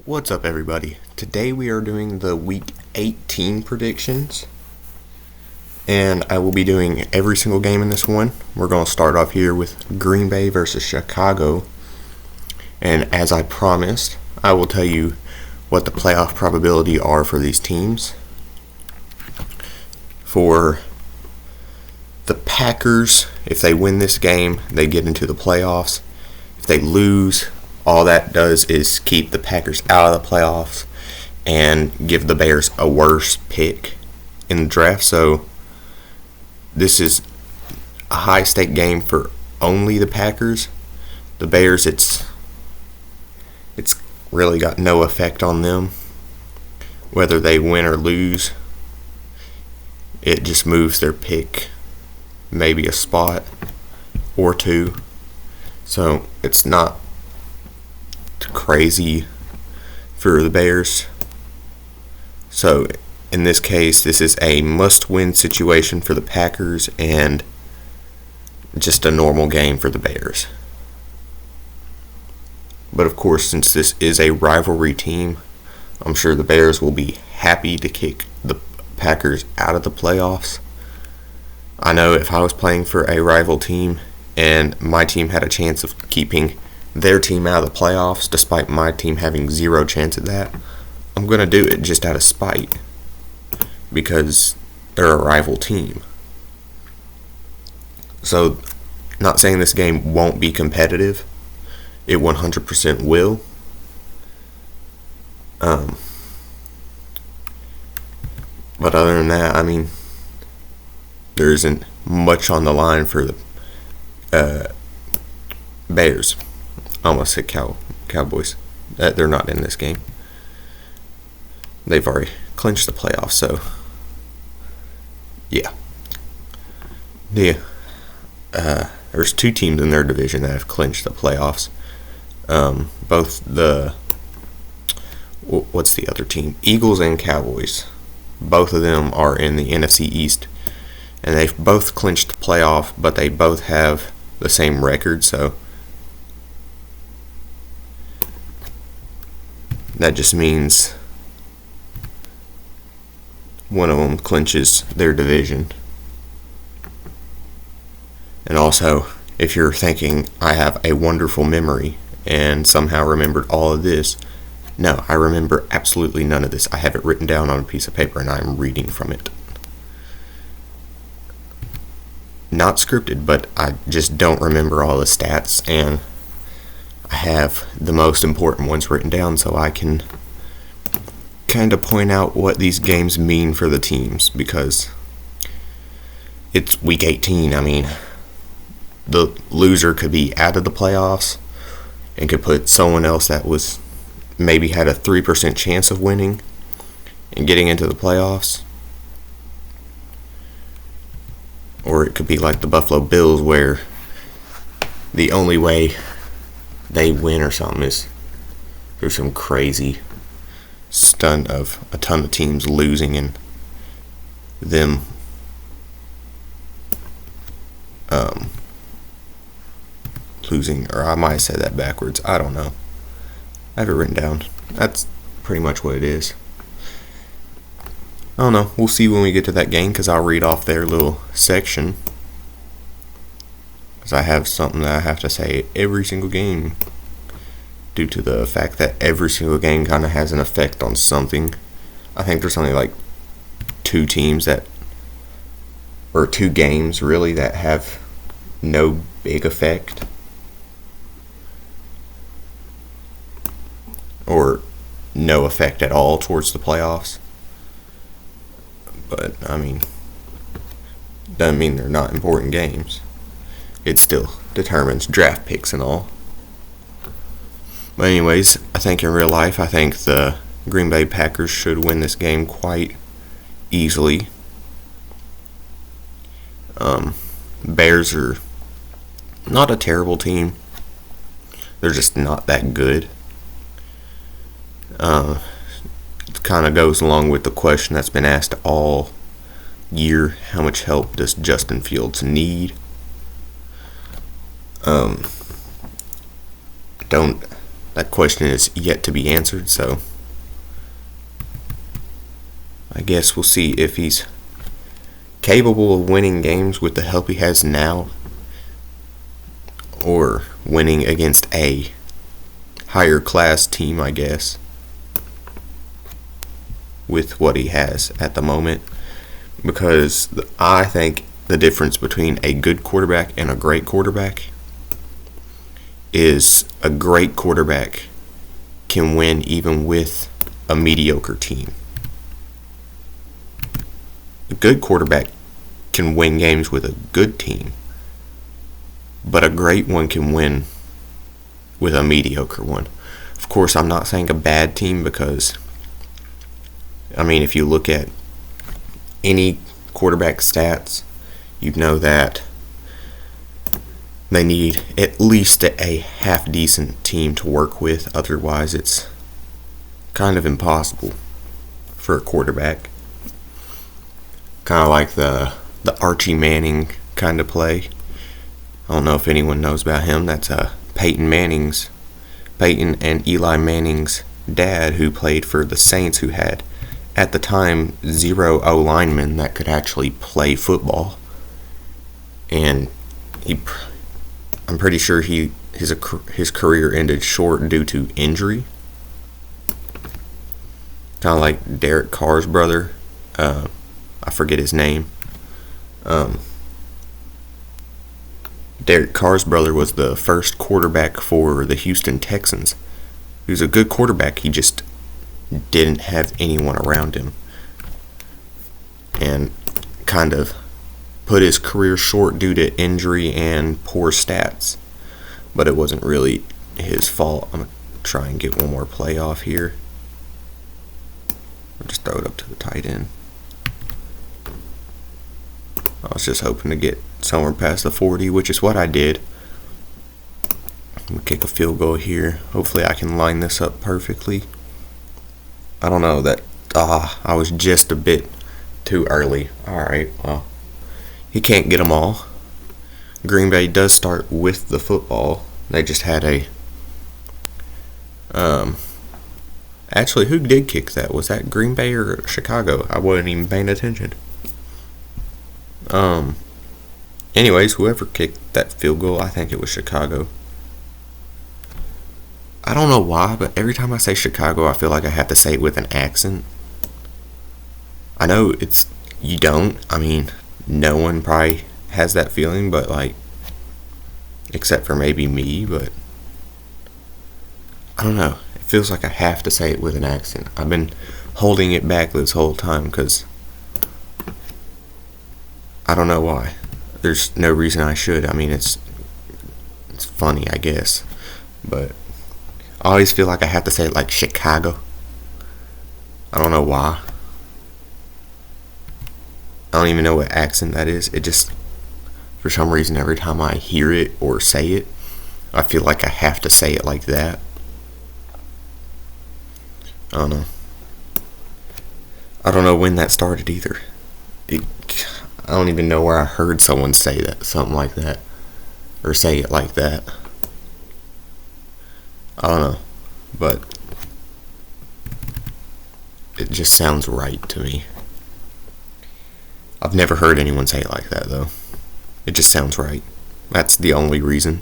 What's up, everybody? Today we are doing the Week 18 predictions, and I will be doing every single game in this one. We're going to start off here with Green Bay versus Chicago, and as I promised, I will tell you what the playoff probability are for these teams. For the Packers, if they win this game, they get into the playoffs. If they lose, all that does is keep the Packers out of the playoffs and give the Bears a worse pick in the draft. So this is a high-stake game for only the Packers. The Bears, it's really got no effect on them. Whether they win or lose, it just moves their pick maybe a spot or two. So it's not crazy for the Bears. So in this case, this is a must-win situation for the Packers and just a normal game for the Bears. But of course, since this is a rivalry team, I'm sure the Bears will be happy to kick the Packers out of the playoffs. I know if I was playing for a rival team and my team had a chance of keeping their team out of the playoffs, despite my team having zero chance at that, I'm going to do it just out of spite because they're a rival team. So, not saying this game won't be competitive. It 100% will. But other than that, I mean, there isn't much on the line for the Bears. I almost said Cowboys. They're not in this game. They've already clinched the playoffs, so yeah. There's two teams in their division that have clinched the playoffs. Both the what's the other team? Eagles and Cowboys. Both of them are in the NFC East, and they've both clinched the playoff, but they both have the same record, so that just means one of them clinches their division. And also, if you're thinking I have a wonderful memory and somehow remembered all of this, no, I remember absolutely none of this. I have it written down on a piece of paper and I'm reading from it. Not scripted, but I just don't remember all the stats, and I have the most important ones written down so I can kind of point out what these games mean for the teams, because it's Week 18. I mean, the loser could be out of the playoffs and could put someone else that was maybe had a 3% chance of winning and getting into the playoffs. Or it could be like the Buffalo Bills, where the only way they win or something is through some crazy stunt of a ton of teams losing and them losing, or I might have said that backwards. I don't know. I have it written down. That's pretty much what it is. I don't know. We'll see when we get to that game, because I'll read off their little section, because I have something that I have to say every single game, due to the fact that every single game kind of has an effect on something. I think there's only like two games really that have no big effect, or no effect at all towards the playoffs. But, I mean, doesn't mean they're not important games. It still determines draft picks and all. But anyways, I think in real life, I think the Green Bay Packers should win this game quite easily. Bears are not a terrible team. They're just not that good. It kind of goes along with the question that's been asked all year: how much help does Justin Fields need? that question is yet to be answered, so I guess we'll see if he's capable of winning games with the help he has now, or winning against a higher class team, I guess, with what he has at the moment. Because I think the difference between a good quarterback and a great quarterback is a great quarterback can win even with a mediocre team. A good quarterback can win games with a good team, but a great one can win with a mediocre one. Of course, I'm not saying a bad team, because I mean, if you look at any quarterback stats, you'd know that they need at least a half decent team to work with. Otherwise, it's kind of impossible for a quarterback. Kind of like the Archie Manning kind of play. I don't know if anyone knows about him. That's Peyton and Eli Manning's dad, who played for the Saints, who had at the time 0 O-linemen that could actually play football. And I'm pretty sure his career ended short due to injury. Kind of like Derek Carr's brother. I forget his name. Derek Carr's brother was the first quarterback for the Houston Texans. He was a good quarterback. He just didn't have anyone around him, and kind of put his career short due to injury and poor stats. But it wasn't really his fault. I'm going to try and get one more play off here. I'll just throw it up to the tight end. I was just hoping to get somewhere past the 40, which is what I did. I'm going to kick a field goal here. Hopefully I can line this up perfectly. I don't know, I was just a bit too early. Alright, well, he can't get them all. Green Bay does start with the football. They just had actually, who did kick that? Was that Green Bay or Chicago? I wasn't even paying attention. Anyways, whoever kicked that field goal, I think it was Chicago. I don't know why, but every time I say Chicago, I feel like I have to say it with an accent. I know you don't. I mean, no one probably has that feeling, but except for maybe me, but I don't know. It feels like I have to say it with an accent. I've been holding it back this whole time because I don't know why. There's no reason I should. I mean, it's funny, I guess, but I always feel like I have to say it like Chicago. I don't know why. I don't even know what accent that is. It just, for some reason, every time I hear it or say it, I feel like I have to say it like that. I don't know. I don't know when that started either. I don't even know where I heard someone say that, something like that, or say it like that. I don't know, but it just sounds right to me. I've never heard anyone say it like that, though. It just sounds right. That's the only reason.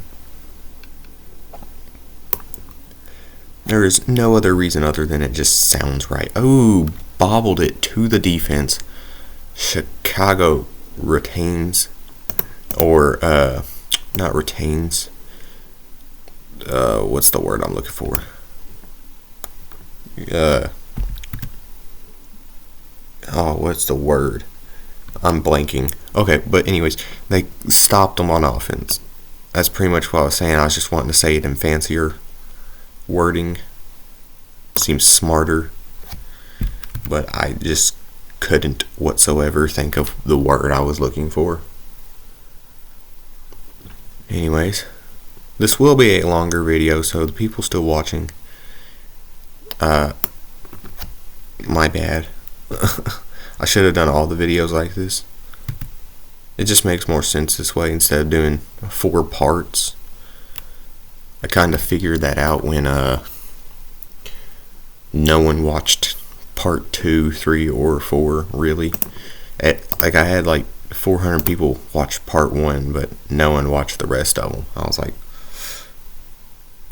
There is no other reason other than it just sounds right. Oh, bobbled it to the defense. Chicago retains, or not retains. What's the word I'm looking for? What's the word? I'm blanking. Okay, but anyways, they stopped them on offense. That's pretty much what I was saying. I was just wanting to say it in fancier wording. Seems smarter. But I just couldn't whatsoever think of the word I was looking for. Anyways, this will be a longer video, so the people still watching, my bad. I should have done all the videos like this. It just makes more sense this way instead of doing 4 parts. I kind of figured that out when no one watched part 2, 3, or 4 really. Like I had like 400 people watch part 1, but no one watched the rest of them. I was like,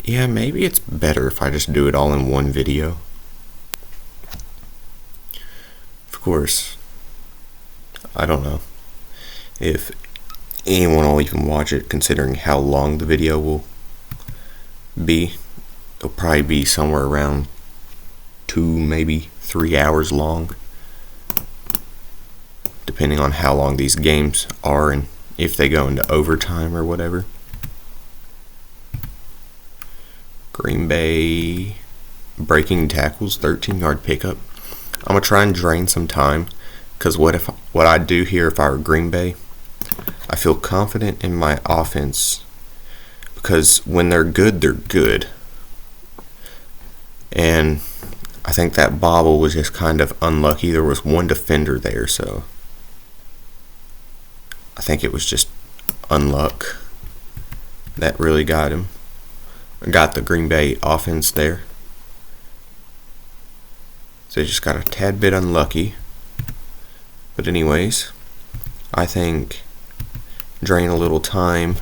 yeah, maybe it's better if I just do it all in one video. Of course, I don't know if anyone will even watch it, considering how long the video will be. It'll probably be somewhere around 2, maybe 3 hours long, depending on how long these games are and if they go into overtime or whatever. Green Bay breaking tackles, 13-yard pickup. I'm gonna try and drain some time, because what I'd do here if I were Green Bay, I feel confident in my offense, because when they're good, they're good. And I think that bobble was just kind of unlucky. There was one defender there, so I think it was just unluck that really got him. Got the Green Bay offense there. So they just got a tad bit unlucky. But anyways, I think drain a little time,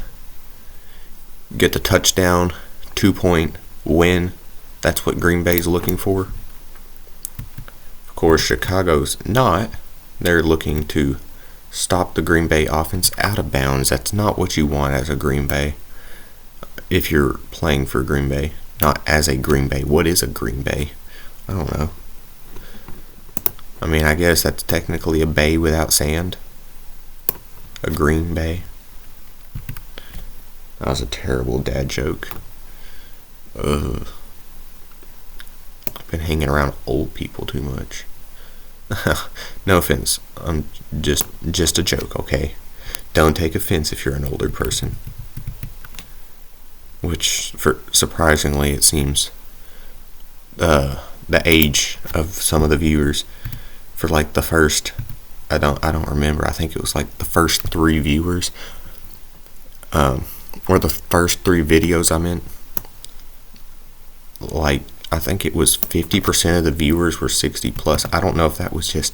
get the touchdown, 2-point win. That's what Green Bay's looking for. Of course, Chicago's not. They're looking to stop the Green Bay offense out of bounds. That's not what you want as a Green Bay. If you're playing for Green Bay, not as a Green Bay. What is a Green Bay? I don't know. I mean, I guess that's technically a bay without sand. A Green Bay. That was a terrible dad joke. Ugh. I've been hanging around old people too much. No offense. I'm just a joke, okay? Don't take offense if you're an older person. Which, surprisingly, it seems the age of some of the viewers for like the first, I don't remember. I think it was like the first 3 viewers, or the first 3 videos I meant. Like, I think it was 50% of the viewers were 60 plus. I don't know if that was just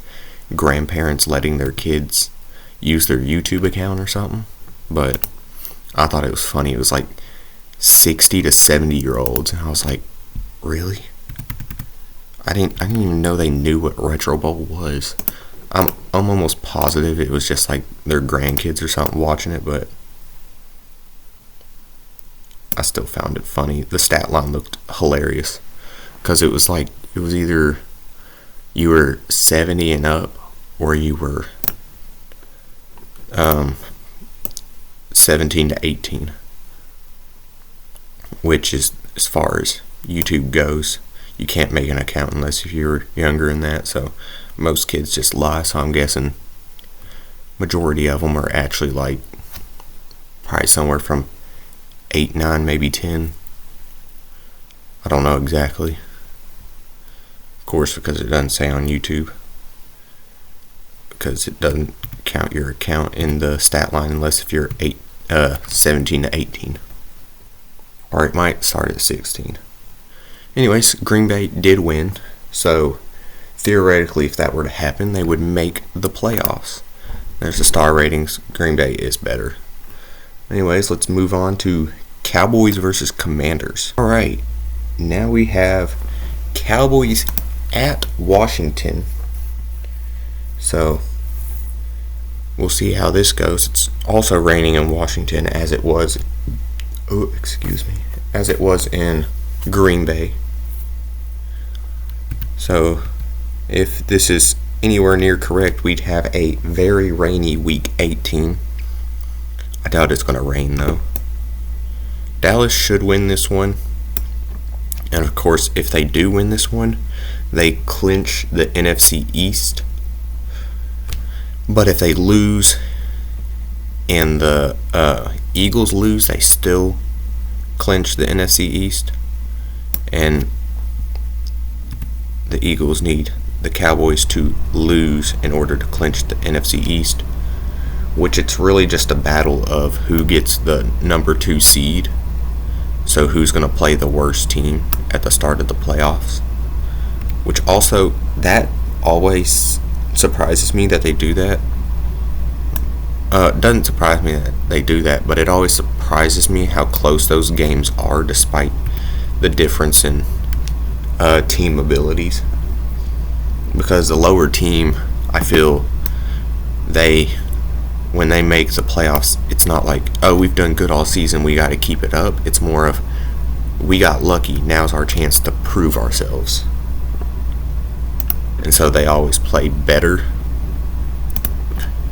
grandparents letting their kids use their YouTube account or something, but I thought it was funny. It was like 60 to 70-year-olds, and I was like, really? I didn't even know they knew what Retro Bowl was. I'm almost positive it was just like their grandkids or something watching it, but I still found it funny. The stat line looked hilarious, because it was either you were 70 and up, or you were 17 to 18. Which is, as far as YouTube goes, you can't make an account unless if you're younger than that. So most kids just lie. So I'm guessing majority of them are actually like probably somewhere from 8, 9, maybe 10. I don't know exactly. Of course, because it doesn't say on YouTube. Because it doesn't count your account in the stat line unless if you're 17 to 18. Or it might start at 16. Anyways, Green Bay did win. So, theoretically, if that were to happen, they would make the playoffs. There's the star ratings. Green Bay is better. Anyways, let's move on to Cowboys versus Commanders. Alright, now we have Cowboys at Washington. So, we'll see how this goes. It's also raining in Washington as it was in Green Bay. So, if this is anywhere near correct, we'd have a very rainy week 18. I doubt it's going to rain, though. Dallas should win this one. And, of course, if they do win this one, they clinch the NFC East. But if they lose and the Eagles lose, they still clinch the NFC East, and the Eagles need the Cowboys to lose in order to clinch the NFC East, which it's really just a battle of who gets the number 2 seed. So who's going to play the worst team at the start of the playoffs? Which also, that always surprises me that they do that. It doesn't surprise me that they do that, but it always surprises me how close those games are despite the difference in team abilities. Because the lower team, I feel when they make the playoffs, it's not like, oh, we've done good all season, we got to keep it up. It's more of, we got lucky, now's our chance to prove ourselves. And so they always play better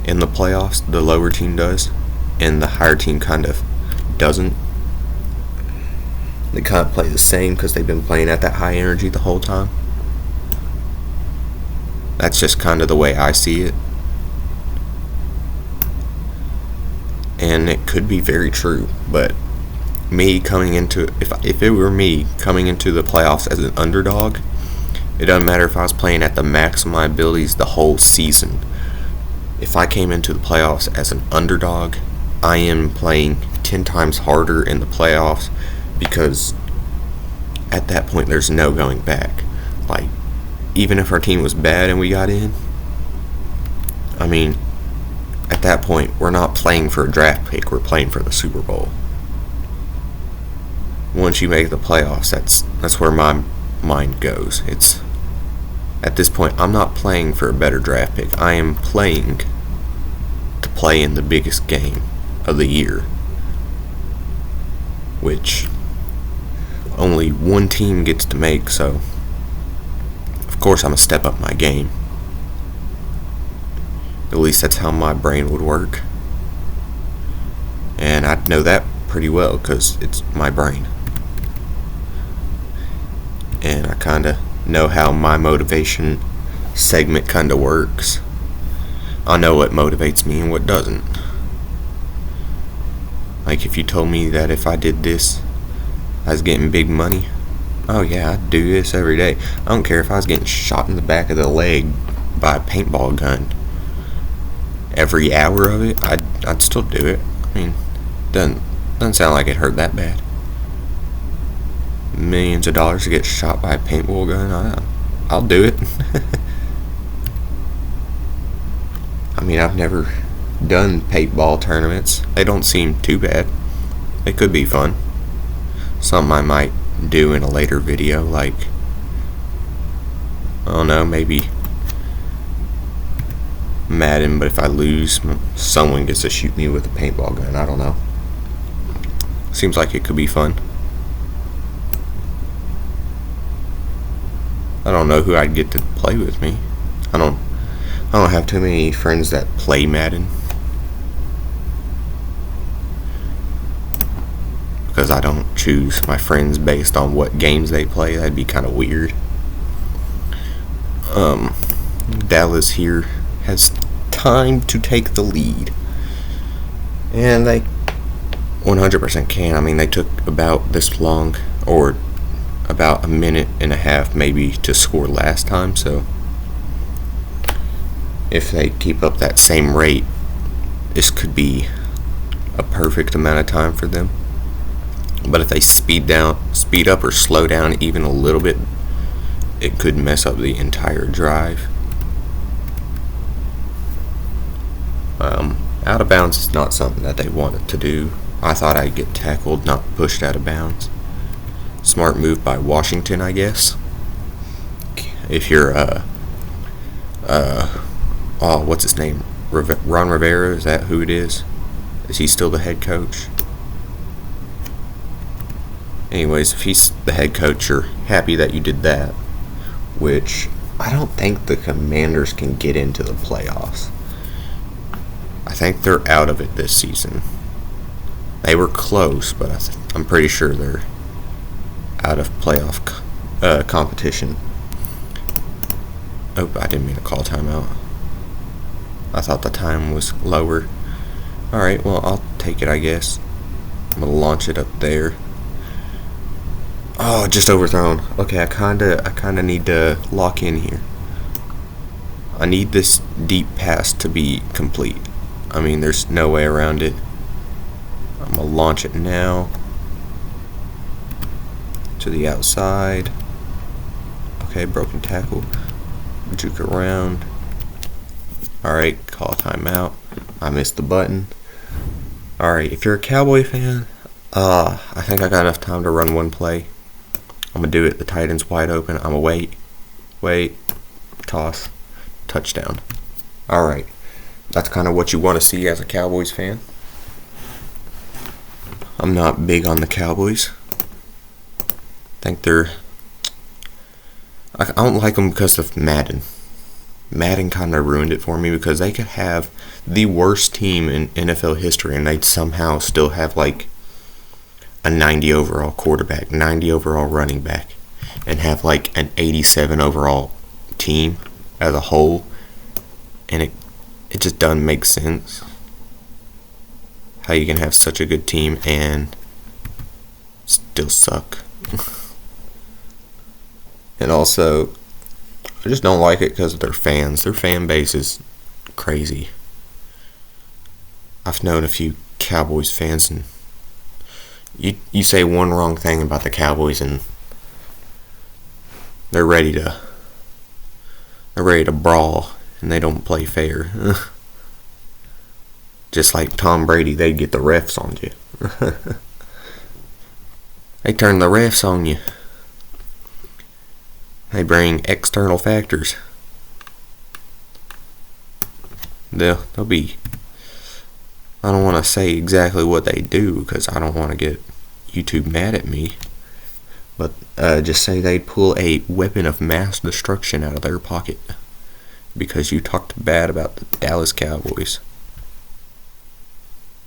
in the playoffs, the lower team does, and the higher team kind of doesn't. They kind of play the same because they've been playing at that high energy the whole time. That's just kind of the way I see it. And it could be very true, but me coming into, if it were me coming into the playoffs as an underdog, it doesn't matter if I was playing at the max of my abilities the whole season. If I came into the playoffs as an underdog, I am playing 10 times harder in the playoffs, because at that point there's no going back. Like, even if our team was bad and we got in, I mean, at that point, we're not playing for a draft pick, we're playing for the Super Bowl. Once you make the playoffs, that's where my mind goes. It's, at this point, I'm not playing for a better draft pick. I am playing to play in the biggest game of the year, which only one team gets to make, so of course I'm going to step up my game. At least that's how my brain would work. And I know that pretty well because it's my brain. And I kind of know how my motivation segment kind of works. I know what motivates me and what doesn't. Like, if you told me that if I did this, I was getting big money, oh yeah, I'd do this every day. I don't care if I was getting shot in the back of the leg by a paintball gun every hour of it, I'd still do it. I mean, doesn't sound like it hurt that bad. Millions of dollars to get shot by a paintball gun, I'll do it. I mean, I've never done paintball tournaments. They don't seem too bad. They could be fun. Something I might do in a later video, like, I don't know, maybe Madden, but if I lose, someone gets to shoot me with a paintball gun. I don't know. Seems like it could be fun. I don't know who I'd get to play with me. I don't have too many friends that play Madden, because I don't choose my friends based on what games they play. That'd be kind of weird. Dallas here has time to take the lead, and they 100% can. I mean, they took about this long, or about a minute and a half maybe, to score last time, so if they keep up that same rate, this could be a perfect amount of time for them. But if they speed up or slow down even a little bit, it could mess up the entire drive. Out of bounds is not something that they wanted to do. I thought I'd get tackled, not pushed out of bounds. Smart move by Washington, I guess. If you're what's his name? Ron Rivera, is that who it is? Is he still the head coach? Anyways, if he's the head coach, you're happy that you did that. Which, I don't think the Commanders can get into the playoffs. I think they're out of it this season. They were close, but I'm pretty sure they're out of playoff competition. Oh, I didn't mean to call timeout. I thought the time was lower. Alright, well, I'll take it, I guess. I'm going to launch it up there. Oh, just overthrown. Okay, I kinda need to lock in here. I need this deep pass to be complete. I mean, there's no way around it. I'm gonna launch it now. to the outside. Okay, broken tackle. Juke around. Alright, call timeout. I missed the button. Alright, if you're a Cowboy fan, I think I got enough time to run one play. I'm going to do it. The tight end's wide open. I'm going to wait, toss, touchdown. Alright, that's kind of what you want to see as a Cowboys fan. I'm not big on the Cowboys. I don't like them because of Madden. Madden kind of ruined it for me because they could have the worst team in NFL history and they'd somehow still have like a 90 overall quarterback, 90 overall running back, and have like an 87 overall team as a whole, and it just doesn't make sense how you can have such a good team and still suck. And also, I just don't like it because of their fans. Their fan base is crazy. I've known a few Cowboys fans, and you say one wrong thing about the Cowboys, and they're ready to brawl, and they don't play fair. Just like Tom Brady, they'd get the refs on you. They turn the refs on you. They bring external factors. They'll be... I don't want to say exactly what they do because I don't want to get YouTube mad at me. But just say they'd pull a weapon of mass destruction out of their pocket because you talked bad about the Dallas Cowboys.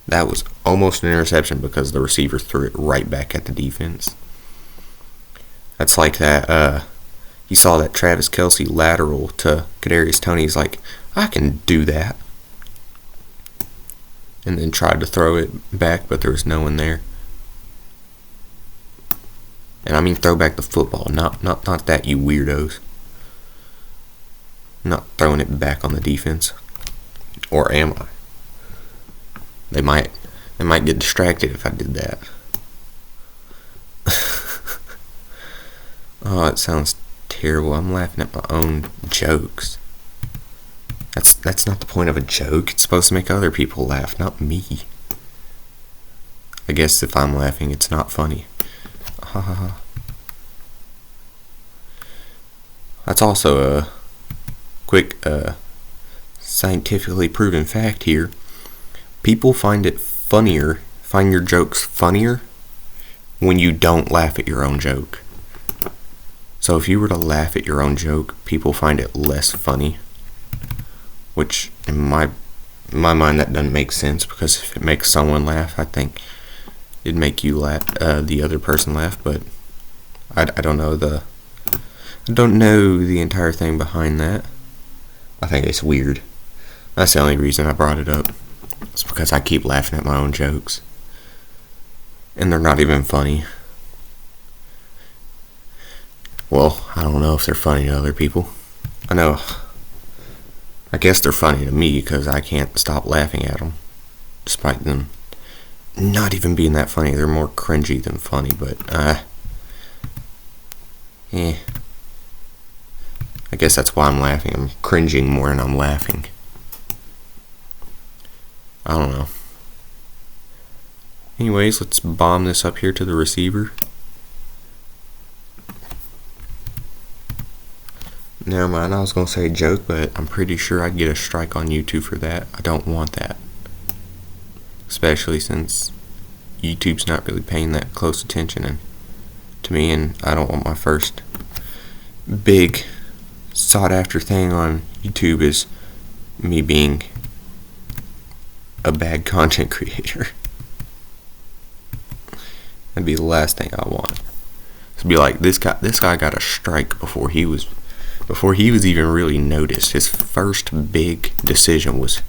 That was almost an interception because the receiver threw it right back at the defense. That's like that... You saw that Travis Kelce lateral to Kadarius Toney. He's like, I can do that. And then tried to throw it back, but there was no one there. And I mean throw back the football, not that, you weirdos. Not throwing it back on the defense. Or am I? They might get distracted if I did that. Oh, it sounds terrible. I'm laughing at my own jokes. That's not the point of a joke. It's supposed to make other people laugh, not me. I guess if I'm laughing, it's not funny. Ha ha ha. That's also a quick scientifically proven fact here. People find your jokes funnier when you don't laugh at your own joke. So if you were to laugh at your own joke, people find it less funny. Which, in my mind, that doesn't make sense, because if it makes someone laugh, I think it'd make you laugh, the other person laugh. But I don't know the entire thing behind that. I think it's weird. That's the only reason I brought it up. It's because I keep laughing at my own jokes, and they're not even funny. Well, I don't know if they're funny to other people. I guess they're funny to me because I can't stop laughing at them, despite them not even being that funny. They're more cringy than funny, but I guess that's why I'm laughing. I'm cringing more than I'm laughing. I don't know. Anyways, let's bomb this up here to the receiver. Never mind, I was going to say a joke, but I'm pretty sure I'd get a strike on YouTube for that. I don't want that. Especially since YouTube's not really paying that close attention to me, and I don't want my first big sought after thing on YouTube is me being a bad content creator. That'd be the last thing I want. It'd be like this guy got a strike before he was even really noticed. His first big decision was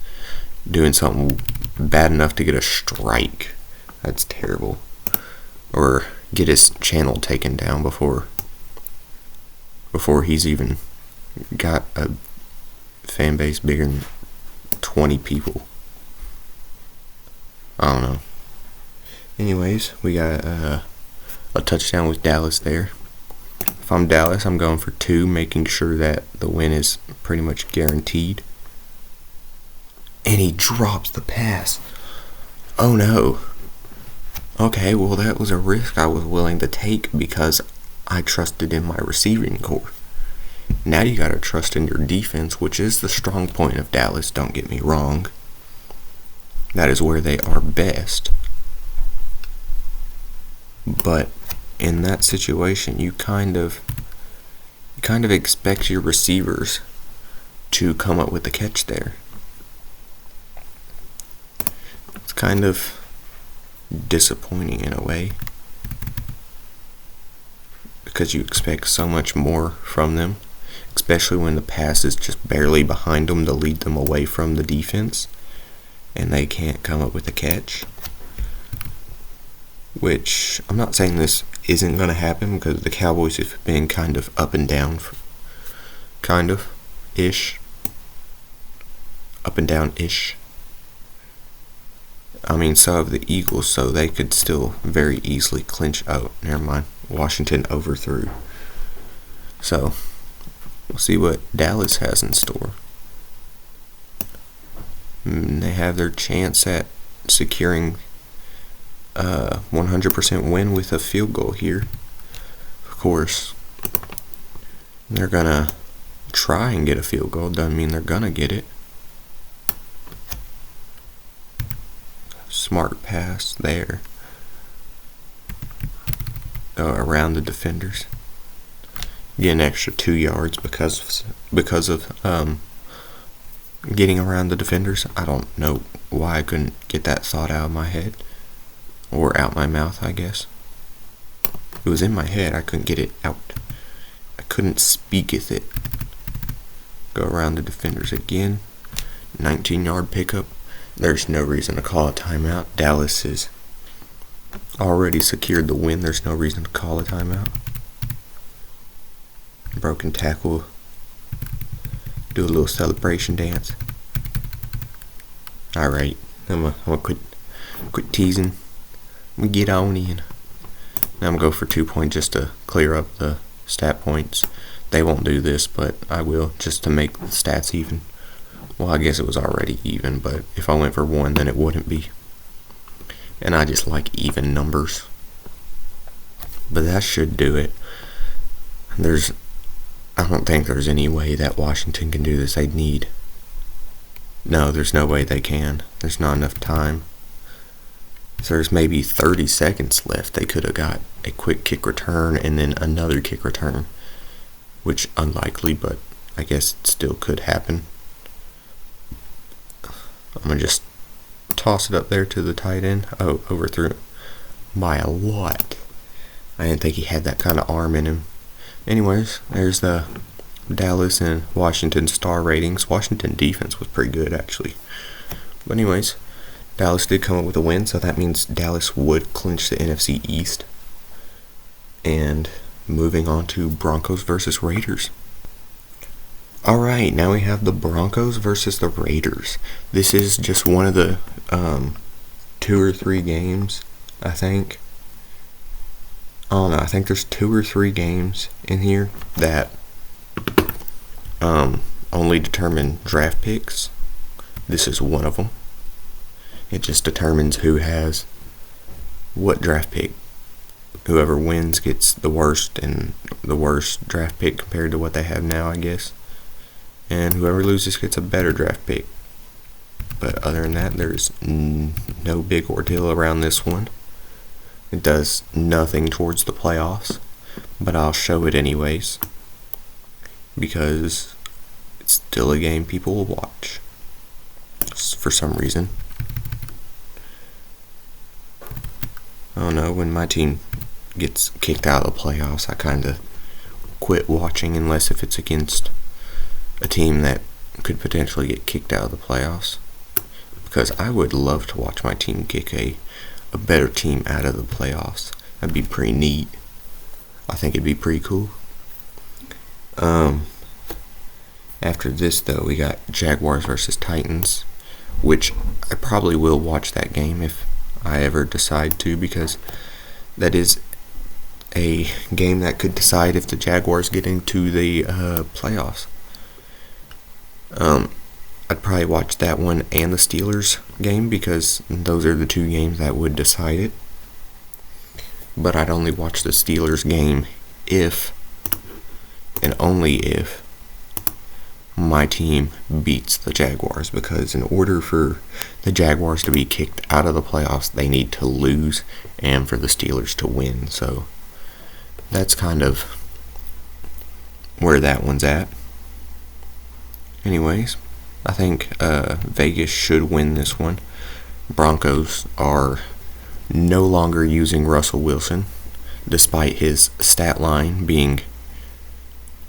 doing something bad enough to get a strike. That's terrible. Or get his channel taken down before he's even got a fan base bigger than 20 people. I don't know. Anyways, we got a touchdown with Dallas there. If I'm Dallas, I'm going for 2, making sure that the win is pretty much guaranteed. And he drops the pass. Oh no. Okay, well that was a risk I was willing to take because I trusted in my receiving core. Now you gotta trust in your defense, which is the strong point of Dallas, don't get me wrong. That is where they are best. But in that situation, you kind of expect your receivers to come up with the catch there. It's kind of disappointing in a way because you expect so much more from them, especially when the pass is just barely behind them to lead them away from the defense and they can't come up with the catch. Which, I'm not saying this isn't going to happen because the Cowboys have been kind of up and down, up and down-ish. I mean, so have the Eagles, so they could still very easily clinch. Oh, never mind. Washington overthrew. So, we'll see what Dallas has in store. They have their chance at securing 100% win with a field goal here. Of course, they're gonna try and get a field goal. Doesn't mean they're gonna get it. Smart pass there. Around the defenders. Get an extra 2 yards because of getting around the defenders. I don't know why I couldn't get that thought out of my head. Or out my mouth, I guess. It was in my head, I couldn't get it out. I couldn't speaketh it. Go around the defenders again. 19-yard pickup. There's no reason to call a timeout. Dallas has already secured the win. There's no reason to call a timeout. Broken tackle. Do a little celebration dance. Alright, I'm gonna quit teasing. We get on in. Now I'm going to go for 2 points just to clear up the stat points. They won't do this, but I will just to make the stats even. Well, I guess it was already even, but if I went for 1, then it wouldn't be. And I just like even numbers. But that should do it. I don't think there's any way that Washington can do this. No, there's no way they can. There's not enough time. So there's maybe 30 seconds left. They could have got a quick kick return and then another kick return, which unlikely, but I guess it still could happen. I'm going to just toss it up there to the tight end. Oh, overthrew by a lot. I didn't think he had that kind of arm in him. Anyways, there's the Dallas and Washington star ratings. Washington defense was pretty good, actually. But anyways, Dallas did come up with a win, so that means Dallas would clinch the NFC East. And moving on to Broncos versus Raiders. Alright, now we have the Broncos versus the Raiders. This is just one of the 2 or 3 games, I think. I don't know, I think there's 2 or 3 games in here that only determine draft picks. This is one of them. It just determines who has what draft pick. Whoever wins gets the worst draft pick compared to what they have now, I guess. And whoever loses gets a better draft pick. But other than that, there's no big ordeal around this one. It does nothing towards the playoffs, but I'll show it anyways because it's still a game people will watch for some reason. I don't know, when my team gets kicked out of the playoffs, I kind of quit watching unless if it's against a team that could potentially get kicked out of the playoffs, because I would love to watch my team kick a better team out of the playoffs. That'd be pretty neat. I think it'd be pretty cool. After this, though, we got Jaguars versus Titans, which I probably will watch that game if I ever decide to, because that is a game that could decide if the Jaguars get into the playoffs. I'd probably watch that one and the Steelers game because those are the two games that would decide it. But I'd only watch the Steelers game if and only if my team beats the Jaguars, because in order for the Jaguars to be kicked out of the playoffs, they need to lose and for the Steelers to win. So that's kind of where that one's at. Anyways, I think Vegas should win this one. Broncos are no longer using Russell Wilson, despite his stat line being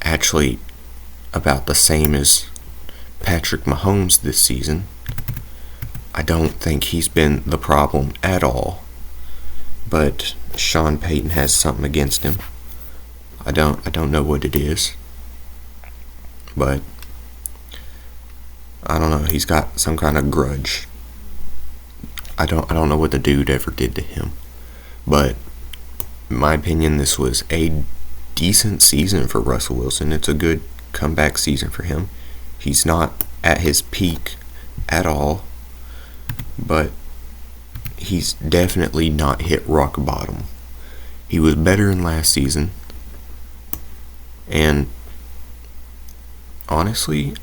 actually about the same as Patrick Mahomes this season. I don't think he's been the problem at all, but Sean Payton has something against him. I don't know what it is, but I don't know. He's got some kind of grudge. I don't know what the dude ever did to him, but in my opinion, this was a decent season for Russell Wilson. It's a good comeback season for him. He's not at his peak at all, but he's definitely not hit rock bottom. He was better than last season, and honestly,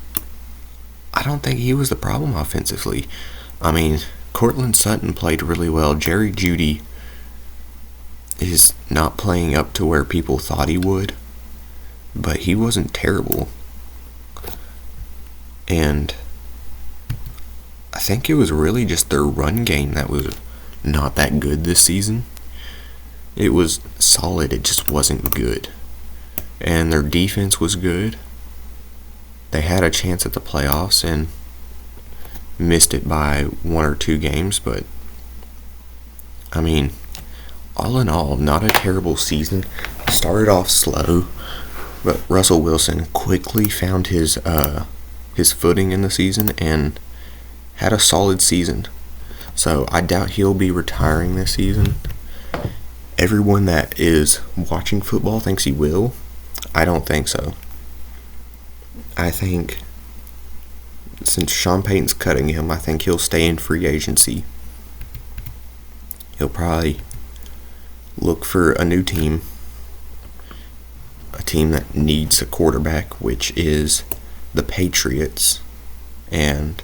I don't think he was the problem offensively. I mean, Courtland Sutton played really well. Jerry Jeudy is not playing up to where people thought he would, but he wasn't terrible. And I think it was really just their run game that was not that good this season. It was solid, it just wasn't good. And their defense was good. They had a chance at the playoffs and missed it by 1 or 2 games, but I mean, all in all, not a terrible season. Started off slow, but Russell Wilson quickly found his footing in the season and had a solid season. So I doubt he'll be retiring this season. Everyone that is watching football thinks he will. I don't think so. I think since Sean Payton's cutting him, I think he'll stay in free agency. He'll probably look for a new team, a team that needs a quarterback, which is the Patriots, and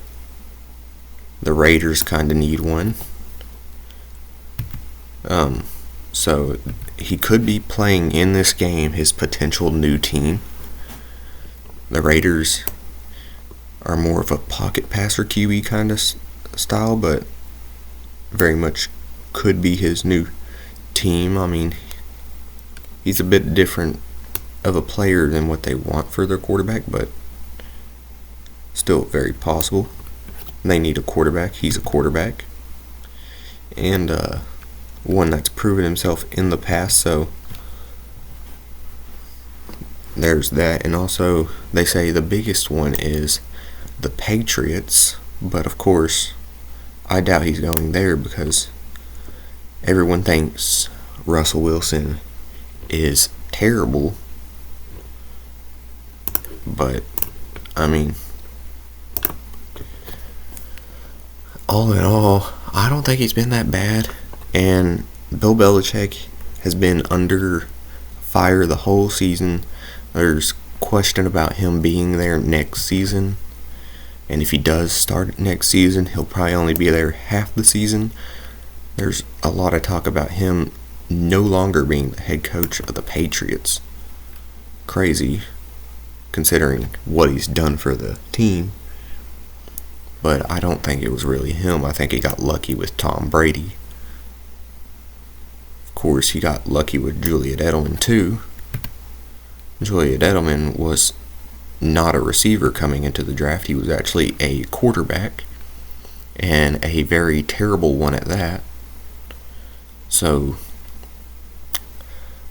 the Raiders kind of need one. So he could be playing in this game his potential new team. The Raiders are more of a pocket passer QB kind of style, but very much could be his new team. I mean, he's a bit different of a player than what they want for their quarterback, but still very possible. They need a quarterback. He's a quarterback, and one that's proven himself in the past, so there's that. And also, they say the biggest one is the Patriots, but of course, I doubt he's going there because everyone thinks Russell Wilson is terrible. But, I mean, all in all, I don't think he's been that bad. And Bill Belichick has been under fire the whole season. There's question about him being there next season. And if he does start next season, he'll probably only be there half the season. There's a lot of talk about him no longer being the head coach of the Patriots. Crazy, considering what he's done for the team. But I don't think it was really him. I think he got lucky with Tom Brady. Of course, he got lucky with Julian Edelman too. Julian Edelman was not a receiver coming into the draft. He was actually a quarterback, and a very terrible one at that. So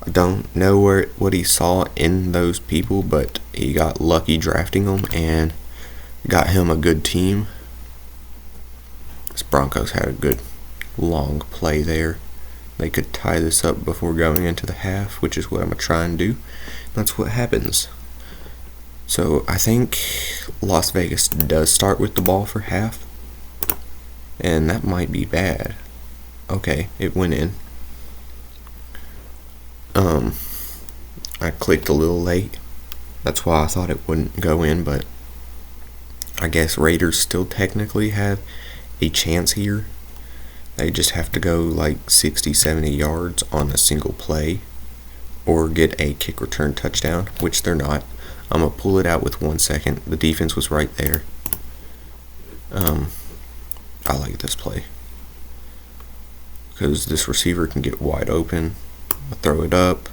I don't know what he saw in those people, but he got lucky drafting them and got him a good team. This Broncos had a good long play there. they could tie this up before going into the half, which is what I'm going to try and do. That's what happens. So I think Las Vegas does start with the ball for half, and that might be bad. Okay, it went in. I clicked a little late. That's why I thought it wouldn't go in, but I guess Raiders still technically have a chance here. They just have to go like 60, 70 yards on a single play or get a kick return touchdown, which they're not. I'm going to pull it out with 1 second. The defense was right there. I like this play because this receiver can get wide open. I throw it up.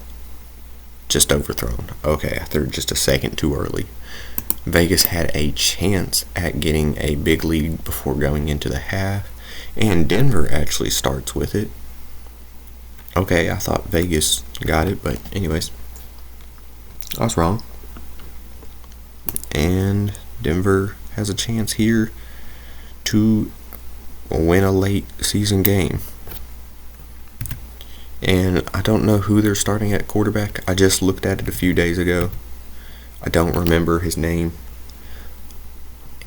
Just overthrown. Okay, I threw just a second too early. Vegas had a chance at getting a big lead before going into the half, and Denver actually starts with it. Okay, I thought Vegas got it, but anyways, I was wrong. And Denver has a chance here to win a late season game. And I don't know who they're starting at quarterback. I just looked at it a few days ago. I don't remember his name.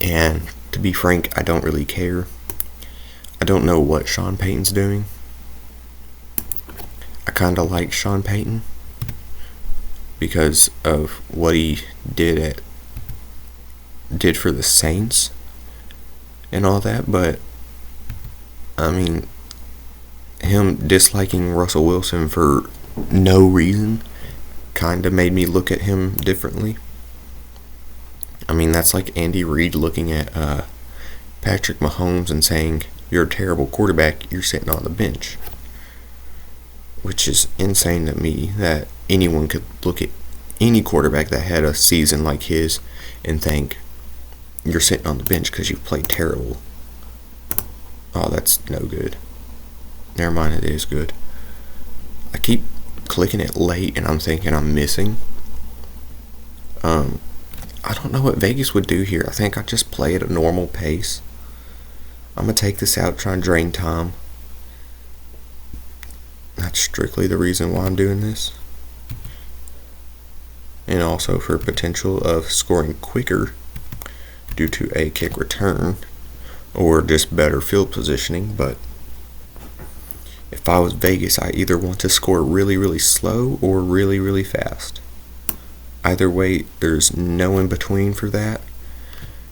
And to be frank, I don't really care. I don't know what Sean Payton's doing. I kind of like Sean Payton because of what he did for the Saints and all that, but I mean, him disliking Russell Wilson for no reason kind of made me look at him differently. I mean, that's like Andy Reid looking at Patrick Mahomes and saying, "You're a terrible quarterback, you're sitting on the bench." Which is insane to me that anyone could look at any quarterback that had a season like his and think, "You're sitting on the bench because you played terrible." Oh, that's no good. Never mind, it is good. I keep clicking it late and I'm thinking I'm missing. I don't know what Vegas would do here. I think I just play at a normal pace. I'm going to take this out, try and drain time. That's strictly the reason why I'm doing this. And also for potential of scoring quicker due to a kick return or just better field positioning. But if I was Vegas, I either want to score really, really slow or really, really fast. Either way, there's no in between for that.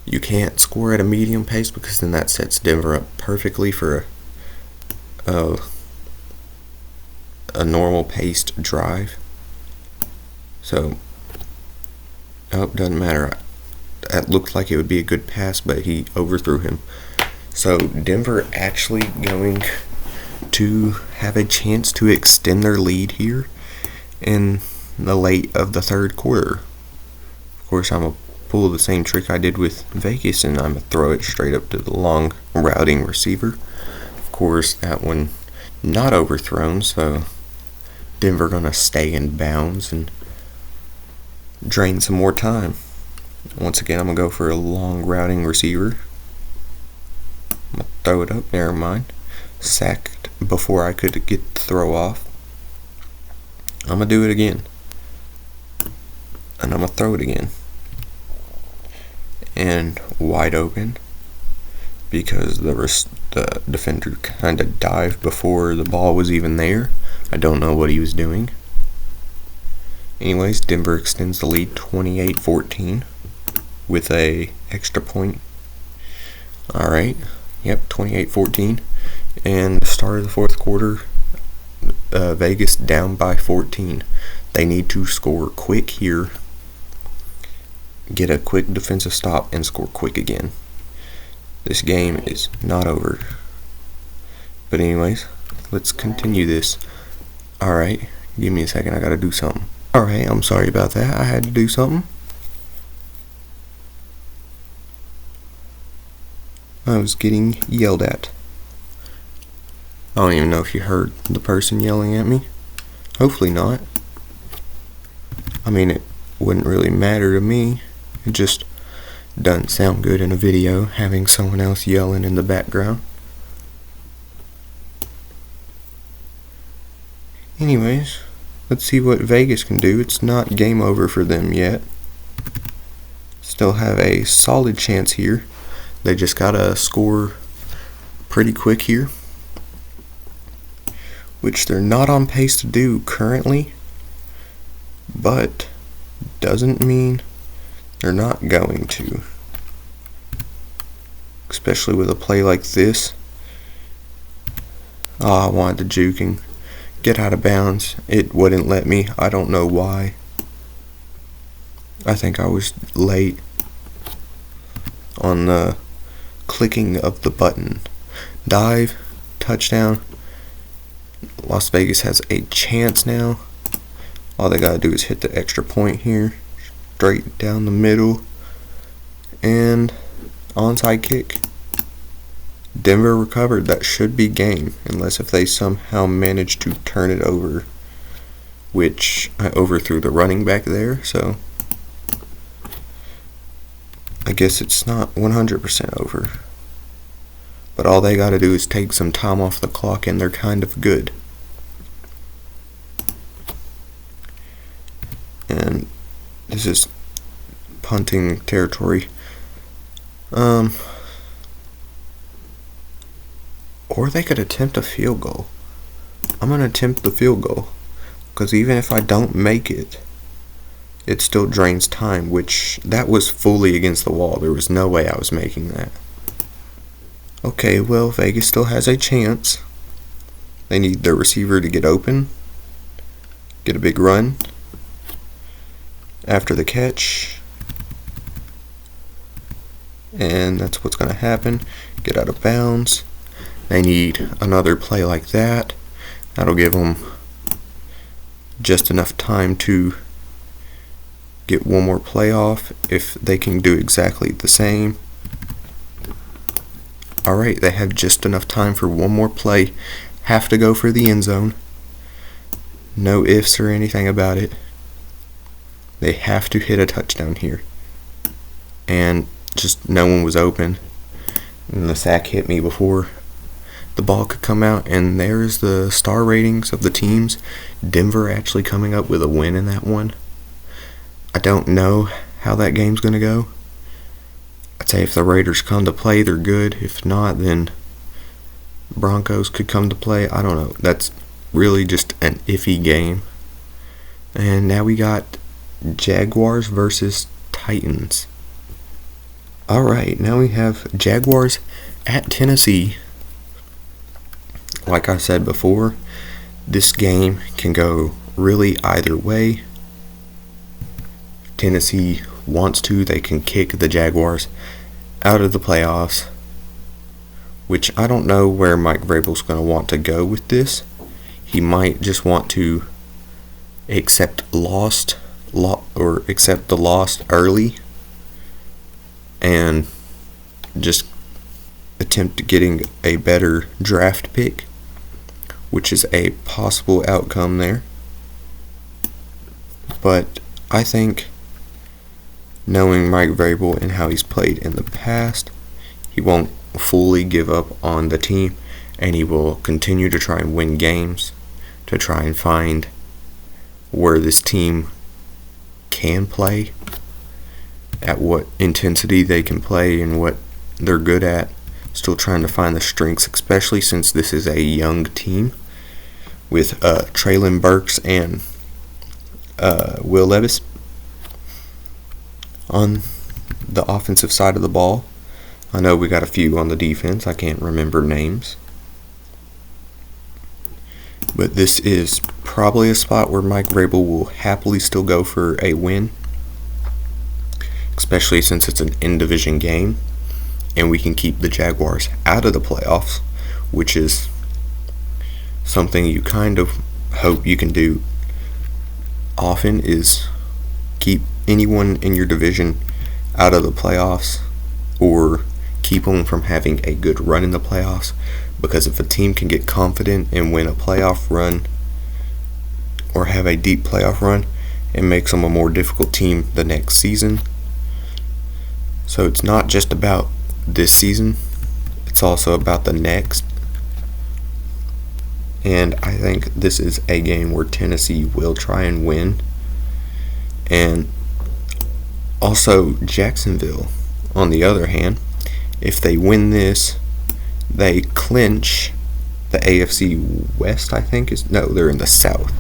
You can't score at a medium pace because then that sets Denver up perfectly for a normal paced drive. So, doesn't matter. That looked like it would be a good pass, but he overthrew him. So Denver actually going to have a chance to extend their lead here in the late of the third quarter. Of course, I'm going to pull the same trick I did with Vegas, and I'm going to throw it straight up to the long routing receiver. Of course, that one not overthrown, so Denver going to stay in bounds and drain some more time. Once again, I'm going to go for a long routing receiver. I'm going to throw it up. Never mind. Sacked before I could get the throw off. I'm going to do it again. And I'm going to throw it again. And wide open. Because the defender kind of dived before the ball was even there. I don't know what he was doing. Anyways, Denver extends the lead 28-14 with a extra point. Alright. Yep, 28-14. And the start of the fourth quarter, Vegas down by 14. They need to score quick here, get a quick defensive stop, and score quick again. This game is not over. But anyways, let's continue this. Alright, give me a second, I gotta do something. Alright, I'm sorry about that, I had to do something. I was getting yelled at. I don't even know if you heard the person yelling at me. Hopefully not. I mean, it wouldn't really matter to me. It just doesn't sound good in a video, having someone else yelling in the background. Anyways, let's see what Vegas can do. It's not game over for them yet. Still have a solid chance here. They just gotta score pretty quick here, which they're not on pace to do currently, but doesn't mean they're not going to. Especially with a play like this. Oh, I wanted the juking. Get out of bounds. It wouldn't let me. I don't know why. I think I was late on the clicking of the button. Dive, touchdown. Las Vegas has a chance now. All they gotta do is hit the extra point here. Straight down the middle. And onside kick. Denver recovered. That should be game, unless if they somehow manage to turn it over, which I overthrew the running back there, so I guess it's not 100% over. But all they gotta do is take some time off the clock and they're kind of good. And this is punting territory. Or they could attempt a field goal. I'm going to attempt the field goal, because even if I don't make it, it still drains time, which that was fully against the wall. There was no way I was making that. Okay, well, Vegas still has a chance. They need their receiver to get open, get a big run after the catch, and that's what's going to happen. Get out of bounds. They need another play like that. That'll give them just enough time to get one more play off if they can do exactly the same. Alright, they have just enough time for one more play. Have to go for the end zone. No ifs or anything about it. They have to hit a touchdown here. And just no one was open. And the sack hit me before the ball could come out, and there's the star ratings of the teams. Denver actually coming up with a win in that one. I don't know how that game's going to go. I'd say if the Raiders come to play, they're good. If not, then Broncos could come to play. I don't know. That's really just an iffy game. And now we got Jaguars versus Titans. Alright, now we have Jaguars at Tennessee. Like I said before, this game can go really either way. If Tennessee wants to, they can kick the Jaguars out of the playoffs, which I don't know where Mike Vrabel's going to want to go with this. He might just want to accept the loss early and just attempt getting a better draft pick, which is a possible outcome there. But I think, knowing Mike Vrabel and how he's played in the past, he won't fully give up on the team, and he will continue to try and win games, to try and find where this team can play, at what intensity they can play and what they're good at. Still trying to find the strengths, especially since this is a young team with Treylon Burks and Will Levis on the offensive side of the ball. I know we got a few on the defense. I can't remember names. But this is probably a spot where Mike Vrabel will happily still go for a win, especially since it's an in-division game and we can keep the Jaguars out of the playoffs, which is something you kind of hope you can do often, is keep anyone in your division out of the playoffs or keep them from having a good run in the playoffs, because if a team can get confident and win a playoff run or have a deep playoff run, it makes them a more difficult team the next season. So it's not just about this season, it's also about the next. and I think this is a game where Tennessee will try and win. And also Jacksonville, on the other hand, if they win this, they clinch the AFC West, I think. No, they're in the South.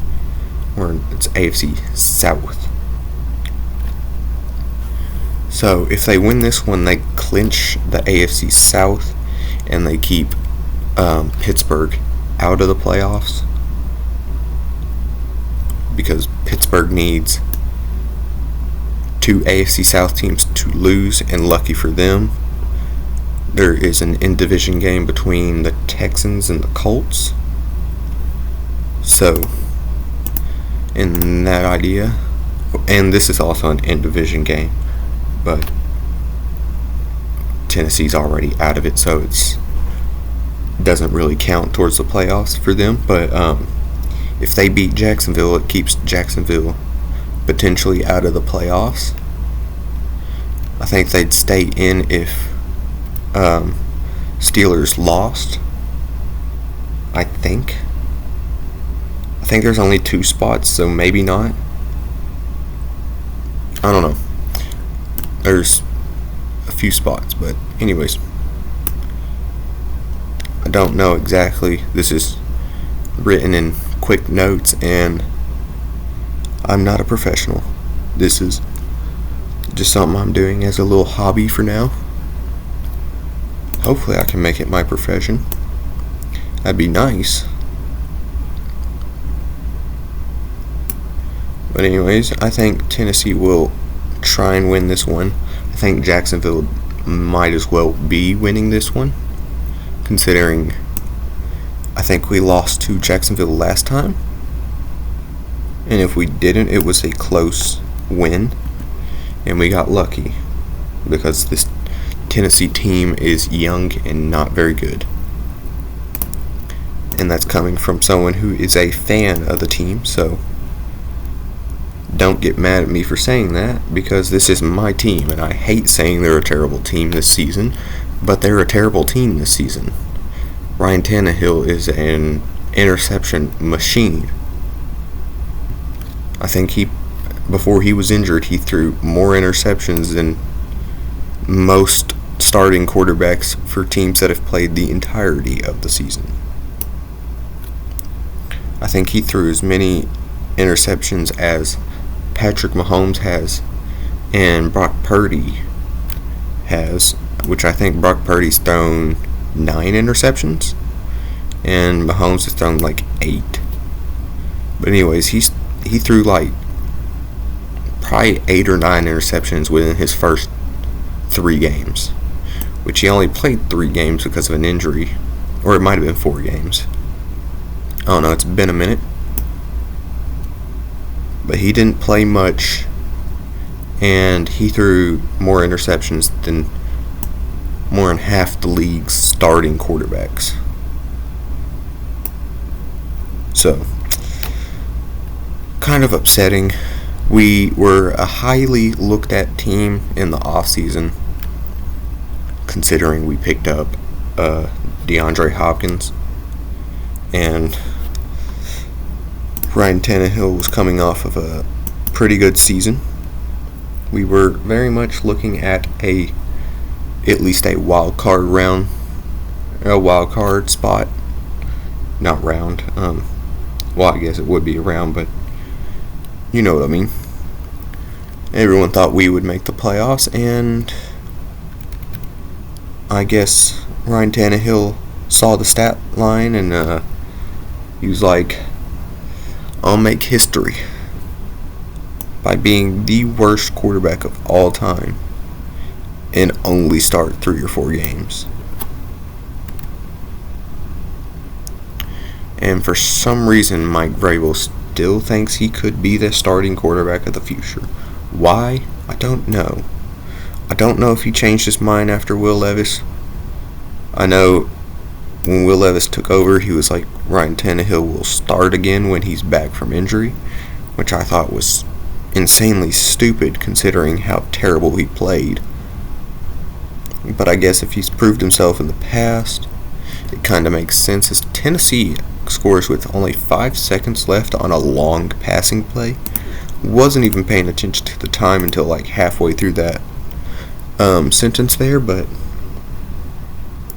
Or it's AFC South. So if they win this one, they clinch the AFC South, and they keep Pittsburgh out of the playoffs, because Pittsburgh needs 2 AFC South teams to lose, and lucky for them, there is an in-division game between the Texans and the Colts. So, in that idea, and this is also an in-division game, but Tennessee's already out of it, so it doesn't really count towards the playoffs for them. But if they beat Jacksonville, it keeps Jacksonville potentially out of the playoffs. I think they'd stay in if Steelers lost. I think there's only 2 spots, so maybe not. I don't know. There's a few spots, but anyways, I don't know exactly. This is written in quick notes, and I'm not a professional. This is just something I'm doing as a little hobby for now. Hopefully I can make it my profession. That'd be nice. But anyways, I think Tennessee will try and win this one. I think Jacksonville might as well be winning this one, considering I think we lost to Jacksonville last time, and if we didn't, it was a close win, and we got lucky because this Tennessee team is young and not very good. And that's coming from someone who is a fan of the team, so don't get mad at me for saying that, because this is my team, and I hate saying they're a terrible team this season, but they're a terrible team this season. Ryan Tannehill is an interception machine. I think before he was injured, he threw more interceptions than most starting quarterbacks for teams that have played the entirety of the season. I think he threw as many interceptions as Patrick Mahomes has and Brock Purdy has, which I think Brock Purdy's thrown 9 interceptions and Mahomes has thrown like 8. But anyways, he threw like probably 8 or 9 interceptions within his first 3 games, which he only played 3 games because of an injury, or it might have been 4 games. I don't know, it's been a minute. But he didn't play much, and he threw more interceptions than more than half the league's starting quarterbacks. So, kind of upsetting. We were a highly looked at team in the offseason, considering we picked up DeAndre Hopkins, and Ryan Tannehill was coming off of a pretty good season. We were very much looking at at least a wild card spot. Not round. Well, I guess it would be a round, but you know what I mean. Everyone thought we would make the playoffs, and I guess Ryan Tannehill saw the stat line, and he was like, I'll make history by being the worst quarterback of all time and only start 3 or 4 games. And for some reason, Mike Vrabel still thinks he could be the starting quarterback of the future. Why? I don't know. I don't know if he changed his mind after Will Levis. I know when Will Levis took over, he was like, Ryan Tannehill will start again when he's back from injury, which I thought was insanely stupid considering how terrible he played. But I guess if he's proved himself in the past, it kind of makes sense, as Tennessee's scores with only 5 seconds left on a long passing play. Wasn't even paying attention to the time until like halfway through that sentence there, but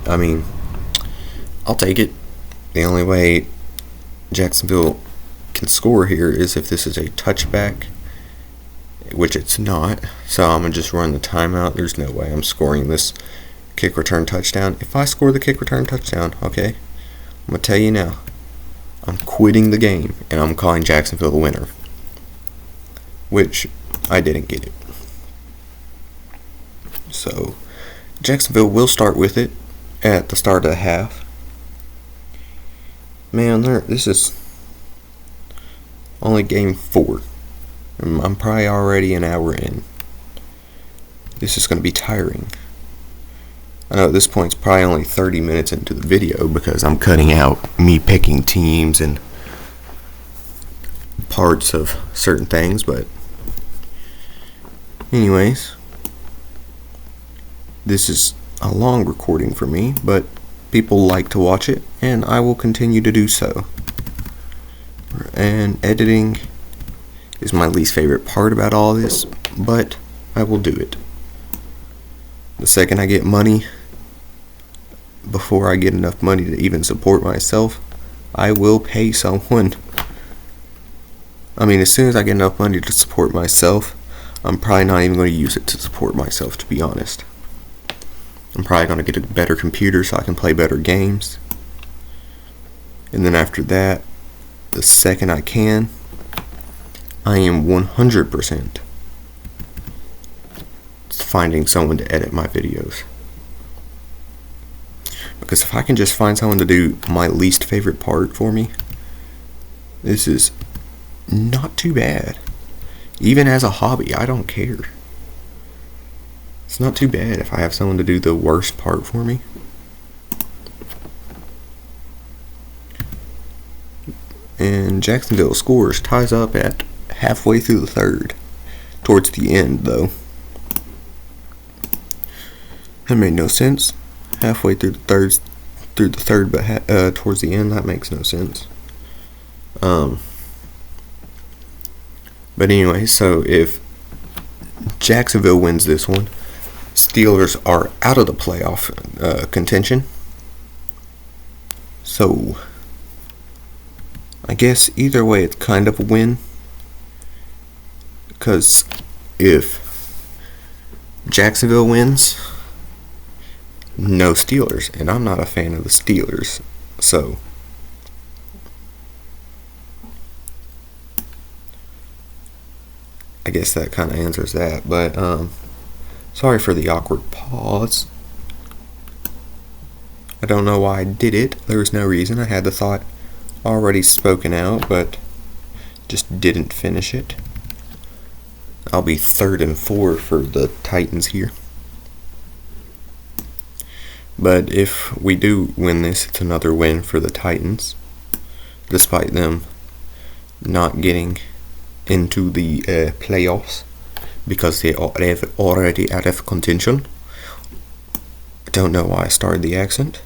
I mean, I'll take it. The only way Jacksonville can score here is if this is a touchback, which it's not. So I'm going to just run the timeout. There's no way I'm scoring this kick return touchdown. If I score the kick return touchdown, okay, I'm going to tell you now, I'm quitting the game and I'm calling Jacksonville the winner. Which I didn't get it. So Jacksonville will start with it at the start of the half. Man, this is only game 4. I'm probably already an hour in. This is going to be tiring. I know at this point it's probably only 30 minutes into the video because I'm cutting out me picking teams and parts of certain things, but anyways, this is a long recording for me, but people like to watch it, and I will continue to do so. And editing is my least favorite part about all this, but I will do it. The second I get money, before I get enough money to even support myself, I will pay someone. I mean, as soon as I get enough money to support myself, I'm probably not even going to use it to support myself, to be honest. I'm probably going to get a better computer so I can play better games. And then after that, the second I can, I am 100% finding someone to edit my videos. Because if I can just find someone to do my least favorite part for me, this is not too bad. Even as a hobby, I don't care. It's not too bad if I have someone to do the worst part for me. And Jacksonville scores, ties up at halfway through the third. Towards the end, though. That made no sense. Halfway through the third, but towards the end, that makes no sense. But anyway, so if Jacksonville wins this one, Steelers are out of the playoff contention. So I guess either way it's kind of a win. Because if Jacksonville wins, no Steelers. And I'm not a fan of the Steelers. So I guess that kind of answers that. But sorry for the awkward pause. I don't know why I did it. There was no reason. I had the thought already spoken out, but just didn't finish it. I'll be 3rd and 4 for the Titans here. But if we do win this, it's another win for the Titans, despite them not getting into the playoffs because they are already out of contention. I don't know why I started the accent.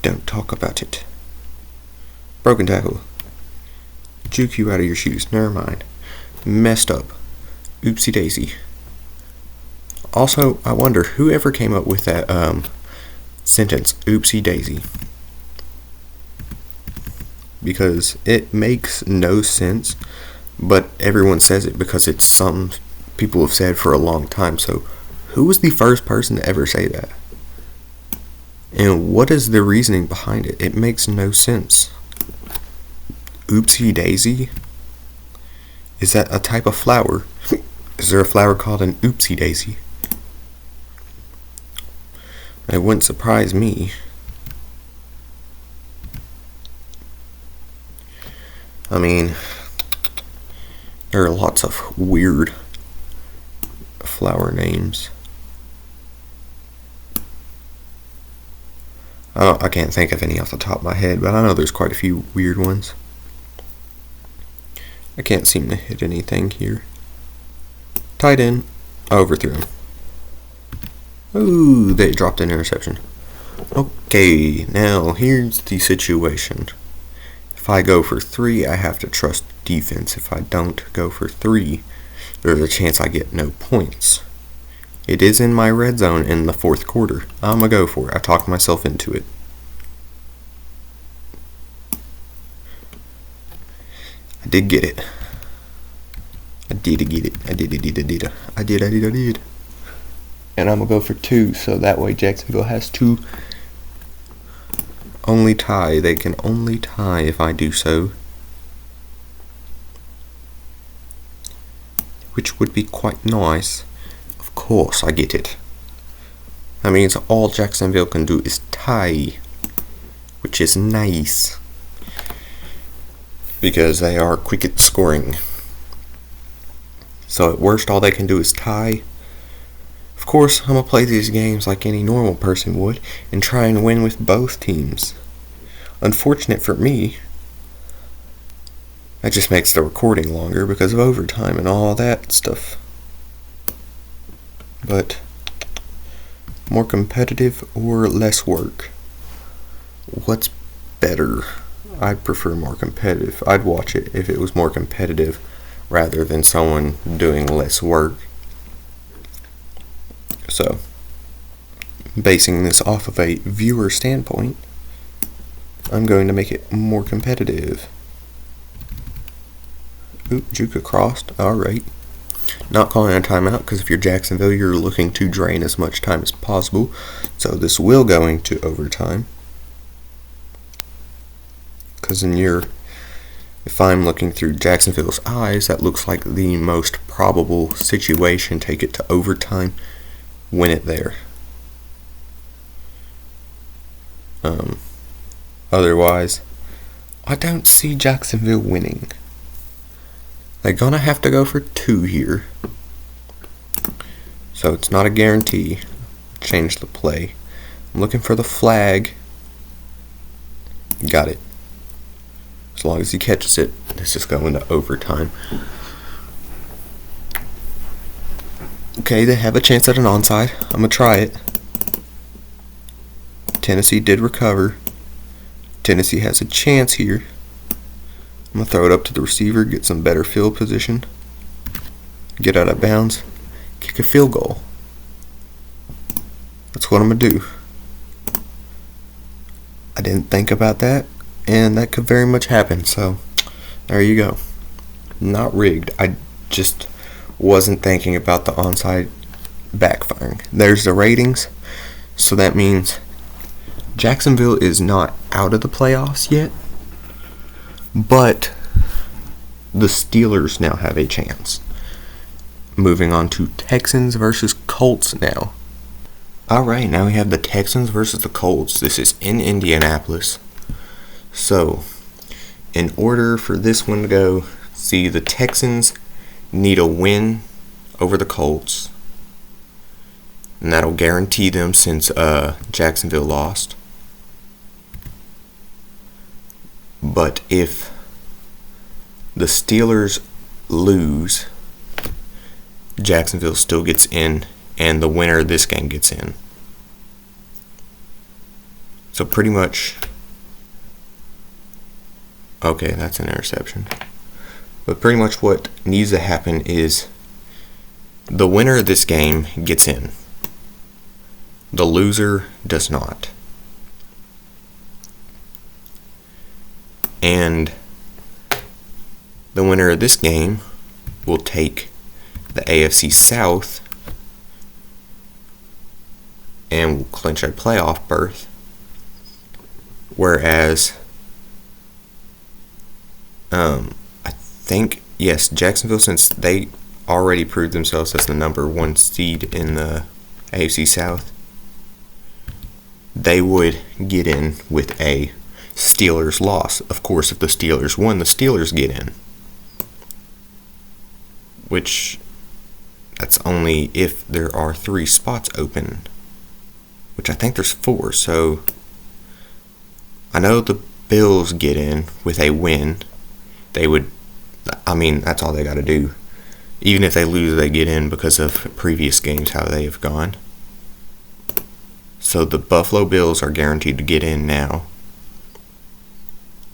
Don't talk about it. Broken tackle. Juke you out of your shoes. Never mind. Messed up. Oopsie daisy. Also, I wonder whoever came up with that sentence, oopsie daisy. Because it makes no sense, but everyone says it because it's something people have said for a long time. So, who was the first person to ever say that? And what is the reasoning behind it? It makes no sense. Oopsie daisy? Is that a type of flower? Is there a flower called an oopsie daisy? It wouldn't surprise me. I mean, there are lots of weird flower names. I can't think of any off the top of my head, but I know there's quite a few weird ones. I can't seem to hit anything here. Tight end. Overthrew him. Ooh, they dropped an interception. Okay, now here's the situation. If I go for 3, I have to trust defense. If I don't go for 3, there's a chance I get no points. It is in my red zone in the 4th quarter. I'm gonna go for it. I talked myself into it. I did get it. I did get it. I did. And I'm gonna go for 2, so that way Jacksonville has to only tie. They can only tie if I do so, which would be quite nice. Of course I get it. That means all Jacksonville can do is tie, which is nice, because they are quick at scoring. So at worst, all they can do is tie. Of course, I'm going to play these games like any normal person would and try and win with both teams. Unfortunate for me, that just makes the recording longer because of overtime and all that stuff. But more competitive or less work? What's better? I'd prefer more competitive. I'd watch it if it was more competitive rather than someone doing less work. So, basing this off of a viewer standpoint, I'm going to make it more competitive. Oop, Juka crossed. Alright. Not calling a timeout because if you're Jacksonville, you're looking to drain as much time as possible. So this will go into overtime. Because if I'm looking through Jacksonville's eyes, that looks like the most probable situation. Take it to overtime, win it there. Otherwise, I don't see Jacksonville winning. They're gonna have to go for 2 here. So it's not a guarantee. Change the play. I'm looking for the flag. Got it. As long as he catches it, let's just go into overtime. Okay, they have a chance at an onside. I'm going to try it. Tennessee did recover. Tennessee has a chance here. I'm going to throw it up to the receiver, get some better field position. Get out of bounds. Kick a field goal. That's what I'm going to do. I didn't think about that, and that could very much happen, so there you go. Not rigged. I just wasn't thinking about the onside backfiring. There's the ratings, so that means Jacksonville is not out of the playoffs yet, but the Steelers now have a chance. Moving on to Texans versus Colts now. Alright, now we have the Texans versus the Colts. This is in Indianapolis. So, in order for this one to go, see, the Texans need a win over the Colts. And that'll guarantee them since Jacksonville lost. But if the Steelers lose, Jacksonville still gets in, and the winner of this game gets in. So pretty much, okay, that's an interception. But pretty much what needs to happen is the winner of this game gets in. The loser does not. And the winner of this game will take the AFC South and will clinch a playoff berth. Whereas, I think, yes, Jacksonville, since they already proved themselves as the number 1 seed in the AFC South, they would get in with a Steelers loss. Of course, if the Steelers won, the Steelers get in. Which, that's only if there are 3 spots open. Which I think there's 4, so I know the Bills get in with a win. They would, that's all they got to do. Even if they lose, they get in because of previous games, how they have gone. So the Buffalo Bills are guaranteed to get in now.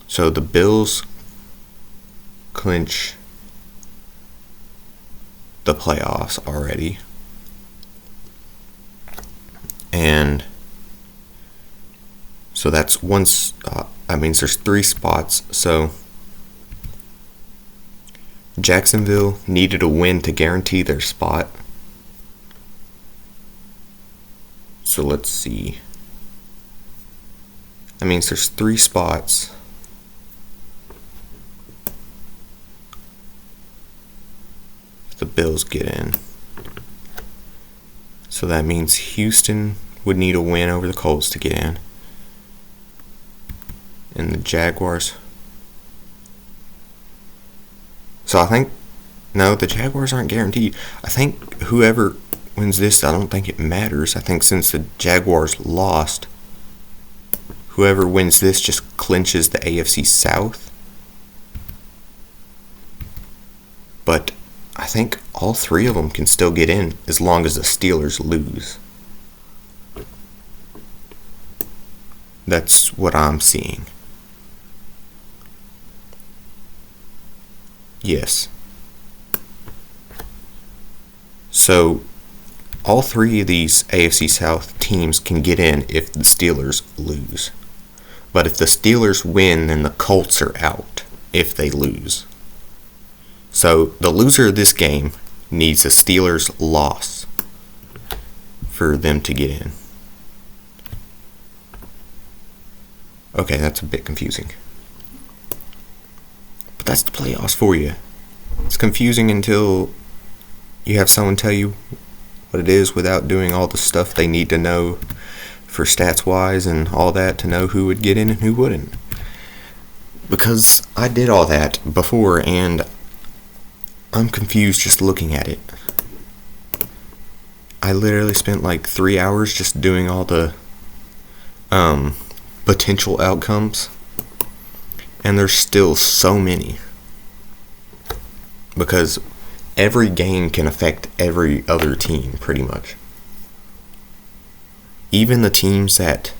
So the Bills clinch the playoffs already. And so that's that means there's 3 spots. So Jacksonville needed a win to guarantee their spot. So let's see. That means there's 3 spots. The Bills get in. So that means Houston would need a win over the Colts to get in. And the Jaguars. So I think, no, the Jaguars aren't guaranteed. I think whoever wins this, I don't think it matters. I think since the Jaguars lost, whoever wins this just clinches the AFC South. But I think all 3 of them can still get in as long as the Steelers lose. That's what I'm seeing. Yes. So all 3 of these AFC South teams can get in if the Steelers lose. But if the Steelers win, then the Colts are out if they lose. So the loser of this game needs a Steelers loss for them to get in. Okay, that's a bit confusing. But that's the playoffs for you. It's confusing until you have someone tell you what it is without doing all the stuff they need to know for stats wise and all that to know who would get in and who wouldn't. Because I did all that before and I'm confused just looking at it. I literally spent like 3 hours just doing all the potential outcomes, and there's still so many. Because every game can affect every other team, pretty much. Even the teams that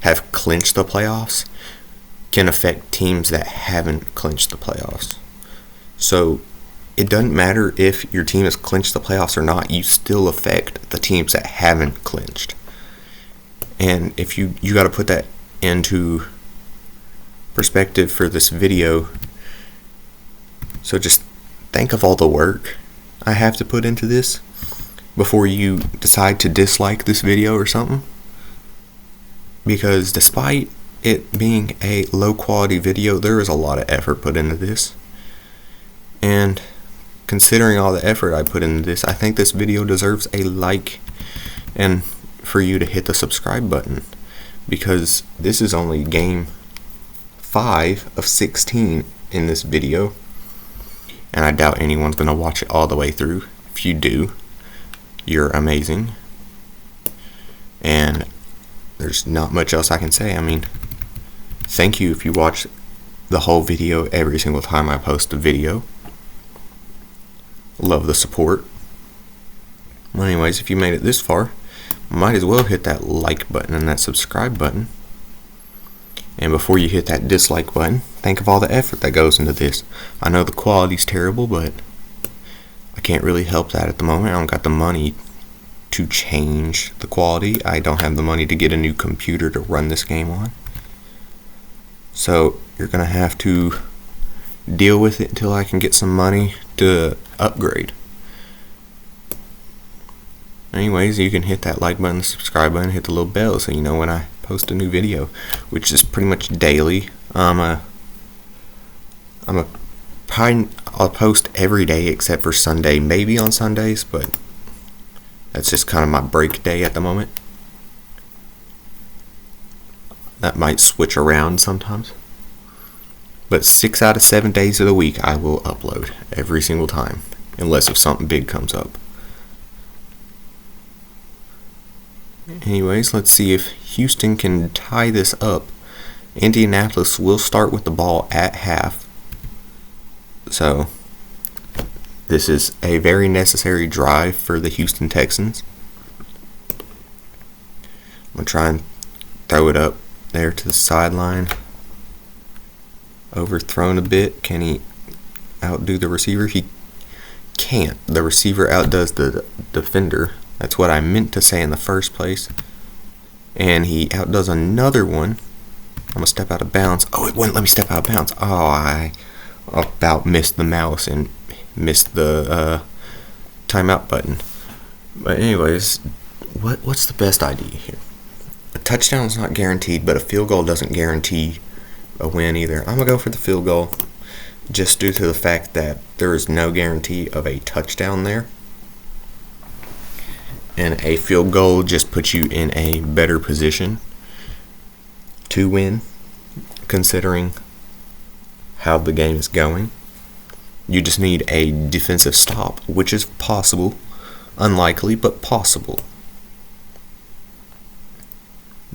have clinched the playoffs can affect teams that haven't clinched the playoffs. So it doesn't matter if your team has clinched the playoffs or not, you still affect the teams that haven't clinched. And if you got to put that into perspective for this video. So just think of all the work I have to put into this before you decide to dislike this video or something. Because despite it being a low quality video, there is a lot of effort put into this. And considering all the effort I put into this, I think this video deserves a like and for you to hit the subscribe button, because this is only game 5 of 16 in this video, and I doubt anyone's going to watch it all the way through. If you do, you're amazing, and there's not much else I can say. I mean, thank you if you watch the whole video every single time I post a video. Love the support. Well, anyways, if you made it this far, might as well hit that like button and that subscribe button. And before you hit that dislike button, think of all the effort that goes into this. I know the quality's terrible, but I can't really help that at the moment. I don't got the money to change the quality. I don't have the money to get a new computer to run this game on. So you're going to have to deal with it until I can get some money to upgrade. Anyways, you can hit that like button, the subscribe button, hit the little bell so you know when I post a new video, which is pretty much daily. I'll post every day except for Sunday, maybe on Sundays, but that's just kind of my break day at the moment. That might switch around sometimes. But 6 out of 7 days of the week I will upload every single time, unless if something big comes up. Anyways, let's see if Houston can tie this up. Indianapolis will start with the ball at half. So this is a very necessary drive for the Houston Texans. I'm going to try and throw it up there to the sideline. Overthrown a bit. Can he outdo the receiver? He can't. The receiver outdoes the defender. That's what I meant to say in the first place. And he outdoes another one. I'm going to step out of bounds. Oh, it wouldn't let me step out of bounds. Oh, I about missed the mouse and missed the timeout button. But anyways, what's the best idea here? A touchdown is not guaranteed, but a field goal doesn't guarantee a win either. I'm going to go for the field goal just due to the fact that there is no guarantee of a touchdown there. And a field goal just puts you in a better position to win, considering how the game is going. You just need a defensive stop, which is possible. Unlikely, but possible.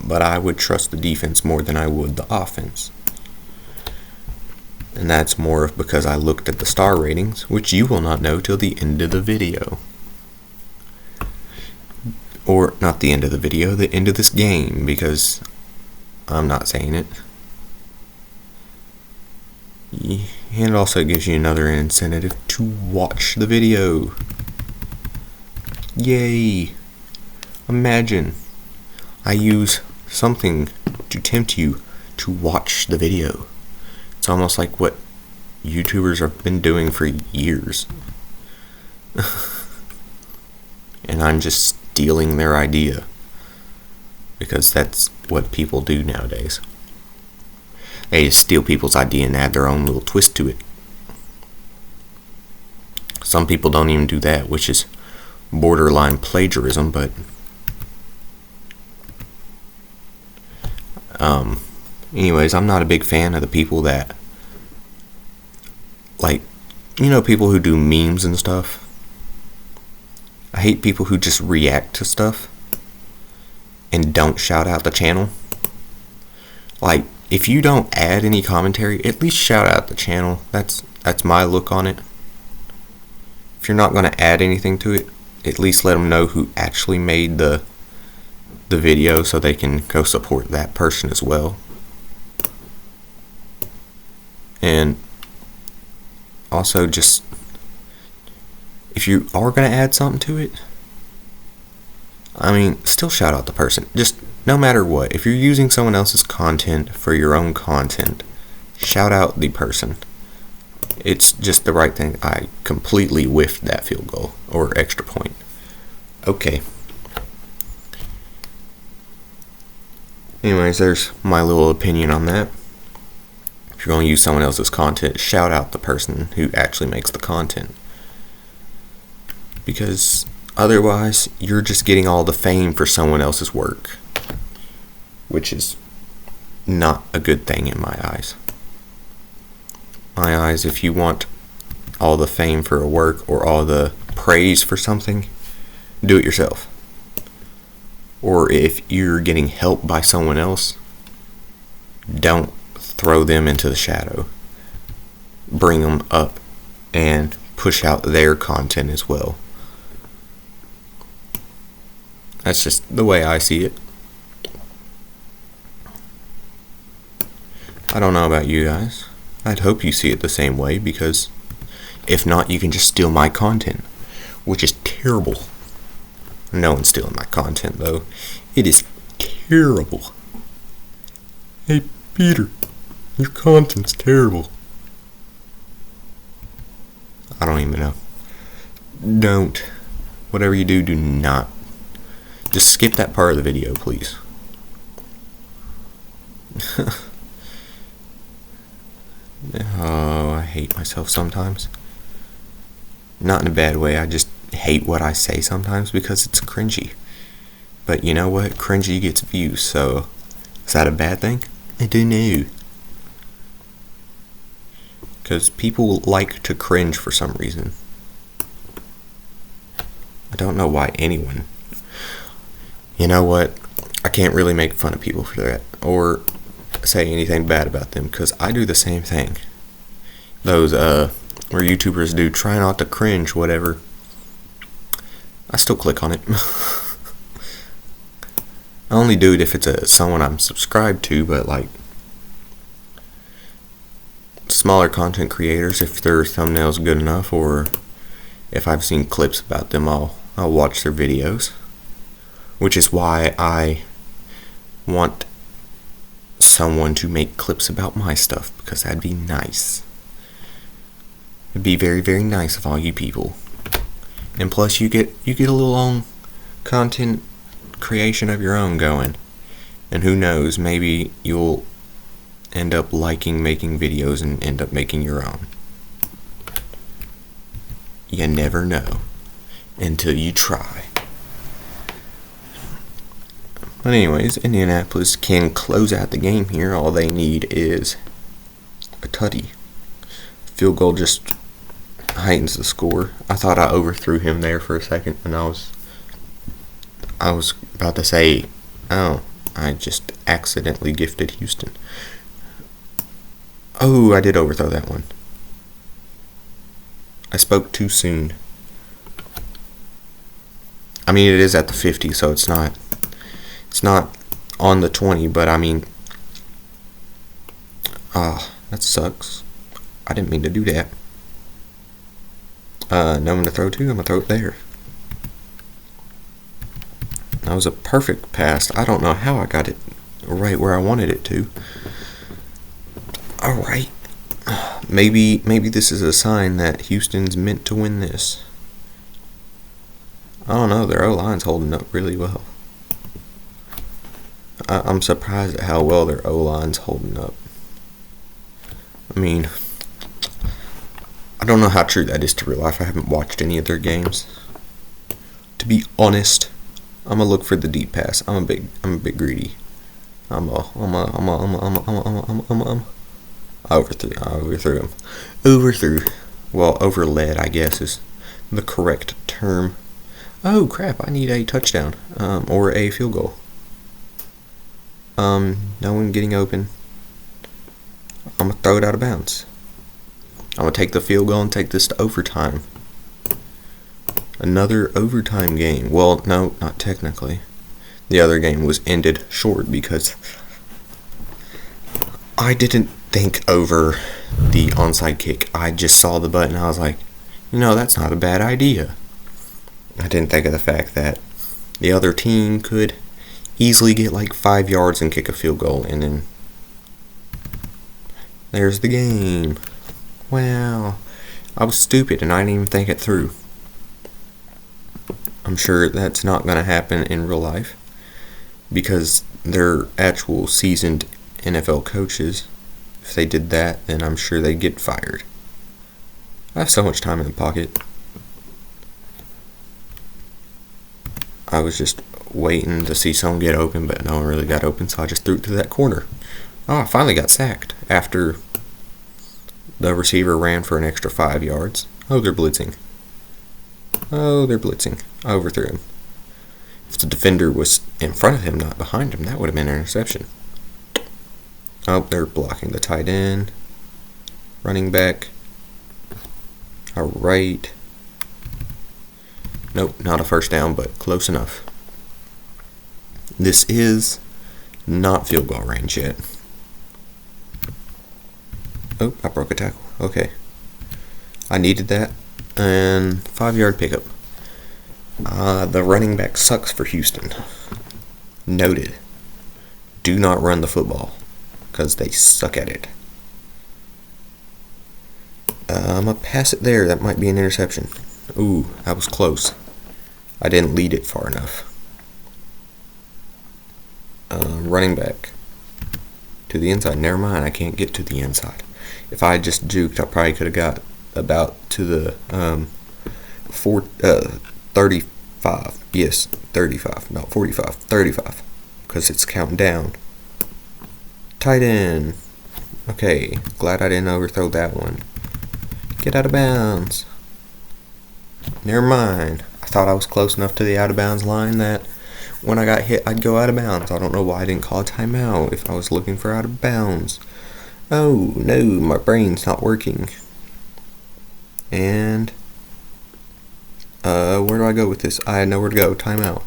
But I would trust the defense more than I would the offense. And that's more because I looked at the star ratings, which you will not know till the end of the video. Or, not the end of the video, the end of this game, because I'm not saying it. And it also gives you another incentive to watch the video. Yay! Imagine I use something to tempt you to watch the video. It's almost like what YouTubers have been doing for years. And I'm just stealing their idea. Because that's what people do nowadays. They just steal people's idea and add their own little twist to it. Some people don't even do that, which is borderline plagiarism, but anyways, I'm not a big fan of the people that, like, people who do memes and stuff. I hate people who just react to stuff and don't shout out the channel. Like, if you don't add any commentary, at least shout out the channel. That's my look on it. If you're not going to add anything to it, at least let them know who actually made the video so they can go support that person as well. And also, just if you are going to add something to it, still shout out the person. Just no matter what, if you're using someone else's content for your own content, shout out the person. It's just the right thing. I completely whiffed that field goal or extra point. Okay. Anyways, there's my little opinion on that. If you're going to use someone else's content, shout out the person who actually makes the content. Because otherwise, you're just getting all the fame for someone else's work, which is not a good thing in my eyes. If you want all the fame for a work or all the praise for something, do it yourself. Or if you're getting help by someone else, don't throw them into the shadow. Bring them up and push out their content as well. That's just the way I see it. I don't know about you guys. I'd hope you see it the same way, because if not, you can just steal my content, which is terrible. No one's stealing my content, though. It is terrible. Hey, Peter, your content's terrible. I don't even know. Don't. Whatever you do, do not. Just skip that part of the video, please. Oh, I hate myself sometimes. Not in a bad way, I just hate what I say sometimes because it's cringy. But you know what? Cringy gets views, so is that a bad thing? I don't know. Because people like to cringe for some reason. I don't know why anyone. You know what? I can't really make fun of people for that, or say anything bad about them, because I do the same thing. Those where YouTubers do try not to cringe, whatever. I still click on it. I only do it if it's someone I'm subscribed to, but like smaller content creators, if their thumbnail's good enough, or if I've seen clips about them, I'll watch their videos. Which is why I want someone to make clips about my stuff, because that'd be nice. It'd be very, very nice of all you people. And plus you get a little own content creation of your own going. And who knows, maybe you'll end up liking making videos and end up making your own. You never know until you try. But anyways, Indianapolis can close out the game here. All they need is a tutty. Field goal just heightens the score. I thought I overthrew him there for a second, and I was about to say, oh, I just accidentally gifted Houston. Oh, I did overthrow that one. I spoke too soon. I mean, it is at the 50, so it's not on the 20, but I mean, that sucks. I didn't mean to do that. Now I'm going to throw to. I'm going to throw it there. That was a perfect pass. I don't know how I got it right where I wanted it to. Alright. Maybe this is a sign that Houston's meant to win this. I don't know. Their O-line's holding up really well. I'm surprised at how well their O-line's holding up. I mean, I don't know how true that is to real life. I haven't watched any of their games. To be honest, I'm gonna look for the deep pass. I'm a bit greedy. I overthrew him. Overthrew. Well, overled, I guess, is the correct term. Oh crap! I need a touchdown, or a field goal. No one getting open. I'm gonna throw it out of bounds. I'm gonna take the field goal and take this to overtime. Another overtime game. Well, no, not technically. The other game was ended short because I didn't think over the onside kick. I just saw the button. I was like, that's not a bad idea. I didn't think of the fact that the other team could easily get like 5 yards and kick a field goal, and then there's the game. Wow. I was stupid and I didn't even think it through. I'm sure that's not going to happen in real life because they're actual seasoned NFL coaches. If they did that, then I'm sure they'd get fired. I have so much time in the pocket. I was just waiting to see someone get open, but no one really got open, so I just threw it to that corner. Oh, I finally got sacked after the receiver ran for an extra 5 yards. Oh, they're blitzing. I overthrew him. If the defender was in front of him, not behind him, that would have been an interception. Oh, they're blocking the tight end. Running back. Alright. Nope, not a first down, but close enough. This is not field goal range yet. Oh, I broke a tackle. Okay. I needed that. And 5-yard pickup. The running back sucks for Houston. Noted. Do not run the football, because they suck at it. I'm going to pass it there. That might be an interception. Ooh, that was close. I didn't lead it far enough. Running back. To the inside. Never mind, I can't get to the inside. If I just juked, I probably could have got about to the 35. Yes, 35. Not 45. 35. Because it's counting down. Tight end. Okay, glad I didn't overthrow that one. Get out of bounds. Never mind. I thought I was close enough to the out of bounds line that when I got hit, I'd go out of bounds. I don't know why I didn't call a timeout if I was looking for out of bounds. Oh, no, my brain's not working. And, where do I go with this? I had nowhere to go. Timeout.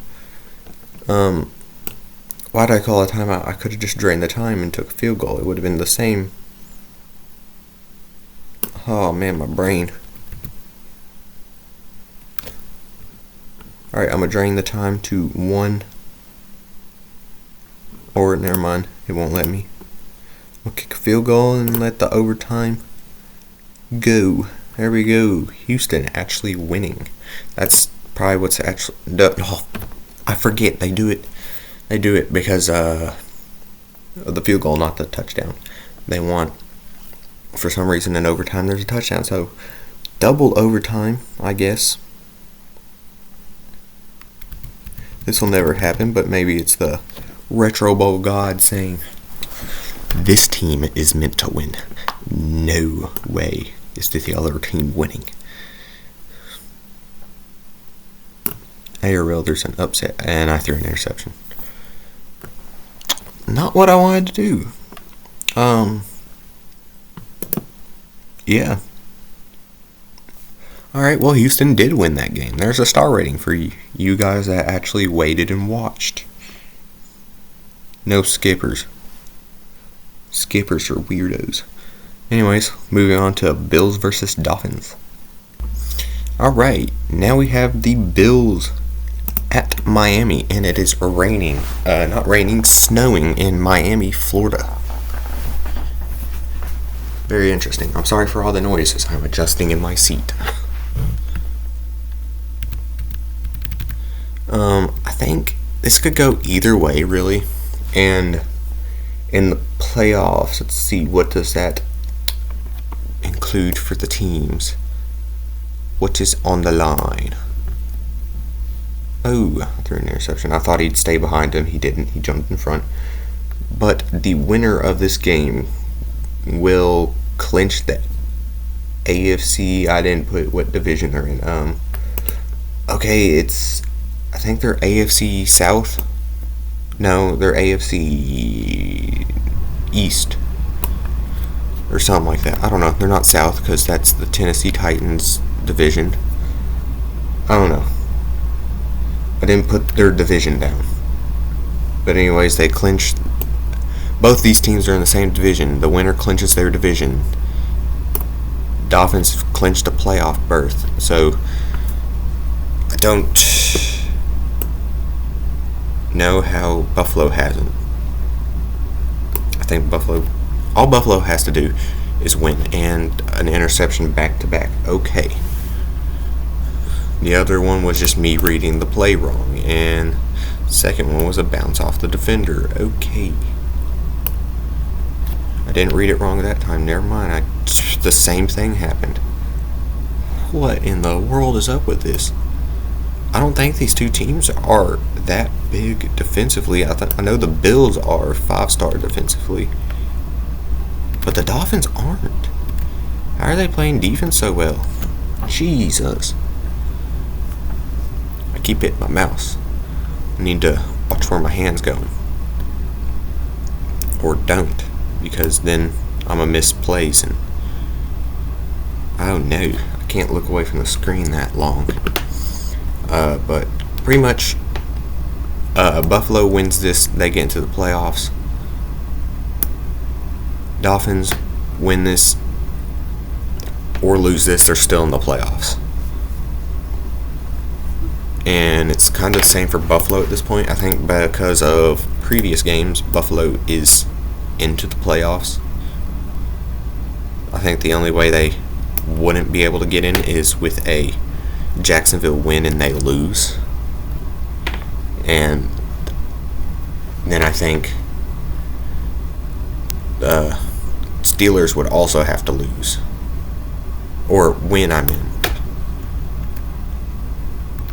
Why'd I call a timeout? I could have just drained the time and took a field goal. It would have been the same. Oh man, my brain. Alright, I'm gonna drain the time to 1. Or, never mind, it won't let me. I'll kick a field goal and let the overtime go. There we go. Houston actually winning. That's probably what's actually. Oh, I forget. They do it. They do it because of the field goal, not the touchdown. They want, for some reason, in overtime there's a touchdown. So, double overtime, I guess. This will never happen, but maybe it's the Retro Bowl God saying, this team is meant to win. No way is the other team winning. ARL, there's an upset, and I threw an interception. Not what I wanted to do. Yeah. Alright, well, Houston did win that game. There's a star rating for you guys that actually waited and watched. No skippers. Skippers are weirdos. Anyways, moving on to Bills versus Dolphins. Alright, now we have the Bills at Miami, and it is raining. Not raining, snowing in Miami, Florida. Very interesting. I'm sorry for all the noises. I'm adjusting in my seat. I think this could go either way, really. And in the playoffs, let's see, what does that include for the teams? What is on the line? Oh, I threw an interception. I thought he'd stay behind him. He didn't. He jumped in front. But the winner of this game will clinch the AFC. I didn't put what division they're in. Okay, I think they're AFC South. No, they're AFC East. Or something like that. I don't know. They're not South because that's the Tennessee Titans division. I don't know. I didn't put their division down. But anyways, they clinched. Both these teams are in the same division. The winner clinches their division. Dolphins have clinched a playoff berth. So, I don't know how Buffalo hasn't. I think all Buffalo has to do is win, and an interception back to back. Okay. The other one was just me reading the play wrong, and the second one was a bounce off the defender. Okay. I didn't read it wrong that time. Never mind. The same thing happened. What in the world is up with this? I don't think these two teams are that big defensively. I know the Bills are 5-star defensively, but the Dolphins aren't. How are they playing defense so well? Jesus. I keep hitting my mouse. I need to watch where my hand's going. Or don't, because then I'm going to miss plays. And oh no, I can't look away from the screen that long. But pretty much Buffalo wins this, they get into the playoffs. Dolphins win this or lose this, they're still in the playoffs. And it's kind of the same for Buffalo at this point. I think because of previous games, Buffalo is into the playoffs. I think the only way they wouldn't be able to get in is with a Jacksonville win and they lose. And then I think the Steelers would also have to lose. Or win, I mean.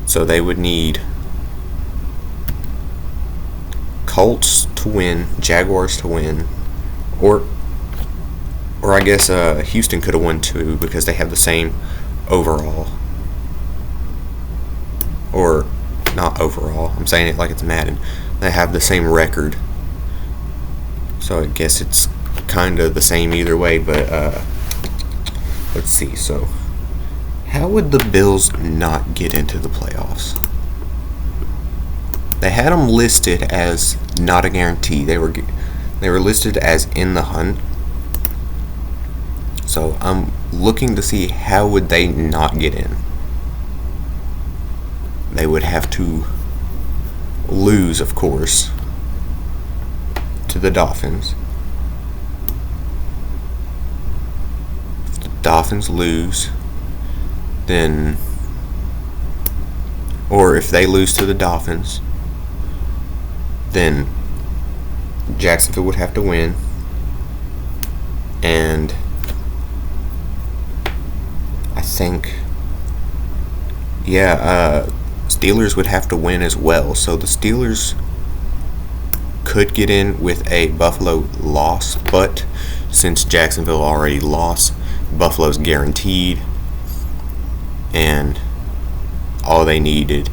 So they would need Colts to win, Jaguars to win, or I guess Houston could have won too because they have the same overall. Or not overall, I'm saying it like it's Madden. They have the same record. So I guess it's kind of the same either way, but let's see. So how would the Bills not get into the playoffs? They had them listed as not a guarantee. They were listed as in the hunt. So I'm looking to see how would they not get in. They would have to lose, of course, to the Dolphins. If the Dolphins lose, then, or if they lose to the Dolphins, then Jacksonville would have to win, and I think, Steelers would have to win as well. So the Steelers could get in with a Buffalo loss, but since Jacksonville already lost, Buffalo's guaranteed, and all they need to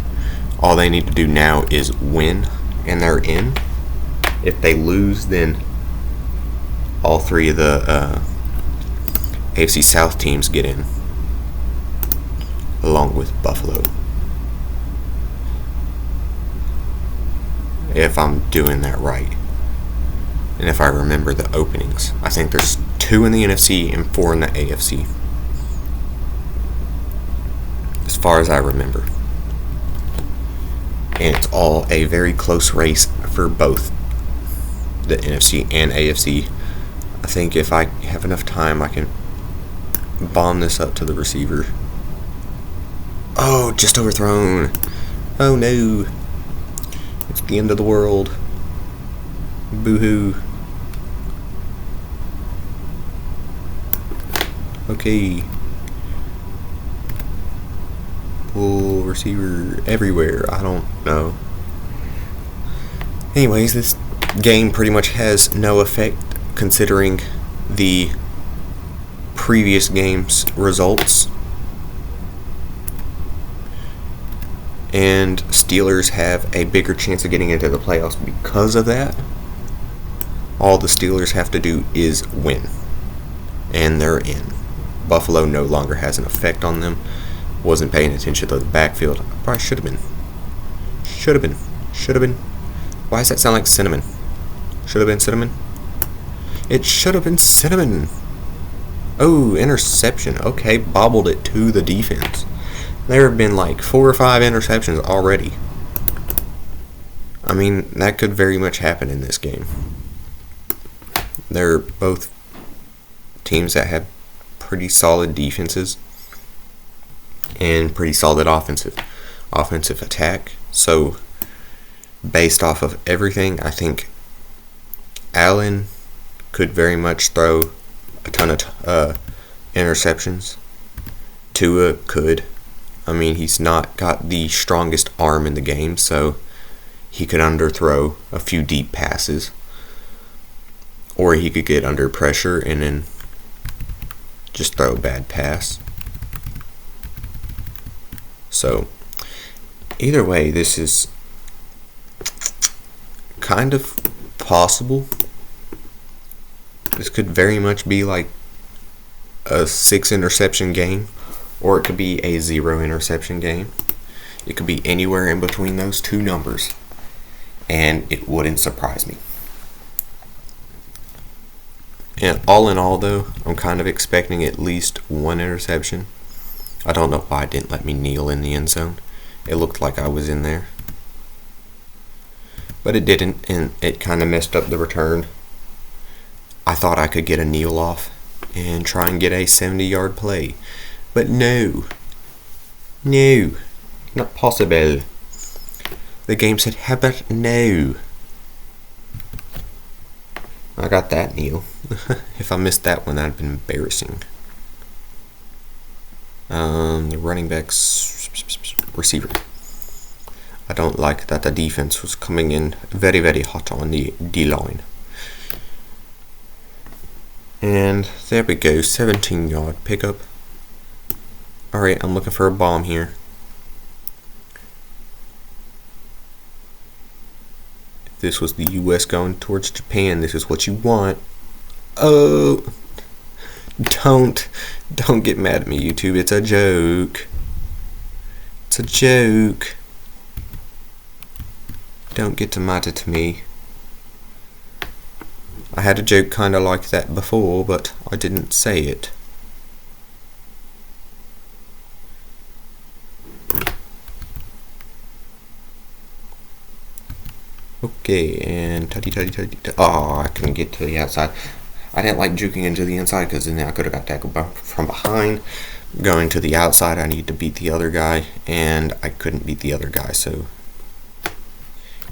do now is win, and they're in. If they lose, then all three of the AFC South teams get in, along with Buffalo. If I'm doing that right, and if I remember the openings. I think there's 2 in the NFC and 4 in the AFC, as far as I remember. And it's all a very close race for both the NFC and AFC. I think if I have enough time, I can bomb this up to the receiver. Oh, just overthrown. Oh no. It's the end of the world. Boo-hoo. Okay. Pull receiver everywhere. I don't know. Anyways, this game pretty much has no effect considering the previous game's results. And Steelers have a bigger chance of getting into the playoffs because of that. All the Steelers have to do is win, and they're in. Buffalo no longer has an effect on them. Wasn't paying attention to the backfield. Probably should have been. Should have been. Why does that sound like cinnamon? Should have been cinnamon? It should have been cinnamon. Oh, interception. Okay, bobbled it to the defense. There have been like 4 or 5 interceptions already. I mean, that could very much happen in this game. They're both teams that have pretty solid defenses and pretty solid offensive attack. So, based off of everything, I think Allen could very much throw a ton of interceptions. Tua could. I mean, he's not got the strongest arm in the game, so he could underthrow a few deep passes. Or he could get under pressure and then just throw a bad pass. So, either way, this is kind of possible. This could very much be like a 6 interception game, or it could be a 0 interception game. It could be anywhere in between those 2 numbers, and it wouldn't surprise me. And all in all, though, I'm kind of expecting at least 1 interception. I don't know why it didn't let me kneel in the end zone. It looked like I was in there. But it didn't, and it kind of messed up the return. I thought I could get a kneel off and try and get a 70-yard play. But no, not possible. The game said, how about no? I got that kneel. If I missed that one, that would have been embarrassing. The running back's receiver. I don't like that the defense was coming in very, very hot on the D-line. And there we go, 17-yard pickup. Alright, I'm looking for a bomb here. If this was the US going towards Japan, this is what you want. Oh, don't get mad at me, YouTube. It's a joke. It's a joke. Don't get tomato to me. I had a joke kinda like that before, but I didn't say it. Okay, and tutty. Oh, I couldn't get to the outside. I didn't like juking into the inside because then I could have got tackled from behind. Going to the outside, I need to beat the other guy, and I couldn't beat the other guy, so.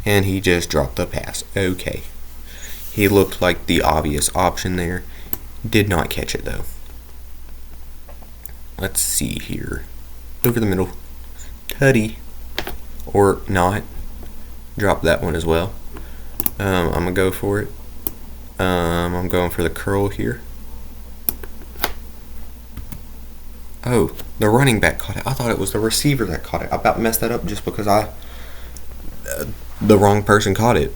And he just dropped the pass. Okay. He looked like the obvious option there. Did not catch it, though. Let's see here. Over the middle. Tutty. Or not. Drop that one as well. I'm going to go for it. I'm going for the curl here. Oh, the running back caught it. I thought it was the receiver that caught it. I about messed that up just because the wrong person caught it.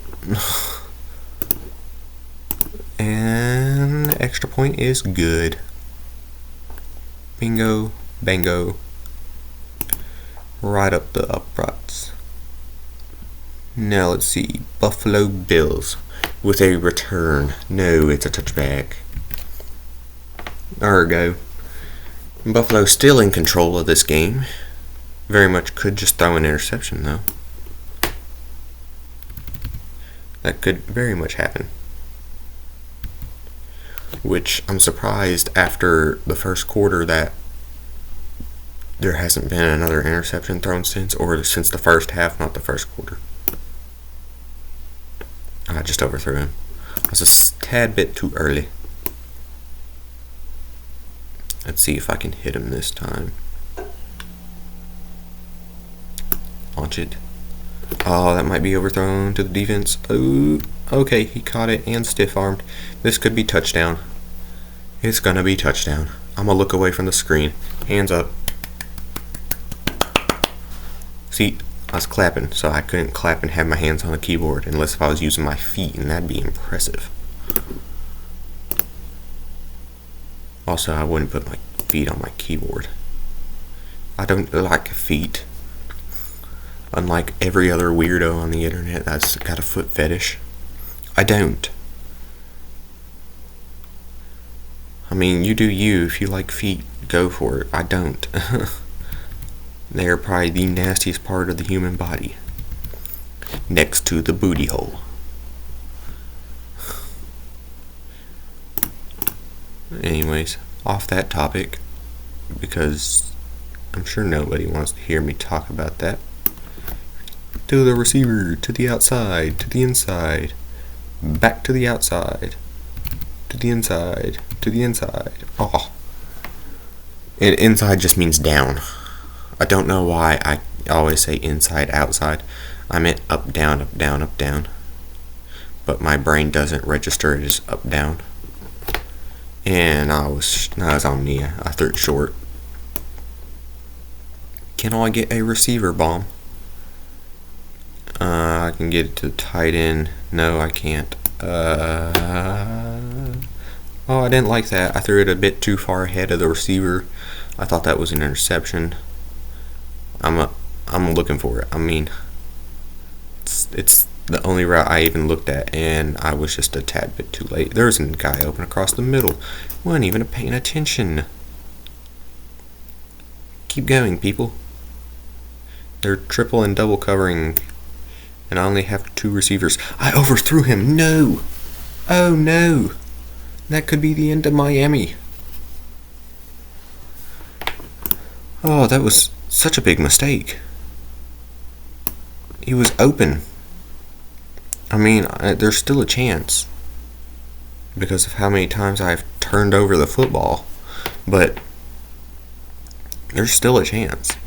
And extra point is good. Bingo, bango. Right up the uprights. Now let's see. Buffalo Bills with a return. No, it's a touchback. There we go. Buffalo still in control of this game. Very much could just throw an interception, though. That could very much happen. Which I'm surprised after the first quarter that there hasn't been another interception thrown since, or since the first half, not the first quarter. I just overthrew him. I was a tad bit too early. Let's see if I can hit him this time. Launch it. Oh, that might be overthrown to the defense. Oh, okay, he caught it and stiff-armed. This could be touchdown. It's gonna be touchdown. I'm gonna look away from the screen. Hands up. See, I was clapping, so I couldn't clap and have my hands on the keyboard unless if I was using my feet, and that'd be impressive. Also, I wouldn't put my feet on my keyboard. I don't like feet. Unlike every other weirdo on the internet that's got a foot fetish. I don't. I mean, you do you. If you like feet, go for it. I don't. They're probably the nastiest part of the human body. Next to the booty hole. Anyways, off that topic, because I'm sure nobody wants to hear me talk about that. To the receiver, to the outside, to the inside, back to the outside, to the inside, to the inside. Oh. And inside just means down. I don't know why I always say inside, outside. I meant up, down, up, down, up, down. But my brain doesn't register it as up, down. And I was on me. I threw it short. Can I get a receiver bomb? I can get it to the tight end. No, I can't. Oh, I didn't like that. I threw it a bit too far ahead of the receiver. I thought that was an interception. I'm looking for it. I mean, it's the only route I even looked at, and I was just a tad bit too late. There's a guy open across the middle. Wasn't even paying attention. Keep going, people. They're triple and double covering, and I only have 2 receivers. I overthrew him. No. Oh, no. That could be the end of Miami. Oh, that was such a big mistake. He was open. I mean, there's still a chance because of how many times I've turned over the football, but there's still a chance.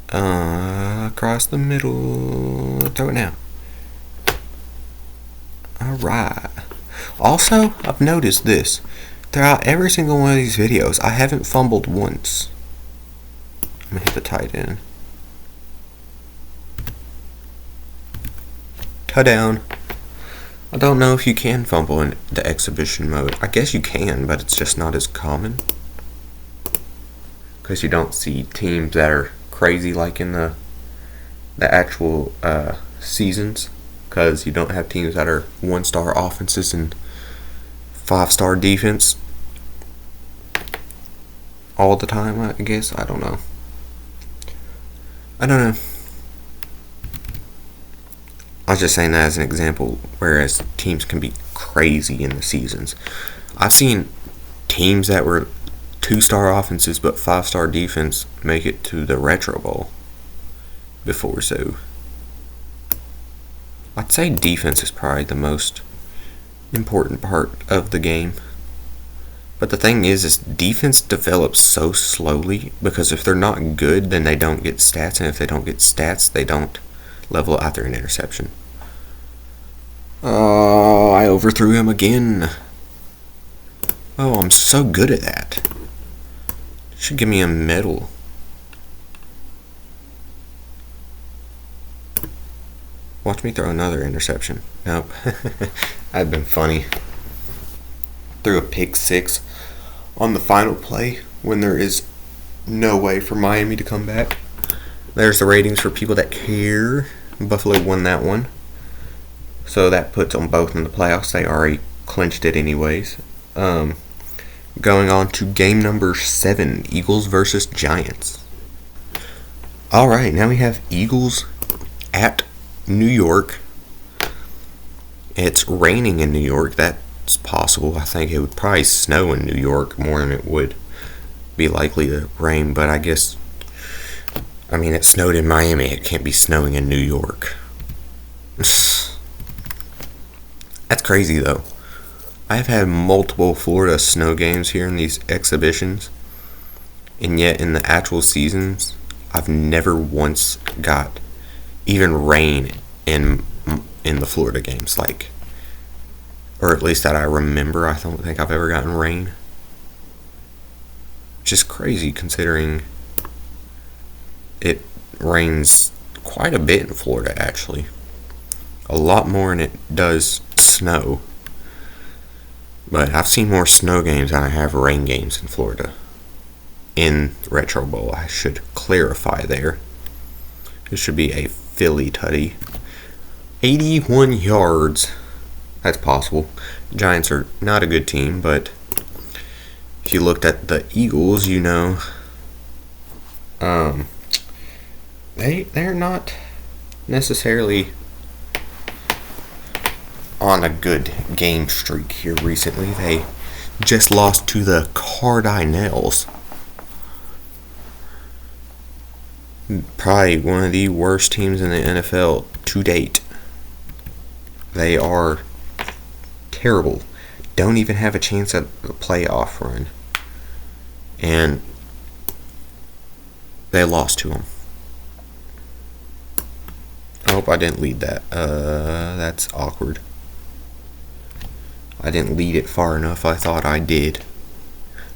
Across the middle. Throw it now. Alright. Also, I've noticed this. Throughout every single one of these videos, I haven't fumbled once. I'm going to hit the tight end. Touchdown. I don't know if you can fumble in the exhibition mode. I guess you can, but it's just not as common. Because you don't see teams that are crazy like in the the actual seasons, because you don't have teams that are 1-star offenses and 5-star defense all the time, I guess. I don't know. I was just saying that as an example, whereas teams can be crazy in the seasons. I've seen teams that were 2-star offenses but 5-star defense make it to the Retro Bowl before, so I'd say defense is probably the most important part of the game. But the thing is defense develops so slowly, because if they're not good, then they don't get stats, and if they don't get stats, they don't level after an interception. Oh, I overthrew him again. Oh, I'm so good at that. Should give me a medal. Watch me throw another interception. Nope. I've been funny. Threw a pick 6 on the final play when there is no way for Miami to come back. There's the ratings for people that care. Buffalo won that one, so that puts them both in the playoffs. They already clinched it anyways. Going on to game number 7, Eagles versus Giants. Alright, now we have Eagles at New York. It's raining in New York. That's possible. I think it would probably snow in New York more than it would be likely to rain, but I guess, I mean, it snowed in Miami. It can't be snowing in New York. That's crazy, though. I've had multiple Florida snow games here in these exhibitions, and yet in the actual seasons, I've never once got even rain in the Florida games, like, or at least that I remember. I don't think I've ever gotten rain, which is crazy considering it rains quite a bit in Florida, actually. A lot more than it does snow. But I've seen more snow games than I have rain games in Florida. In Retro Bowl, I should clarify there. It should be a Philly tutty. 81 yards. That's possible. Giants are not a good team, but if you looked at the Eagles, you know, they're not necessarily on a good game streak here recently. They just lost to the Cardinals. Probably one of the worst teams in the NFL to date. They are terrible. Don't even have a chance at the playoff run. And they lost to them. I hope I didn't lead that. That's awkward. I didn't lead it far enough. I thought I did,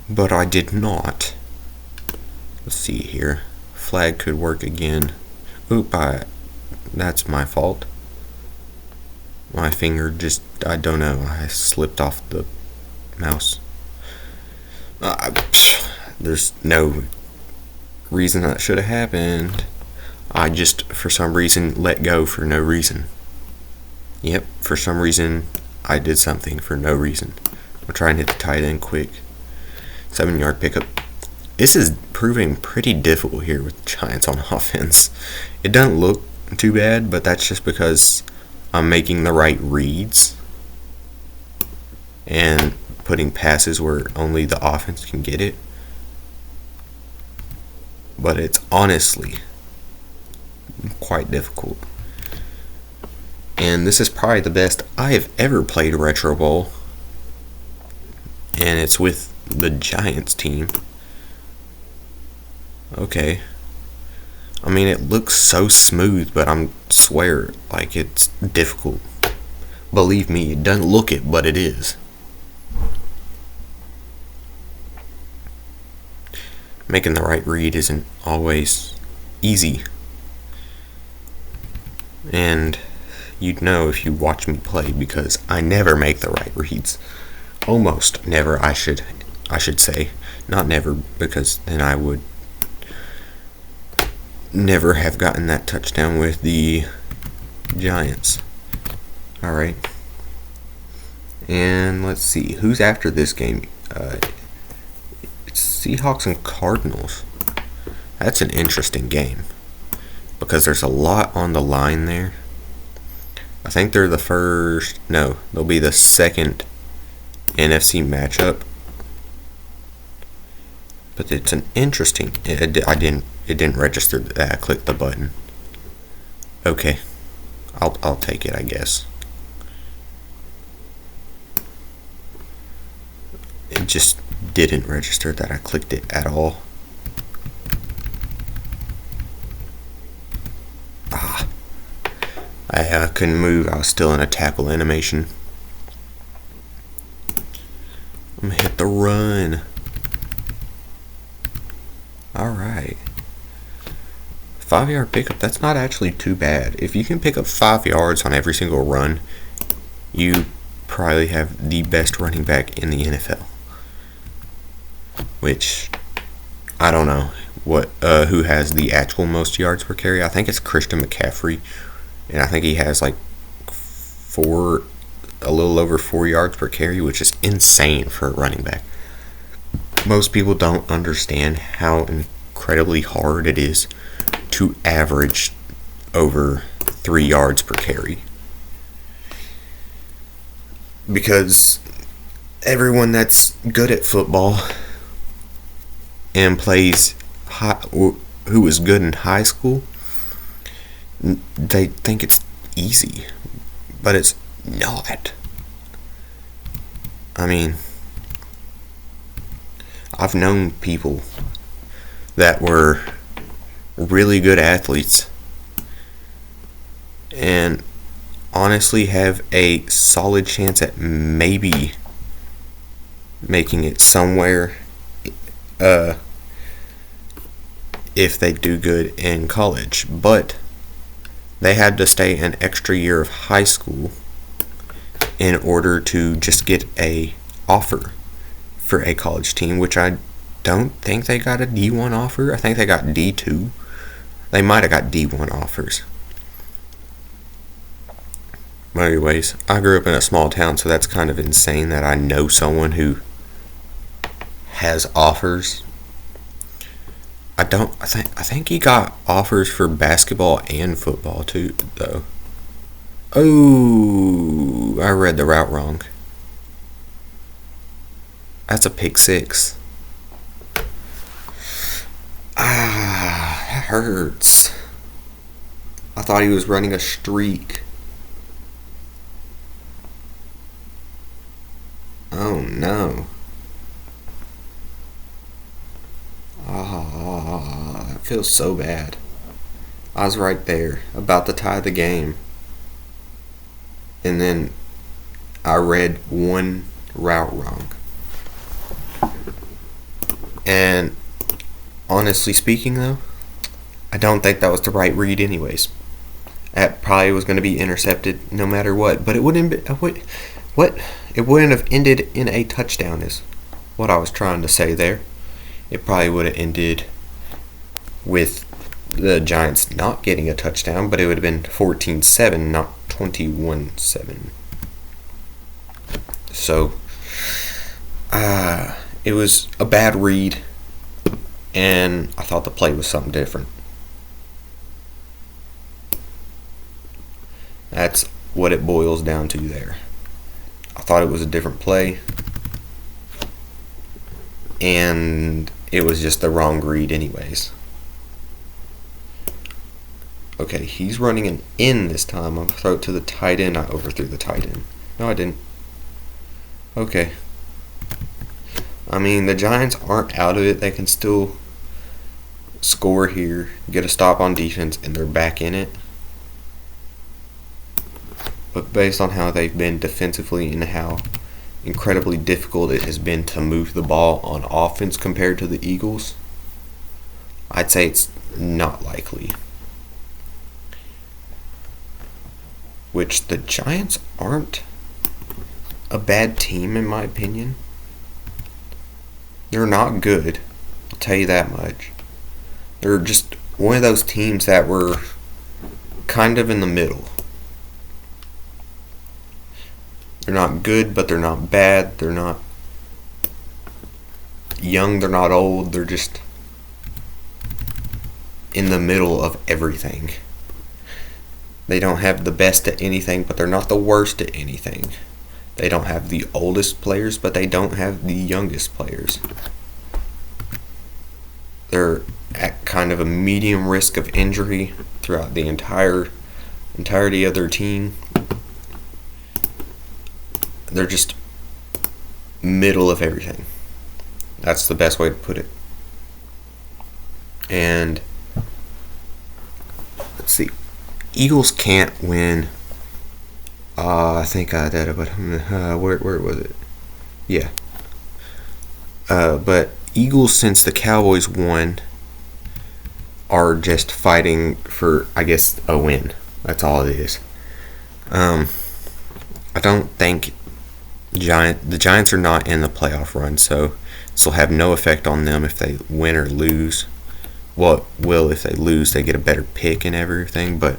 but I did not. Let's see here. Flag could work again. Oop, that's my fault. My finger just, I don't know, I slipped off the mouse. There's no reason that should have happened. I just, for some reason, let go for no reason. Yep, for some reason, I did something for no reason. I'll try and hit the tight end quick. 7-yard pickup. This is proving pretty difficult here with the Giants on offense. It doesn't look too bad, but that's just because I'm making the right reads and putting passes where only the offense can get it. But it's honestly quite difficult. And this is probably the best I have ever played Retro Bowl. And it's with the Giants team. Okay. I mean, it looks so smooth, but I swear, like, it's difficult. Believe me, it doesn't look it, but it is. Making the right read isn't always easy. And you'd know if you watch me play, because I never make the right reads. Almost never, I should say. Not never, because then I would never have gotten that touchdown with the Giants. Alright. And let's see. Who's after this game? It's Seahawks and Cardinals. That's an interesting game, because there's a lot on the line there. I think they're the first... No, they'll be the second NFC matchup. But it's an interesting... It didn't register that I clicked the button. Okay. I'll take it, I guess. It just didn't register that I clicked it at all. I couldn't move. I was still in a tackle animation. I'm gonna hit the run. Alright. 5-yard pickup. That's not actually too bad. If you can pick up 5 yards on every single run, you probably have the best running back in the NFL. Which, I don't know who has the actual most yards per carry. I think it's Christian McCaffrey. And I think he has like a little over 4 yards per carry, which is insane for a running back. Most people don't understand how incredibly hard it is to average over 3 yards per carry. Because everyone that's good at football and plays who was good in high school, they think it's easy, but it's not. I mean, I've known people that were really good athletes and honestly have a solid chance at maybe making it somewhere if they do good in college, but they had to stay an extra year of high school in order to just get a offer for a college team, which I don't think they got a D1 offer. I think they got D2. They might have got D1 offers. But anyways, I grew up in a small town, so that's kind of insane that I know someone who has offers. I think he got offers for basketball and football too, though. Oh, I read the route wrong. That's a pick 6. That hurts. I thought he was running a streak. Oh no. That feels so bad. I was right there, about to tie the game. And then I read one route wrong. And honestly speaking though, I don't think that was the right read anyways. That probably was going to be intercepted no matter what. But it wouldn't it wouldn't have ended in a touchdown is what I was trying to say there. It probably would have ended with the Giants not getting a touchdown, but it would have been 14-7, not 21-7. So, it was a bad read, and I thought the play was something different. That's what it boils down to there. I thought it was a different play, and it was just the wrong read anyways. Okay, he's running an in this time. I'm going to throw it to the tight end. I overthrew the tight end. No, I didn't. Okay. I mean, the Giants aren't out of it. They can still score here, get a stop on defense, and they're back in it. But based on how they've been defensively and how incredibly difficult it has been to move the ball on offense compared to the Eagles, I'd say it's not likely. Which the Giants aren't a bad team in my opinion. They're not good, I'll tell you that much. They're just one of those teams that were kind of in the middle. They're not good, but they're not bad. They're not young, they're not old. They're just in the middle of everything. They don't have the best at anything, but they're not the worst at anything. They don't have the oldest players, but they don't have the youngest players. They're at kind of a medium risk of injury throughout the entirety of their team. They're just middle of everything. That's the best way to put it. And let's see. Eagles can't win. I think I did it, but where was it? Yeah. But Eagles, since the Cowboys won, are just fighting for, I guess, a win. That's all it is. I don't think the Giants are not in the playoff run, so this will have no effect on them if they win or lose. Well, it will if they lose. They get a better pick and everything, but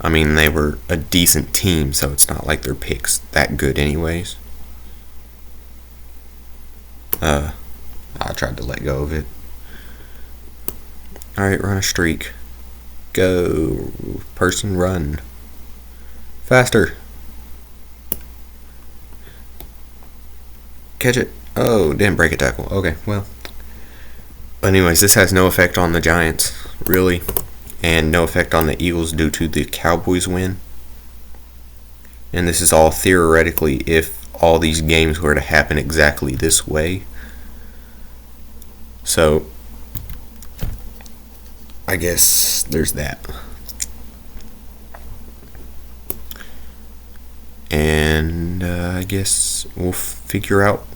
I mean, they were a decent team, so it's not like their pick's that good anyways. I tried to let go of it. Alright, run a streak. Go. Person, run. Faster. Catch it. Oh, didn't break a tackle. Okay, well. Anyways, this has no effect on the Giants, really. And no effect on the Eagles due to the Cowboys win. And this is all theoretically if all these games were to happen exactly this way. So, I guess there's that. And I guess we'll figure out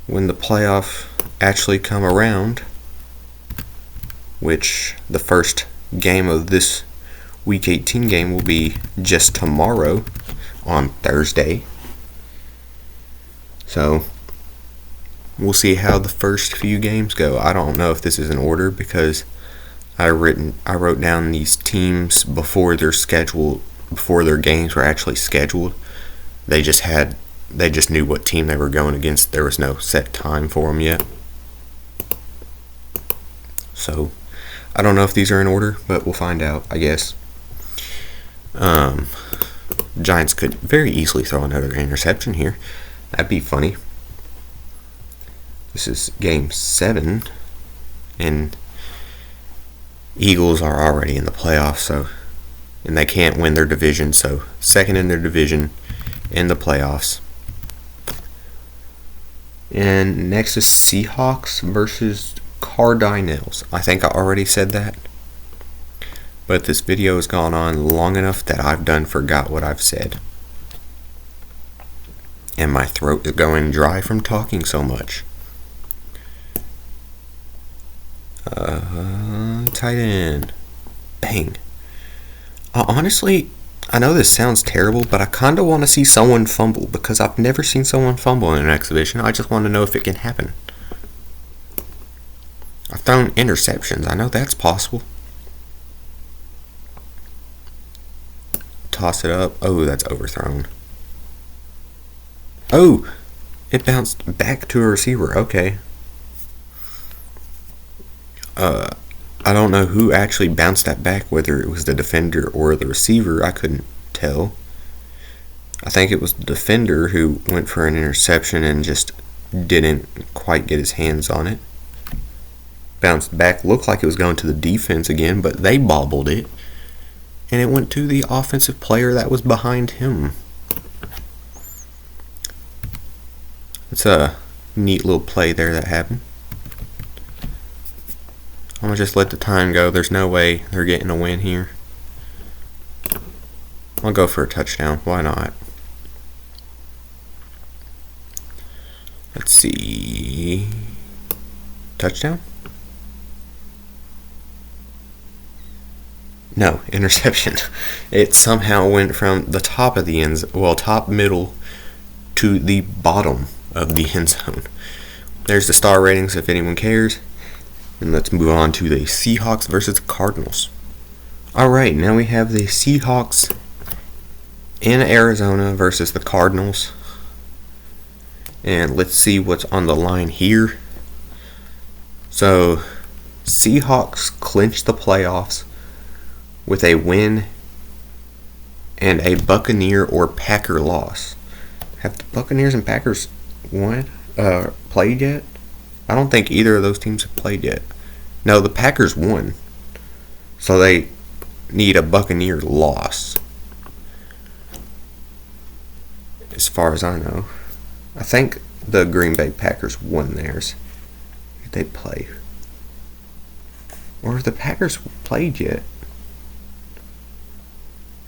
when the playoff actually come around, which the first game of this Week 18 game will be just tomorrow on Thursday. So we'll see how the first few games go. I don't know if this is in order because I wrote down these teams before their games were actually scheduled. They just knew what team they were going against. There was no set time for them yet. So I don't know if these are in order, but we'll find out, I guess. Giants could very easily throw another interception here. That'd be funny. This is game 7, and Eagles are already in the playoffs, and they can't win their division, so second in their division in the playoffs. And next is Seahawks versus Cardinals. I think I already said that, but this video has gone on long enough that I've forgot what I've said. And my throat is going dry from talking so much. Tight end. Bang. Honestly, I know this sounds terrible, but I kind of want to see someone fumble because I've never seen someone fumble in an exhibition. I just want to know if it can happen. I've thrown interceptions. I know that's possible. Toss it up. Oh, that's overthrown. Oh, it bounced back to a receiver. Okay. I don't know who actually bounced that back, whether it was the defender or the receiver. I couldn't tell. I think it was the defender who went for an interception and just didn't quite get his hands on it. Bounced back, looked like it was going to the defense again, but they bobbled it. And it went to the offensive player that was behind him. It's a neat little play there that happened. I'm going to just let the time go. There's no way they're getting a win here. I'll go for a touchdown. Why not? Let's see. Touchdown? No, interception. It somehow went from the top of the top middle to the bottom of the end zone. There's the star ratings if anyone cares. And let's move on to the Seahawks versus the Cardinals. Alright, now we have the Seahawks in Arizona versus the Cardinals. And let's see what's on the line here. So, Seahawks clinched the playoffs with a win and a Buccaneer or Packer loss. Have the Buccaneers and Packers played yet? I don't think either of those teams have played yet. No, the Packers won. So they need a Buccaneer loss. As far as I know. I think the Green Bay Packers won theirs. Did they play? Or have the Packers played yet?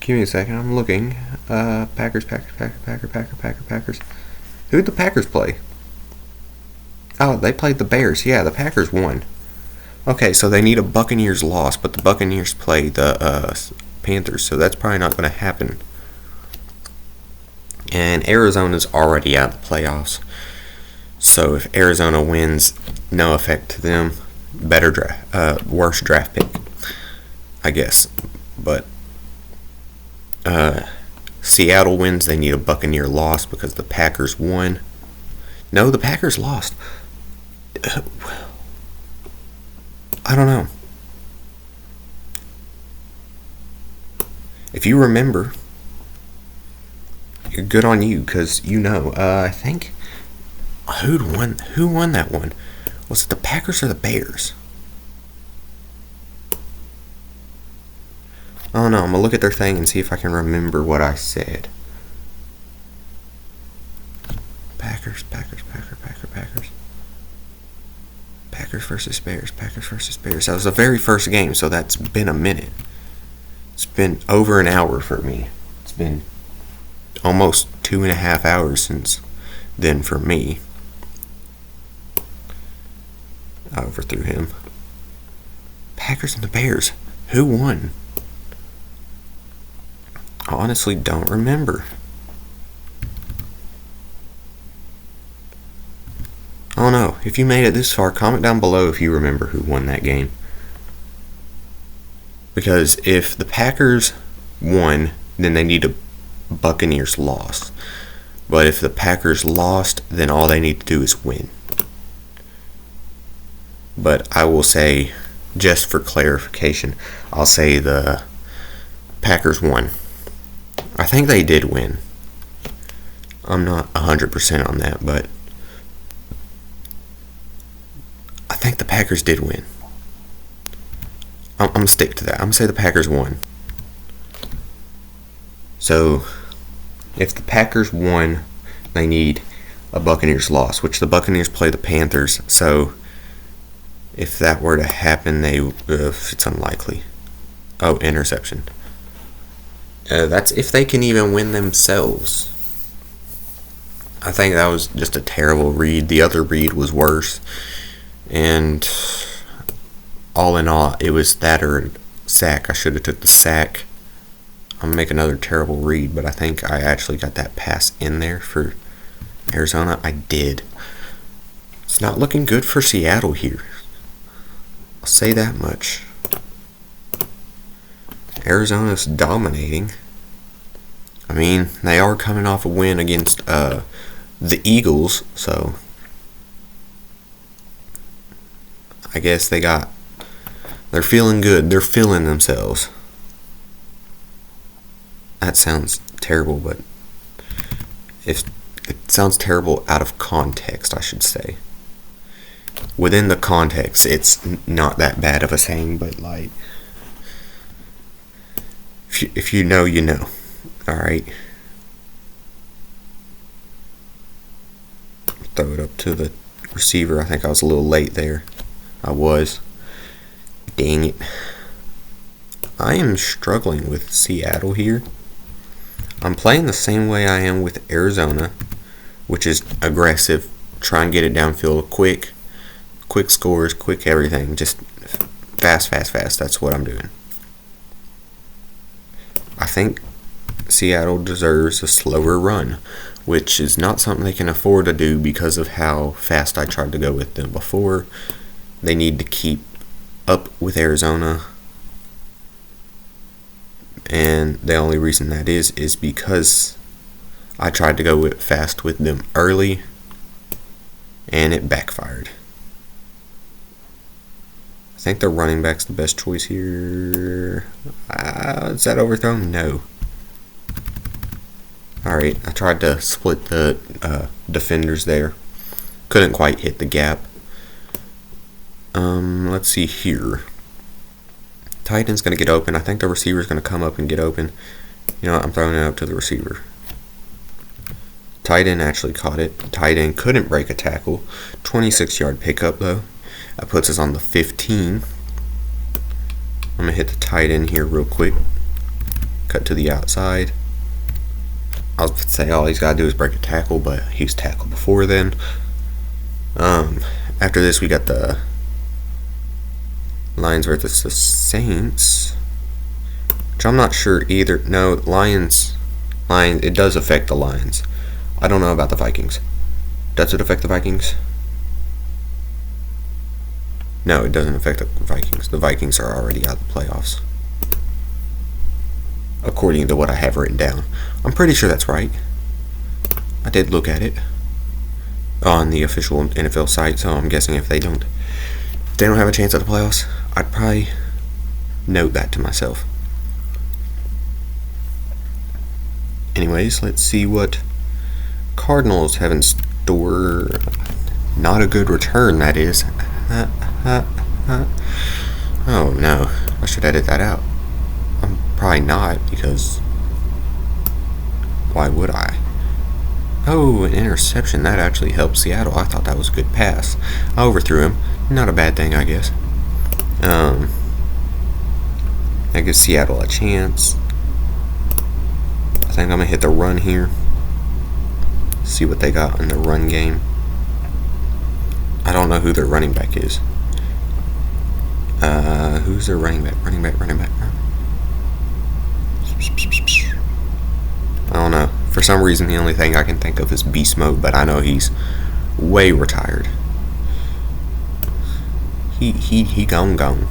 Give me a second, I'm looking. Packers. Who did the Packers play? Oh, they played the Bears. Yeah, the Packers won. Okay, so they need a Buccaneers loss, but the Buccaneers play the Panthers, so that's probably not going to happen. And Arizona's already out of the playoffs. So if Arizona wins, no effect to them. Worse draft pick, I guess. But Seattle wins, they need a Buccaneer loss because the Packers won. No, the Packers lost. I don't know. If you remember, you're good on you because you know. I think who won that one? Was it the Packers or the Bears? Oh no, I'm gonna look at their thing and see if I can remember what I said. Packers versus Bears. That was the very first game, so that's been a minute. It's been over an hour for me. It's been almost 2.5 hours since then for me. I overthrew him. Packers and the Bears. Who won? I honestly don't remember. I don't know. If you made it this far, comment down below if you remember who won that game. Because if the Packers won, then they need a Buccaneers loss. But if the Packers lost, then all they need to do is win. But I will say, just for clarification, I'll say the Packers won. I think they did win. I'm not 100% on that, but I think the Packers did win. I'm going to stick to that. I'm going to say the Packers won. So, if the Packers won, they need a Buccaneers loss, which the Buccaneers play the Panthers. So, if that were to happen, it's unlikely. Oh, interception. That's if they can even win themselves. I think that was just a terrible read. The other read was worse. And all in all, it was that or sack. I should have took the sack. I'm going to make another terrible read, but I think I actually got that pass in there for Arizona. I did. It's not looking good for Seattle here. I'll say that much. Arizona's dominating. I mean, they are coming off a win against the Eagles, so I guess they're feeling good. They're feeling themselves. That sounds terrible, but if it sounds terrible out of context, I should say. Within the context, it's not that bad of a saying, but like, if you know, you know. Alright. Throw it up to the receiver. I think I was a little late there. I was. Dang it. I am struggling with Seattle here. I'm playing the same way I am with Arizona, which is aggressive. Try and get it downfield quick. Quick scores, quick everything. Just fast. That's what I'm doing. I think Seattle deserves a slower run, which is not something they can afford to do because of how fast I tried to go with them before. they need to keep up with Arizona. And the only reason that is because I tried to go fast with them early, and it backfired. I think the running back's the best choice here. Is that overthrown? No. Alright, I tried to split the defenders there. Couldn't quite hit the gap. Let's see here. Tight end's going to get open. I think the receiver's going to come up and get open. You know what? I'm throwing it up to the receiver. Tight end actually caught it. Tight end couldn't break a tackle. 26-yard pickup, though. That puts us on the 15. I'm going to hit the tight end here real quick. Cut to the outside. I was going to say all he's got to do is break a tackle, but he's tackled before then. After this, we got the Lions versus the Saints, which I'm not sure either. No, Lions, it does affect the Lions. I don't know about the Vikings. Does it affect the Vikings? No, it doesn't affect the Vikings. The Vikings are already out of the playoffs, according to what I have written down. I'm pretty sure that's right. I did look at it on the official NFL site, so I'm guessing if they don't have a chance at the playoffs, I'd probably note that to myself. Anyways, let's see what Cardinals have in store. Not a good return, that is. Oh no, I should edit that out. I'm probably not, because why would I? Oh, an interception. That actually helped Seattle. I thought that was a good pass. I overthrew him. Not a bad thing, I guess. That gives Seattle a chance. I think I'm going to hit the run here. See what they got in the run game. I don't know who their running back is. Who's their running back? Running back. I don't know. For some reason, the only thing I can think of is Beast Mode, but I know he's way retired. He gone.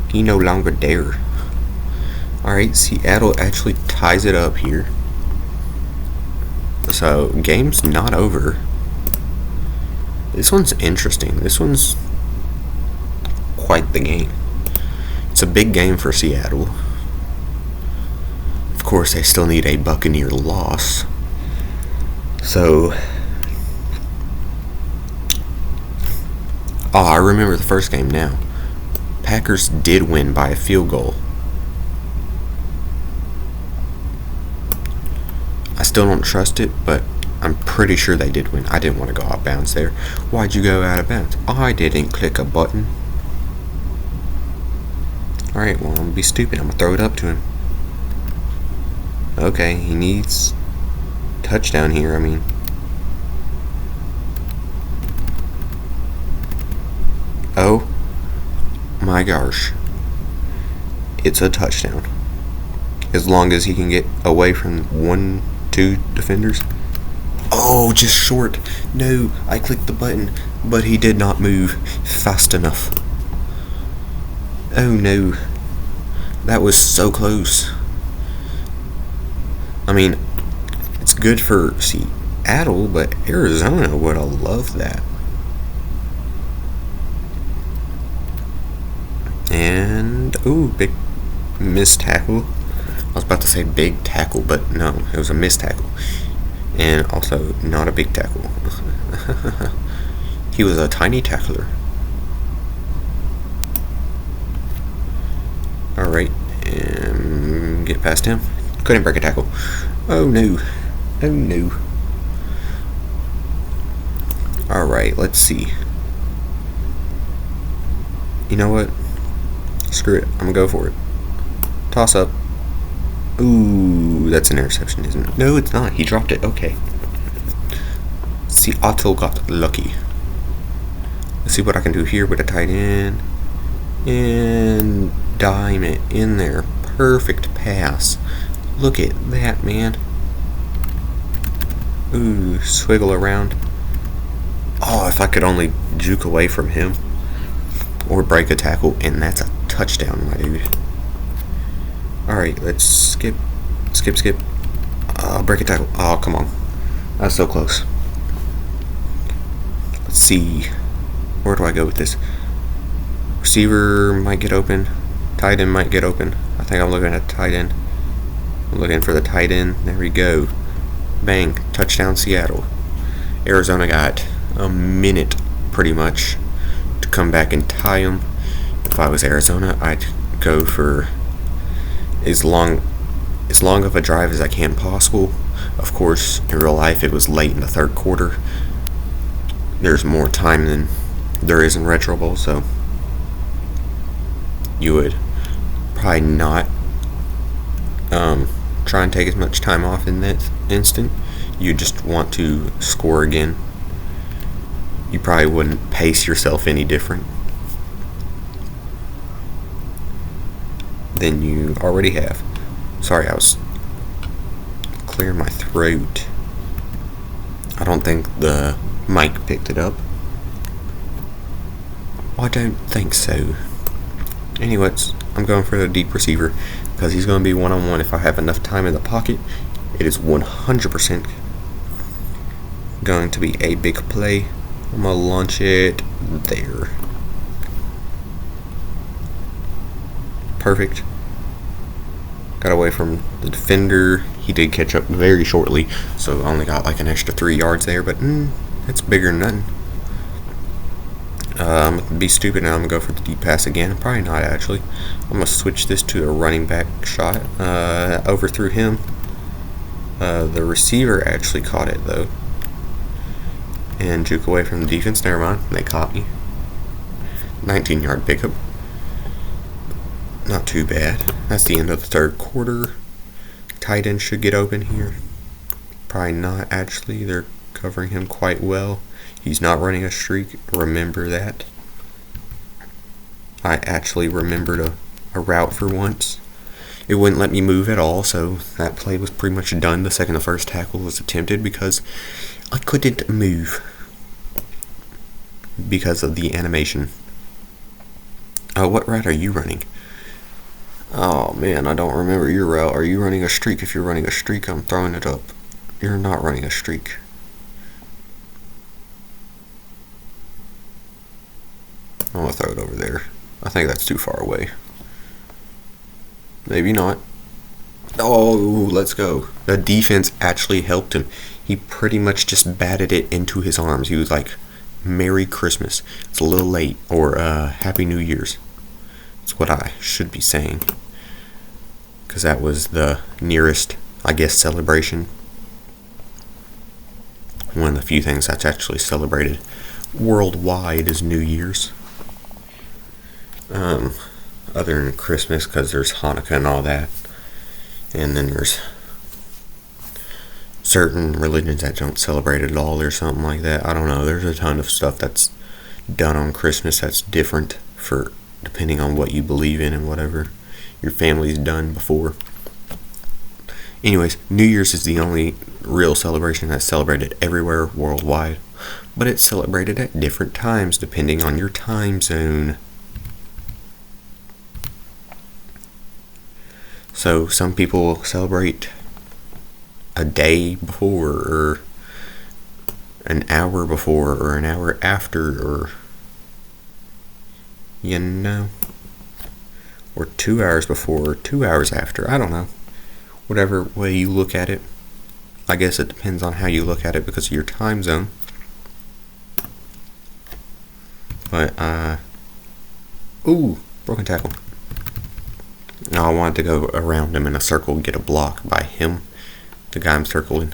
He no longer there. Alright, Seattle actually ties it up here. So, game's not over. This one's interesting. This one's quite the game. It's a big game for Seattle. Of course, they still need a Buccaneer loss. So, I remember the first game now. Packers did win by a field goal. I still don't trust it, but I'm pretty sure they did win. I didn't want to go out of bounds there. Why'd you go out of bounds? I didn't click a button. Alright, well, I'm going to be stupid. I'm going to throw it up to him. Okay, he needs touchdown here, I mean. Oh my gosh. It's a touchdown. As long as he can get away from 1-2 defenders. Oh, just short. No, I clicked the button, but he did not move fast enough. Oh no. That was so close. I mean, it's good for Seattle, but Arizona would have loved that. And, ooh, big missed tackle. I was about to say big tackle, but no, it was a missed tackle. And also, not a big tackle. He was a tiny tackler. Alright, and get past him. Couldn't break a tackle. Oh no. Oh no. Alright, let's see. You know what? Screw it. I'm gonna go for it. Toss up. Ooh, that's an interception, isn't it? No, it's not. He dropped it. Okay. Seattle got lucky. Let's see what I can do here with a tight end. And dime it in there. Perfect pass. Look at that, man. Ooh, swiggle around. Oh, if I could only juke away from him or break a tackle, and that's a touchdown, my dude. Alright, let's skip. Break a tackle. Oh, come on. That's so close. Let's see. Where do I go with this? Receiver might get open. Tight end might get open. I think I'm looking at tight end. I'm looking for the tight end. There we go. Bang. Touchdown, Seattle. Arizona got a minute, pretty much, to come back and tie them. If I was Arizona, I'd go for as long of a drive as I can possible. Of course, in real life, it was late in the third quarter. There's more time than there is in Retro Bowl, so you would probably not try and take as much time off in that instant. You just want to score again. You probably wouldn't pace yourself any different than you already have. Sorry, I was clearing my throat. I don't think the mic picked it up. I don't think so. Anyways, I'm going for the deep receiver because he's going to be one-on-one. If I have enough time in the pocket, it is 100% going to be a big play. I'm going to launch it there. Perfect. Got away from the defender. He did catch up very shortly, so I only got like an extra 3 yards there, but that's bigger than nothing. I'm going to be stupid and I'm going to go for the deep pass again. Probably not, actually. I'm going to switch this to a running back shot. Overthrew him. The receiver actually caught it, though. And juke away from the defense. Never mind. They caught me. 19-yard pickup. Not too bad. That's the end of the third quarter. Tight end should get open here. Probably not, actually. They're covering him quite well. He's not running a streak. Remember that. I actually remembered a route for once. It wouldn't let me move at all, so that play was pretty much done the second the first tackle was attempted because I couldn't move because of the animation. What route are you running? Oh man, I don't remember your route. Are you running a streak? If you're running a streak, I'm throwing it up. You're not running a streak. I'm going to throw it over there. I think that's too far away. Maybe not. Oh, let's go. The defense actually helped him. He pretty much just batted it into his arms. He was like, Merry Christmas. It's a little late. Or Happy New Year's. That's what I should be saying. Because that was the nearest, I guess, celebration. One of the few things that's actually celebrated worldwide is New Year's. Other than Christmas, because there's Hanukkah and all that. And then there's certain religions that don't celebrate it at all or something like that. I don't know. There's a ton of stuff that's done on Christmas that's different for depending on what you believe in and whatever your family's done before. Anyways, New Year's is the only real celebration that's celebrated everywhere worldwide, but it's celebrated at different times depending on your time zone. So some people celebrate a day before, or an hour before, or an hour after, or or 2 hours before, or 2 hours after. I don't know. Whatever way you look at it. I guess it depends on how you look at it because of your time zone. But, broken tackle. No, I wanted to go around him in a circle and get a block by him, the guy I'm circling.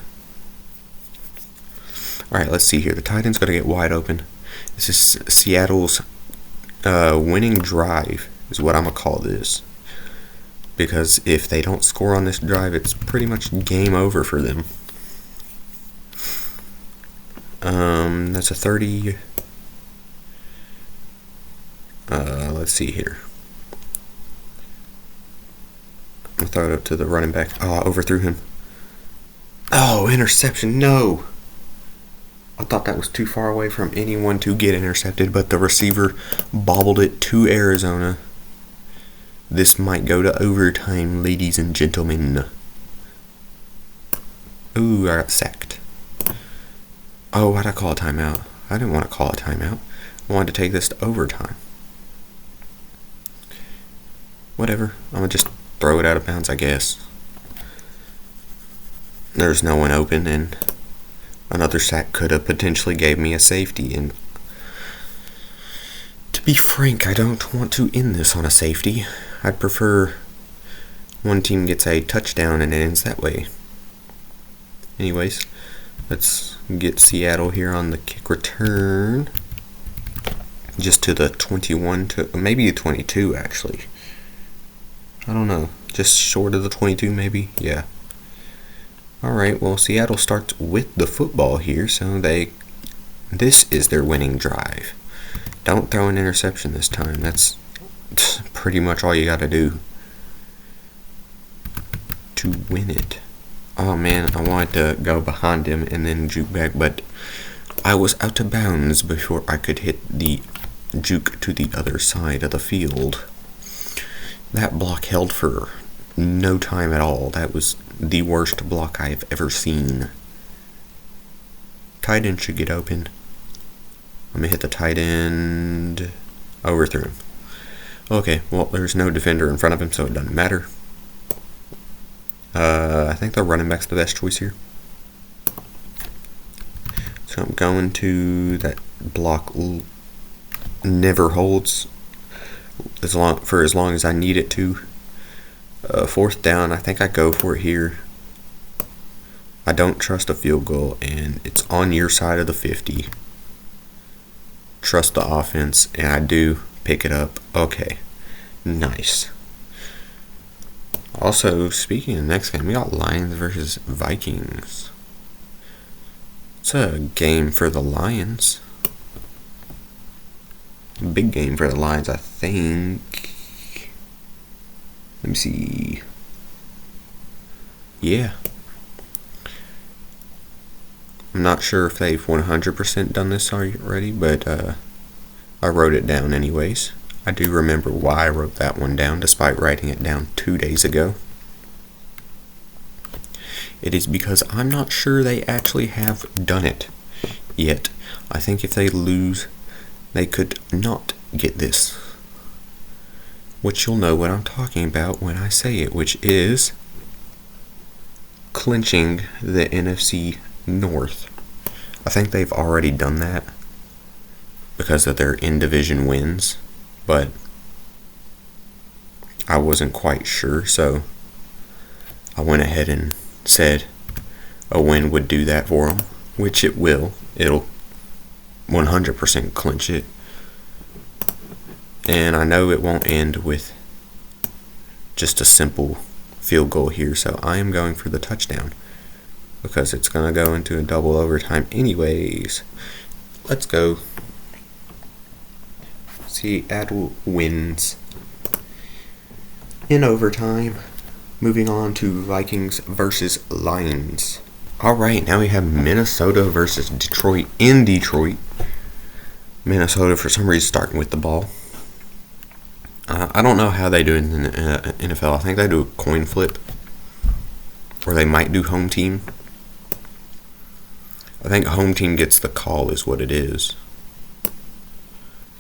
Alright, let's see here. The tight end's going to get wide open. This is Seattle's winning drive is what I'm going to call this. Because if they don't score on this drive, it's pretty much game over for them. That's a 30. Let's see here. I'm going to throw it up to the running back. Oh, I overthrew him. Oh, interception. No. I thought that was too far away from anyone to get intercepted, but the receiver bobbled it to Arizona. This might go to overtime, ladies and gentlemen. Ooh, I got sacked. Oh, why'd I call a timeout? I didn't want to call a timeout. I wanted to take this to overtime. Whatever. I'm going to just throw it out of bounds, I guess. There's no one open, and another sack could have potentially gave me a safety. And to be frank, I don't want to end this on a safety. I'd prefer one team gets a touchdown and it ends that way. Anyways, let's get Seattle here on the kick return. Just to the 21 to maybe the 22 actually. I don't know. Just short of the 22 maybe. Yeah. Alright, well, Seattle starts with the football here, so this is their winning drive. Don't throw an interception this time. That's pretty much all you gotta do to win it. Oh man, I wanted to go behind him and then juke back, but I was out of bounds before I could hit the juke to the other side of the field. That block held for no time at all. That was the worst block I've ever seen. Tight end should get open. I'm gonna hit the tight end. Overthrew him. Okay, well, there's no defender in front of him, so it doesn't matter. I think the running back's the best choice here. So I'm going to that block. Never holds as long as I need it to. Fourth down, I think I go for it here. I don't trust a field goal, and it's on your side of the 50. Trust the offense, and I do pick it up. Okay, nice. Also, speaking of the next game, we got Lions versus Vikings. It's a game for the Lions. Big game for the Lions, I think. Let me see. Yeah. I'm not sure if they've 100% done this already, but I wrote it down anyways. I do remember why I wrote that one down, despite writing it down 2 days ago. It is because I'm not sure they actually have done it yet. I think if they lose, they could not get this. Which you'll know what I'm talking about when I say it, which is clinching the NFC North. I think they've already done that because of their in-division wins, but I wasn't quite sure, so I went ahead and said a win would do that for them, which it will. It'll 100% clinch it. And I know it won't end with just a simple field goal here, so I am going for the touchdown because it's going to go into a double overtime anyways. Let's go. Seattle wins in overtime. Moving on to Vikings versus Lions. Alright, now we have Minnesota versus Detroit in Detroit. Minnesota, for some reason, starting with the ball. I don't know how they do it in the NFL. I think they do a coin flip. Or they might do home team. I think home team gets the call is what it is.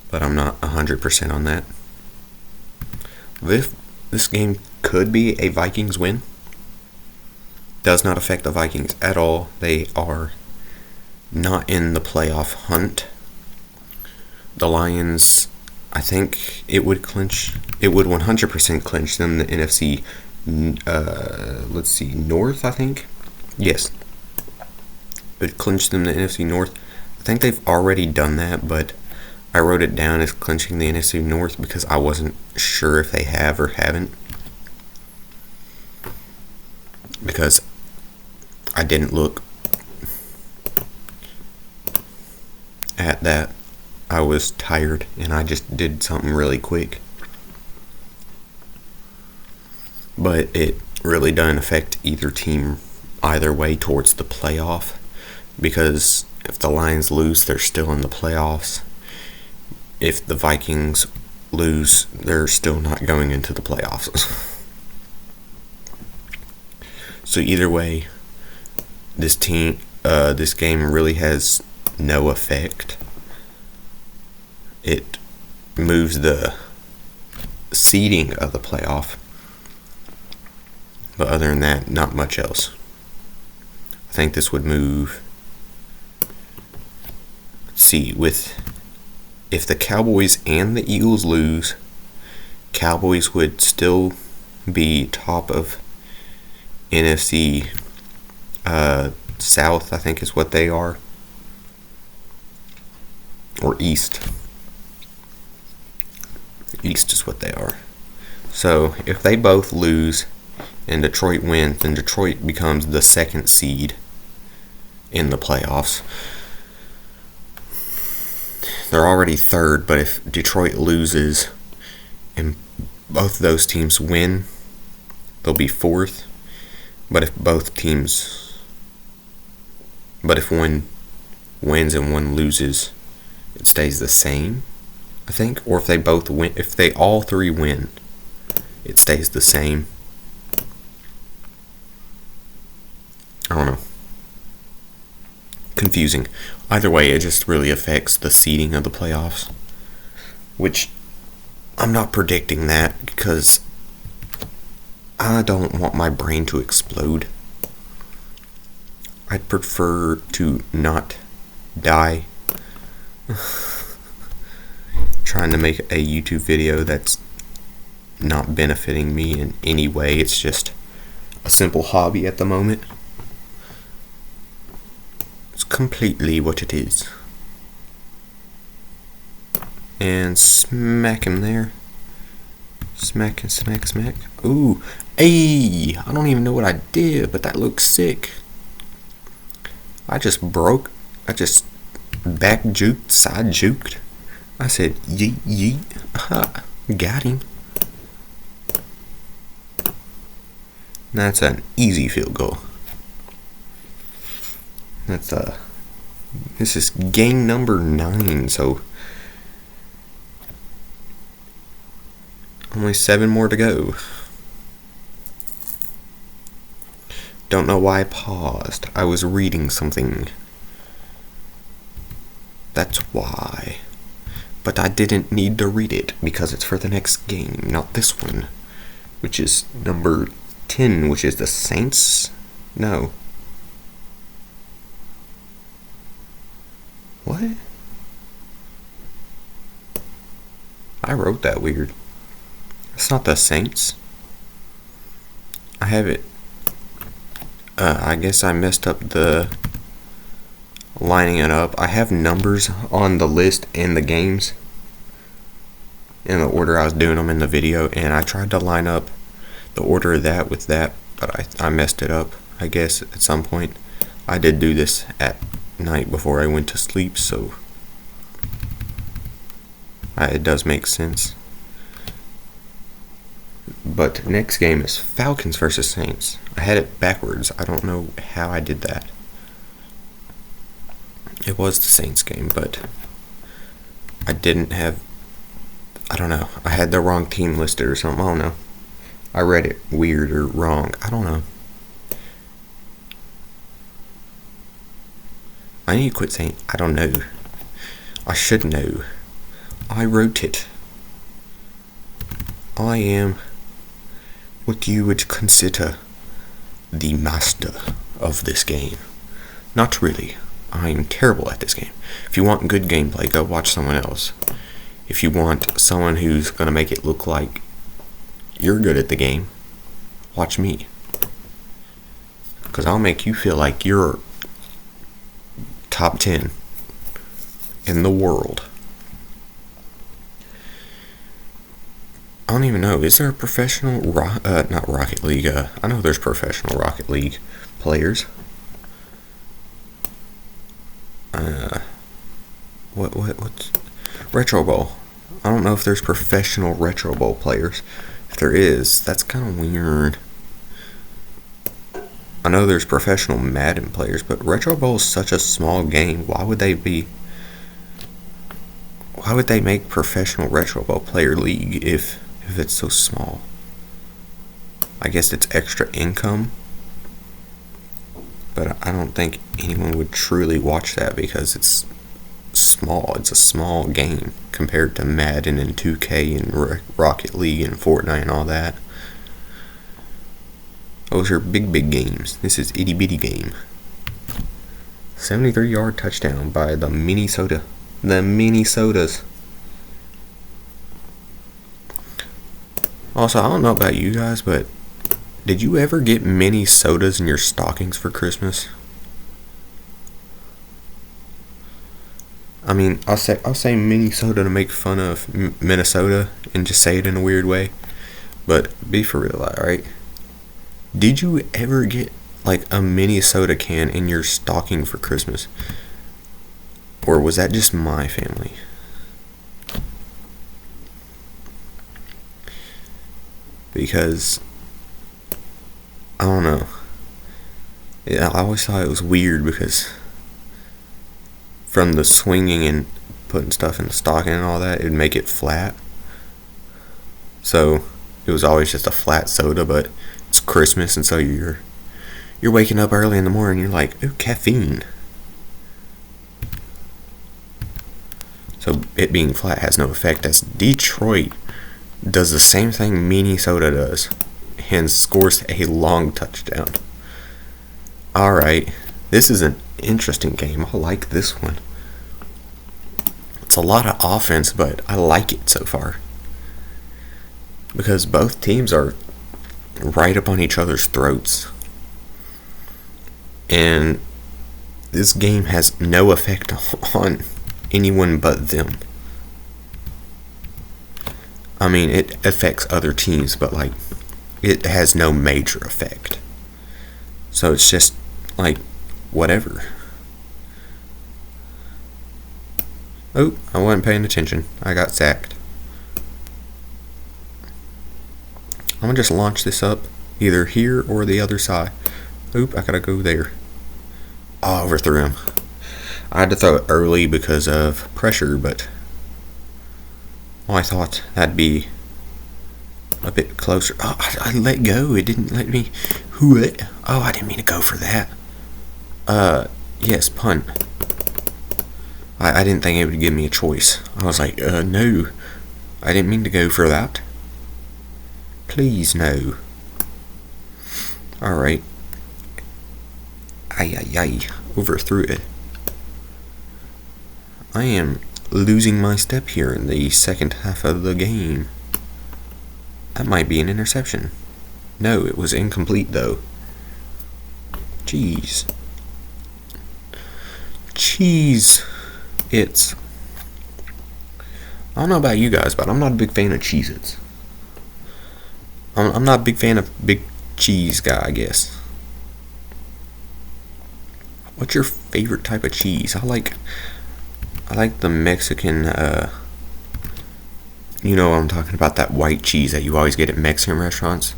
But I'm not 100% on that. This game could be a Vikings win. Does not affect the Vikings at all. They are not in the playoff hunt. The Lions, I think it would clinch. It would 100% clinch them the NFC. Let's see, North. I think. Yes. It would clinch them the NFC North. I think they've already done that, but I wrote it down as clinching the NFC North because I wasn't sure if they have or haven't. Because I didn't look at that. I was tired and I just did something really quick. But it really doesn't affect either team either way towards the playoff because If the Lions lose, they're still in the playoffs. If the Vikings lose, they're still not going into the playoffs. So either way, this game really has no effect. It moves the seeding of the playoff, but other than that, not much else. I think this would move. Let's see, if the Cowboys and the Eagles lose, Cowboys would still be top of NFC South, I think is what they are, or East. East is what they are. So if they both lose and Detroit wins, then Detroit becomes the second seed in the playoffs. They're already third, but if Detroit loses and both those teams win, they'll be fourth. But if one wins and one loses, it stays the same, I think. Or if they both win, if they all three win, it stays the same. I don't know. Confusing. Either way, it just really affects the seeding of the playoffs, which I'm not predicting that because I don't want my brain to explode. I'd prefer to not die trying to make a YouTube video that's not benefiting me in any way. It's just a simple hobby at the moment. It's completely what it is. And smack him there. Smack. Ooh. Hey, I don't even know what I did, but that looks sick. I just back juked, side juked. I said, yeet. Ha, got him. That's an easy field goal. This is game number 9, so only 7 more to go. Don't know why I paused. I was reading something. That's why. But I didn't need to read it because it's for the next game, not this one, which is number 10, which is the Saints. No. What? I wrote that weird. It's not the Saints. I have it. I guess I messed up the lining it up. I have numbers on the list and the games in the order I was doing them in the video, and I tried to line up the order of that with that, but I messed it up, I guess, at some point. I did do this at night before I went to sleep, so it does make sense. But next game is Falcons versus Saints. I had it backwards. I don't know how I did that. It was the Saints game, but I didn't have... I don't know. I had the wrong team listed or something. I don't know. I read it weird or wrong. I don't know. I need to quit saying I don't know. I should know. I wrote it. I am what you would consider the master of this game. Not really. I am terrible at this game. If you want good gameplay, go watch someone else. If you want someone who's going to make it look like you're good at the game, watch me. Because I'll make you feel like you're top 10 in the world. I don't even know. Is there a professional not Rocket League? I know there's professional Rocket League players. What's Retro Bowl? I don't know if there's professional Retro Bowl players. If there is, that's kind of weird. I know there's professional Madden players, but Retro Bowl is such a small game. Why would they make professional Retro Bowl player league if it's so small? I guess it's extra income, but I don't think anyone would truly watch that because it's small. It's a small game compared to Madden and 2K and Rocket League and Fortnite and all that. Those are big games. This is itty bitty game. 73-yard touchdown by the Minnesotas. Also, I don't know about you guys, but did you ever get Minnesotas in your stockings for Christmas? I mean, I'll say Minnesota to make fun of Minnesota and just say it in a weird way, but be for real, alright? Did you ever get like a Minnesota can in your stocking for Christmas? Or was that just my family? Because I don't know. I always thought it was weird because from the swinging and putting stuff in the stocking and all that, it'd make it flat. So it was always just a flat soda, but it's Christmas, and so you're waking up early in the morning, you're like, ooh, caffeine. So it being flat has no effect, as Detroit does the same thing Minnesota does and scores a long touchdown. Alright, this is an interesting game. I like this one. It's a lot of offense, but I like it so far. Because both teams are right up on each other's throats. And this game has no effect on anyone but them. I mean, it affects other teams, but like, it has no major effect. So it's just like, whatever. Oh, I wasn't paying attention. I got sacked. I'm gonna just launch this up either here or the other side. Oop, I gotta go there. Oh, I overthrew him. I had to throw it early because of pressure, but I thought that'd be a bit closer. Oh, I let go. It didn't let me. Oh, I didn't mean to go for that. Yes, punt. I didn't think it would give me a choice. I was like, no. I didn't mean to go for that. Please, no. Alright. Ay. Overthrew it. I am losing my step here in the second half of the game. That might be an interception. No, it was incomplete though. Jeez. It's. I don't know about you guys, but I'm not a big fan of Cheez-Its. I'm not a big fan of big cheese guy, I guess. What's your favorite type of cheese? I like the Mexican, you know what I'm talking about, that white cheese that you always get at Mexican restaurants.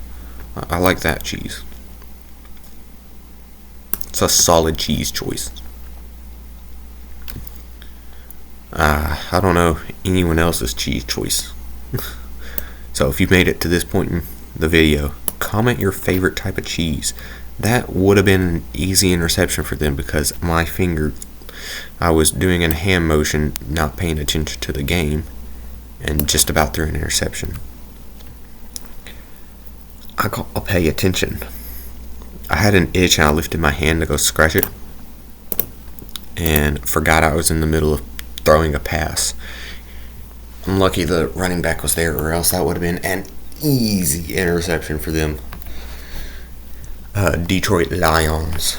I like that cheese. It's a solid cheese choice. I don't know anyone else's cheese choice. So if you've made it to this point in the video, comment your favorite type of cheese. That would have been an easy interception for them because my finger, I was doing a hand motion, not paying attention to the game, and just about threw an interception. I'll pay attention. I had an itch and I lifted my hand to go scratch it and forgot I was in the middle of throwing a pass. I'm lucky the running back was there, or else that would have been an easy interception for them. Detroit Lions.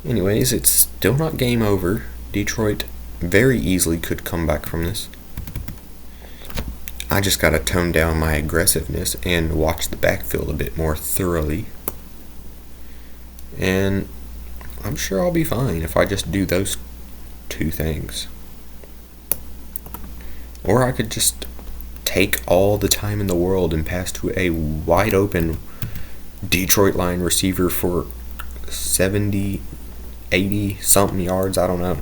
Anyways, it's still not game over. Detroit very easily could come back from this. I just gotta tone down my aggressiveness and watch the backfield a bit more thoroughly. And I'm sure I'll be fine if I just do those two things. Or I could just take all the time in the world and pass to a wide open Detroit Lion receiver for 70, 80 something yards. I don't know.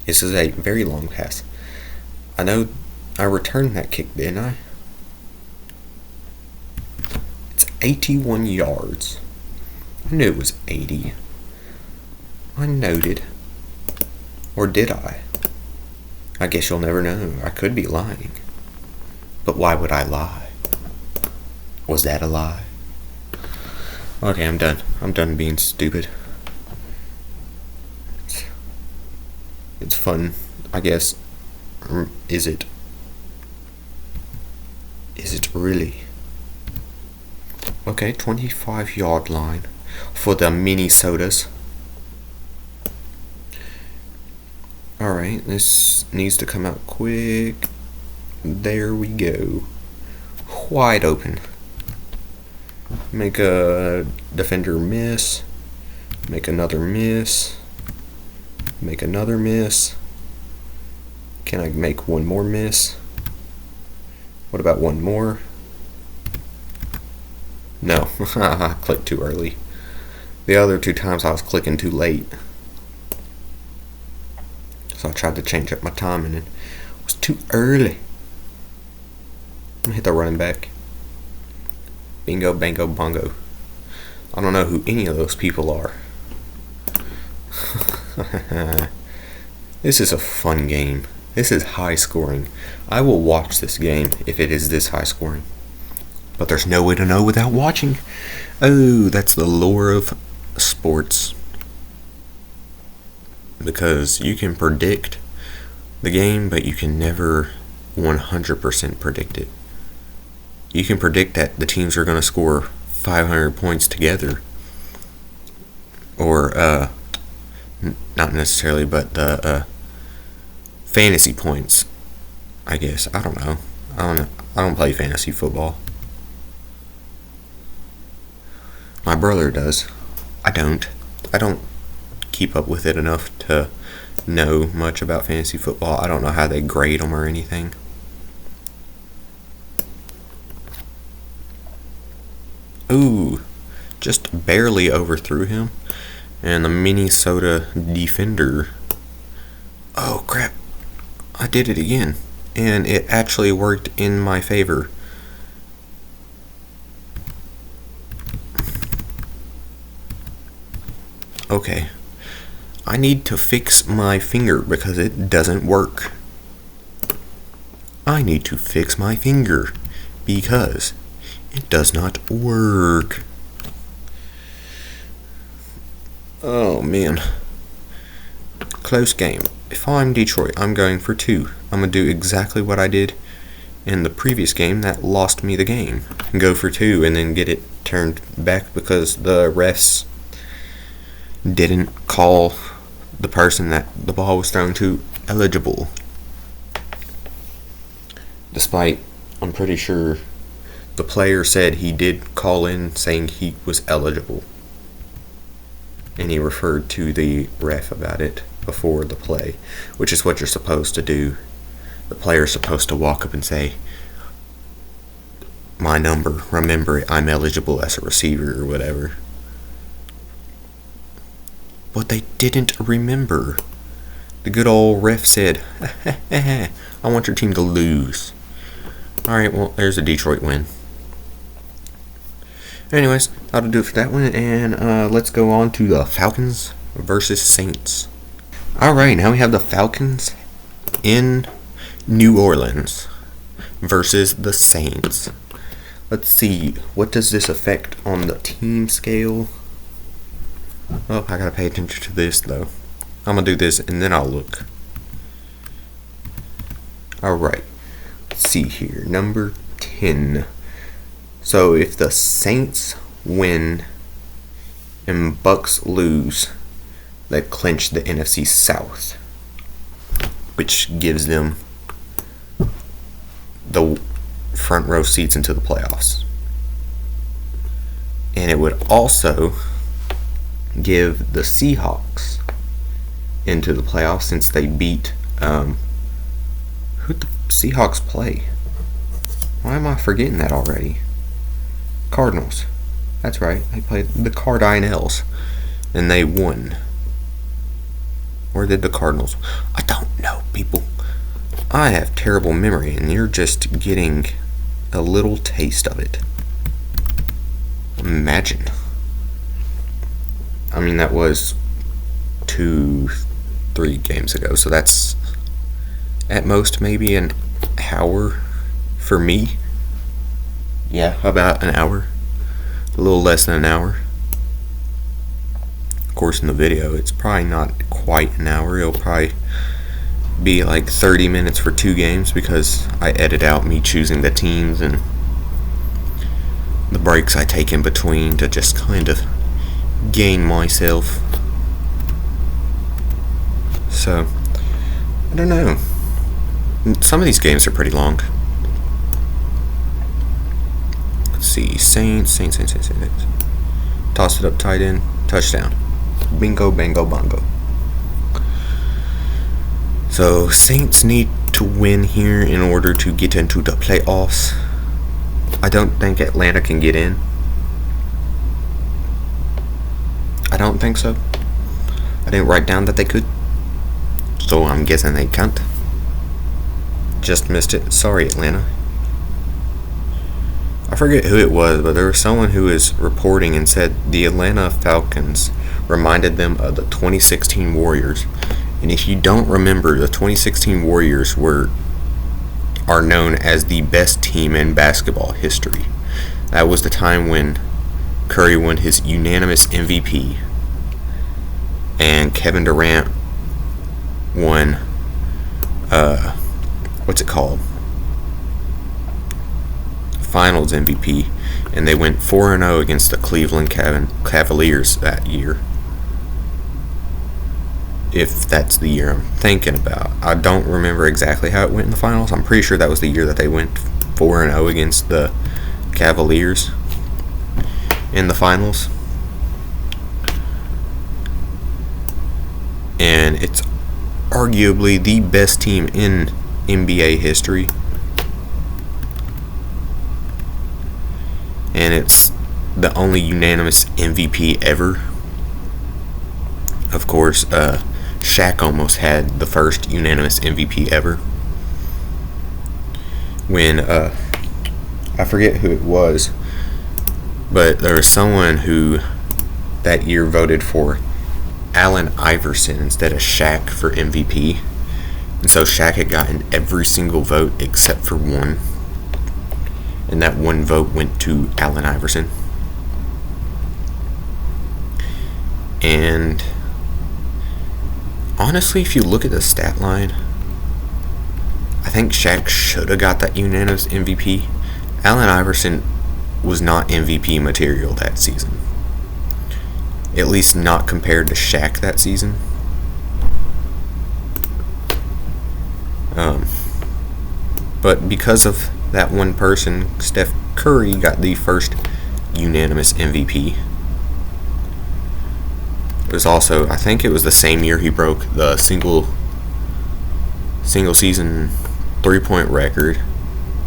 This is a very long pass. I know I returned that kick, didn't I? It's 81 yards. I knew it was 80. I noted. Or did I? I guess you'll never know. I could be lying. But why would I lie? Was that a lie? Okay, I'm done. I'm done being stupid. It's fun, I guess. Is it? Is it really? Okay, 25-yard line for the Minnesotas. Alright, this needs to come out quick. There we go. Wide open. Make a defender miss. Make another miss. Make another miss. Can I make one more miss? What about one more? No, I clicked too early. The other two times I was clicking too late. So I tried to change up my timing and it was too early. I'm gonna hit the running back. Bingo, bango, bongo. I don't know who any of those people are. This is a fun game. This is high scoring. I will watch this game if it is this high scoring. But there's no way to know without watching. Oh, that's the lure of sports. Because you can predict the game, but you can never 100% predict it. You can predict that the teams are going to score 500 points together. Or, not necessarily, but the fantasy points, I guess. I don't know. I don't play fantasy football. My brother does. I don't keep up with it enough to know much about fantasy football. I don't know how they grade them or anything. Ooh, just barely overthrew him. And the Minnesota defender. Oh crap. I did it again. And it actually worked in my favor. Okay. I need to fix my finger because it doesn't work. I need to fix my finger because it does not work. Oh man. Close game. If I'm Detroit, I'm going for 2. I'm going to do exactly what I did in the previous game that lost me the game. Go for 2 and then get it turned back because the refs didn't call the person that the ball was thrown to eligible. Despite, I'm pretty sure the player said he did call in saying he was eligible. And he referred to the ref about it before the play, which is what you're supposed to do. The player's supposed to walk up and say, my number, remember it, I'm eligible as a receiver or whatever. But they didn't remember. The good old ref said, I want your team to lose. Alright, well, there's a Detroit win. Anyways, that'll do it for that one, and let's go on to the Falcons versus Saints. Alright, now we have the Falcons in New Orleans versus the Saints. Let's see, what does this affect on the team scale? Oh, I gotta pay attention to this though. I'm gonna do this and then I'll look. Alright, let's see here, number 10. So if the Saints win and Bucks lose, they clinch the NFC South, which gives them the front row seats into the playoffs. And it would also give the Seahawks into the playoffs since they beat who'd the Seahawks play? Why am I forgetting that already? Cardinals. That's right. They played the Cardinals, and they won. Or did the Cardinals? I don't know, people. I have terrible memory, and you're just getting a little taste of it. Imagine. I mean, that was 2-3 games ago, so that's at most maybe an hour for me. Yeah, about an hour. A little less than an hour. Of course, in the video, it's probably not quite an hour. It'll probably be like 30 minutes for 2 games because I edit out me choosing the teams and the breaks I take in between to just kind of gain myself. So, I don't know. Some of these games are pretty long. Let's see. Saints. Toss it up, tight end, touchdown. Bingo, bango, bongo. So, Saints need to win here in order to get into the playoffs. I don't think Atlanta can get in. I don't think so. I didn't write down that they could. So I'm guessing they can't. Just missed it. Sorry, Atlanta. I forget who it was, but there was someone who was reporting and said the Atlanta Falcons reminded them of the 2016 Warriors. And if you don't remember, the 2016 Warriors are known as the best team in basketball history. That was the time when Curry won his unanimous MVP, and Kevin Durant won, Finals MVP, and they went 4-0 against the Cleveland Cavaliers that year. If that's the year I'm thinking about. I don't remember exactly how it went in the finals. I'm pretty sure that was the year that they went 4-0 against the Cavaliers in the finals. And it's arguably the best team in NBA history. And it's the only unanimous MVP ever. Of course, Shaq almost had the first unanimous MVP ever. When, I forget who it was, but there was someone who that year voted for Allen Iverson instead of Shaq for MVP. And so Shaq had gotten every single vote except for one. And that one vote went to Allen Iverson. And honestly, if you look at the stat line, I think Shaq should have got that unanimous MVP. Allen Iverson was not MVP material that season. At least not compared to Shaq that season. But because of that one person, Steph Curry got the first unanimous MVP. It was also, I think it was the same year he broke the single season 3-point record.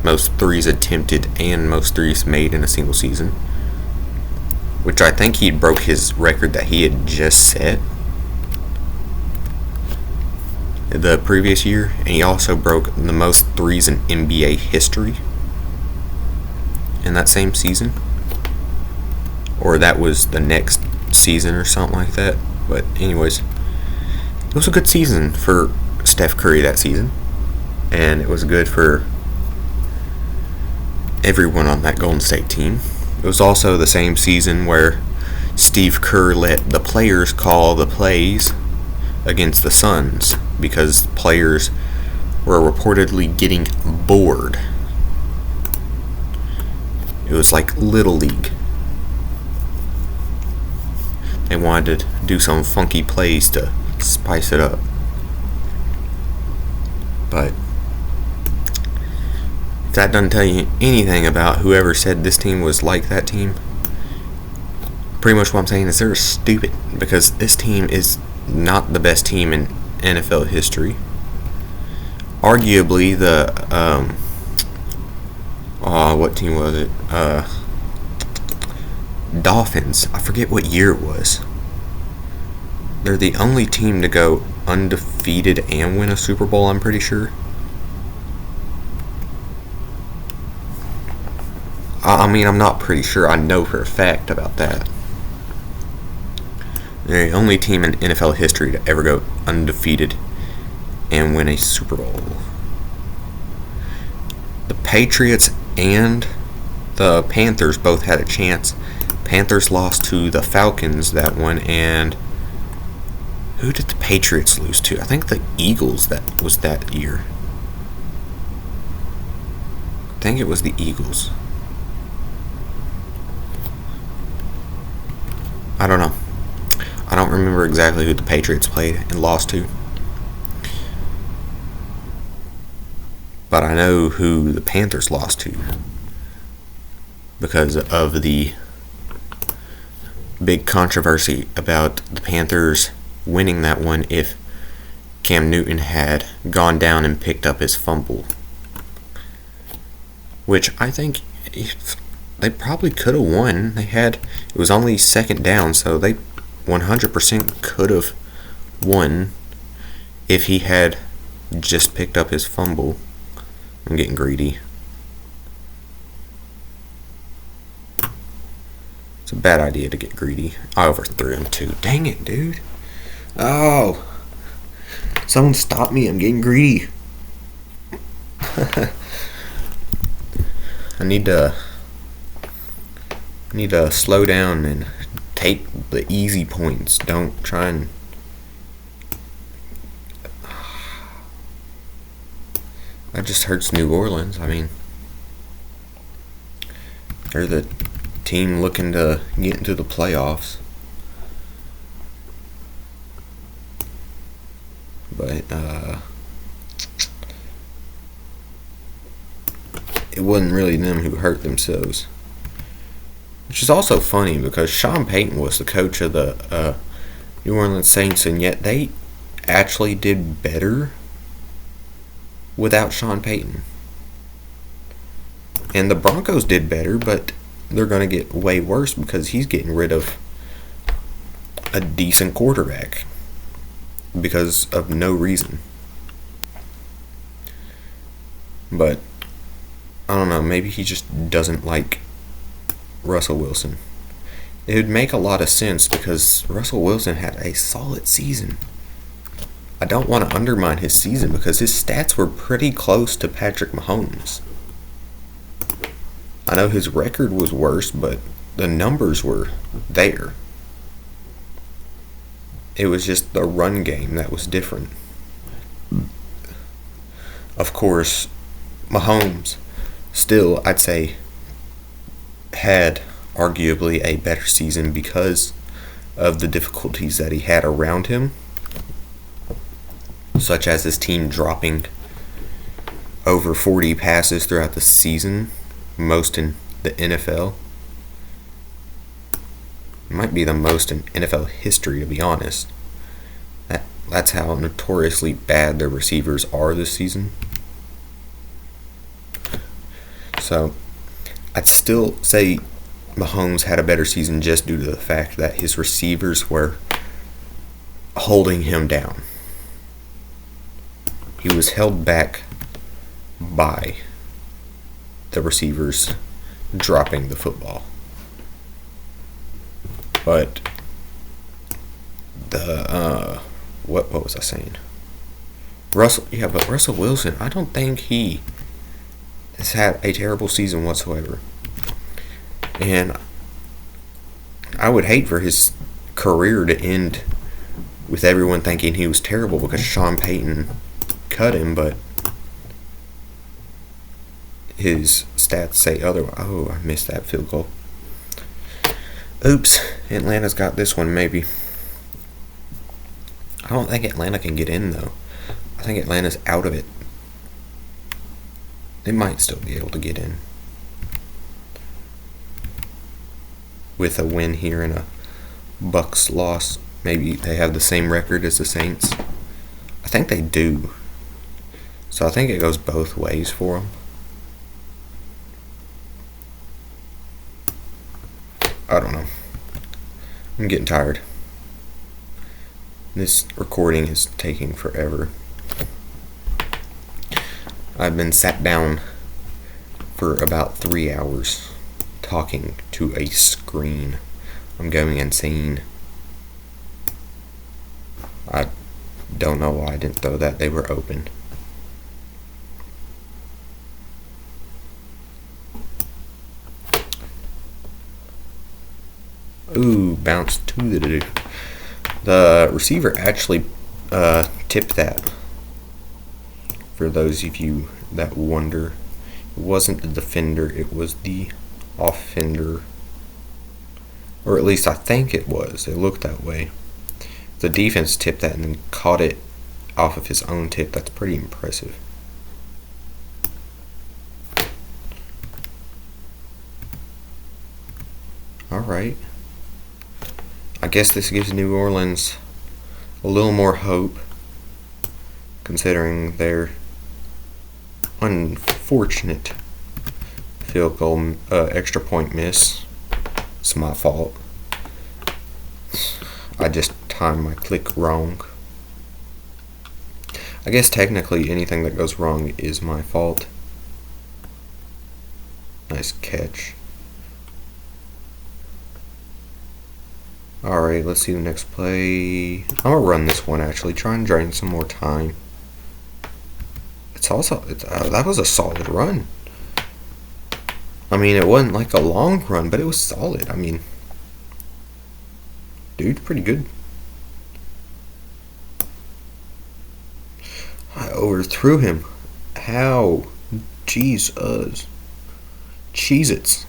Most threes attempted and most threes made in a single season. Which I think he broke his record that he had just set the previous year. And he also broke the most threes in NBA history in that same season. Or that was the next season or something like that. But anyways, it was a good season for Steph Curry that season. And it was good for everyone on that Golden State team. It was also the same season where Steve Kerr let the players call the plays against the Suns because players were reportedly getting bored. It was like Little League. They wanted to do some funky plays to spice it up. But if that doesn't tell you anything about whoever said this team was like that team, pretty much what I'm saying is they're stupid, because this team is not the best team in NFL history. Arguably the what team was it? Dolphins. I forget what year it was. They're the only team to go undefeated and win a Super Bowl, I'm pretty sure. I mean, I'm not pretty sure. I know for a fact about that. They're the only team in NFL history to ever go undefeated and win a Super Bowl. The Patriots and the Panthers both had a chance. Panthers lost to the Falcons that one, and who did the Patriots lose to? I think the Eagles that was that year. I think it was the Eagles. I don't know. I don't remember exactly who the Patriots played and lost to. But I know who the Panthers lost to because of the big controversy about the Panthers winning that one if Cam Newton had gone down and picked up his fumble. Which I think they probably could have won. It was only second down, so they 100% could have won if he had just picked up his fumble. I'm getting greedy. It's a bad idea to get greedy. I overthrew him too. Dang it, dude. Oh. Someone stop me. I'm getting greedy. I need to slow down and take the easy points. Don't try and... That just hurts New Orleans. I mean, they're the team looking to get into the playoffs. But it wasn't really them who hurt themselves. Which is also funny because Sean Payton was the coach of the New Orleans Saints, and yet they actually did better without Sean Payton. And the Broncos did better, but they're going to get way worse because he's getting rid of a decent quarterback because of no reason. But I don't know, maybe he just doesn't like Russell Wilson. It would make a lot of sense because Russell Wilson had a solid season. I don't want to undermine his season because his stats were pretty close to Patrick Mahomes. I know his record was worse, but the numbers were there. It was just the run game that was different. Of course, Mahomes still, I'd say, had arguably a better season because of the difficulties that he had around him, such as his team dropping over 40 passes throughout the season, most in the NFL. It might be the most in NFL history, to be honest. That's how notoriously bad their receivers are this season. So, I'd still say Mahomes had a better season just due to the fact that his receivers were holding him down. He was held back by the receivers dropping the football. But what was I saying? But Russell Wilson, I don't think he has had a terrible season whatsoever. And I would hate for his career to end with everyone thinking he was terrible because Sean Payton cut him, but his stats say otherwise. Oh, I missed that field goal. Oops, Atlanta's got this one maybe. I don't think Atlanta can get in though. I think Atlanta's out of it. They might still be able to get in with a win here and a Bucks loss. Maybe they have the same record as the Saints. I think they do. So I think it goes both ways for them. I don't know. I'm getting tired. This recording is taking forever. I've been sat down for about 3 hours talking to a screen. I'm going insane. I don't know why I didn't throw that. They were open. Ooh, bounce to the receiver actually tipped that. For those of you that wonder, it wasn't the defender, it was the offender. Or at least I think it was. It looked that way. The defense tipped that and then caught it off of his own tip. That's pretty impressive. Alright. I guess this gives New Orleans a little more hope, considering their unfortunate field goal extra point miss. It's my fault. I just timed my click wrong. I guess technically anything that goes wrong is my fault. Nice catch. Alright, let's see the next play. I'm gonna run this one actually, try and drain some more time. That was a solid run. I mean, it wasn't like a long run, but it was solid. I mean, dude's pretty good. I overthrew him. How? Jesus. Cheez-Its.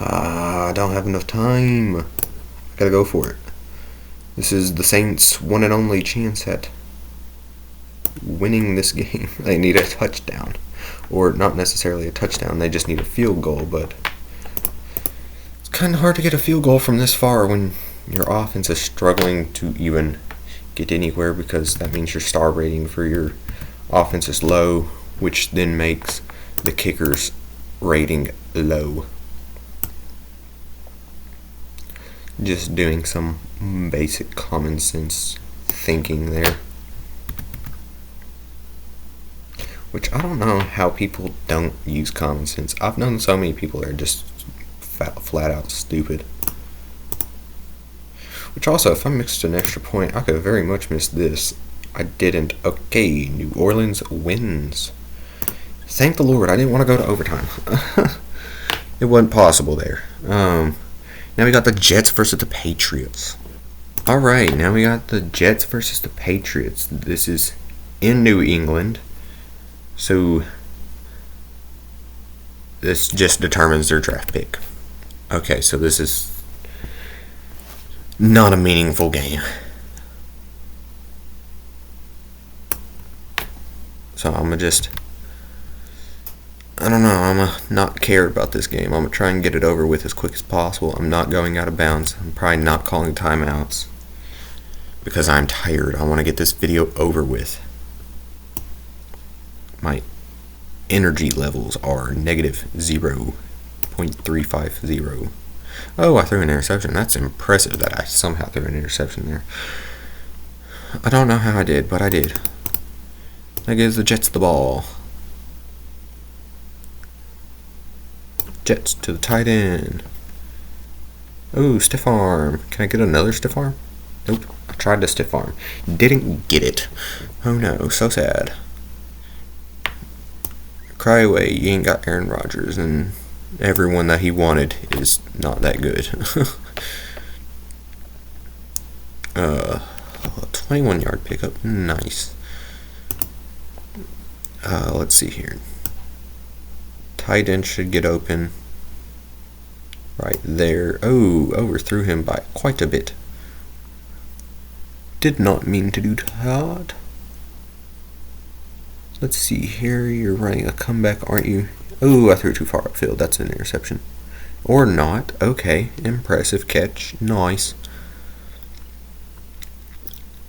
I don't have enough time. I gotta go for it. This is the Saints' one and only chance at winning this game. They need a touchdown. Or not necessarily a touchdown, they just need a field goal, but it's kind of hard to get a field goal from this far when your offense is struggling to even get anywhere, because that means your star rating for your offense is low, which then makes the kicker's rating low. Just doing some basic common sense thinking there. Which I don't know how people don't use common sense. I've known so many people that are just flat out stupid. Which also, if I missed an extra point, I could very much miss this. I didn't. Okay, New Orleans wins. Thank the Lord, I didn't want to go to overtime. It wasn't possible there. Now we got the Jets versus the Patriots. Alright, now we got the Jets versus the Patriots. This is in New England. So this just determines their draft pick. Okay, so this is not a meaningful game. So I'm gonna I'm gonna not care about this game. I'm gonna try and get it over with as quick as possible. I'm not going out of bounds. I'm probably not calling timeouts because I'm tired. I want to get this video over with. My energy levels are negative 0.350. Oh, I threw an interception. That's impressive that I somehow threw an interception there. I don't know how I did, but I did. That gives the Jets the ball. Jets to the tight end. Oh, stiff arm. Can I get another stiff arm? Nope. I tried to stiff arm. Didn't get it. Oh no, so sad. Cry away, you ain't got Aaron Rodgers, and everyone that he wanted is not that good. 21-yard pickup. Nice. Let's see here. Tight end should get open. Right there. Oh, overthrew him by quite a bit. Did not mean to do that. Let's see here. You're running a comeback, aren't you? Oh, I threw too far upfield. That's an interception. Or not. Okay. Impressive catch. Nice.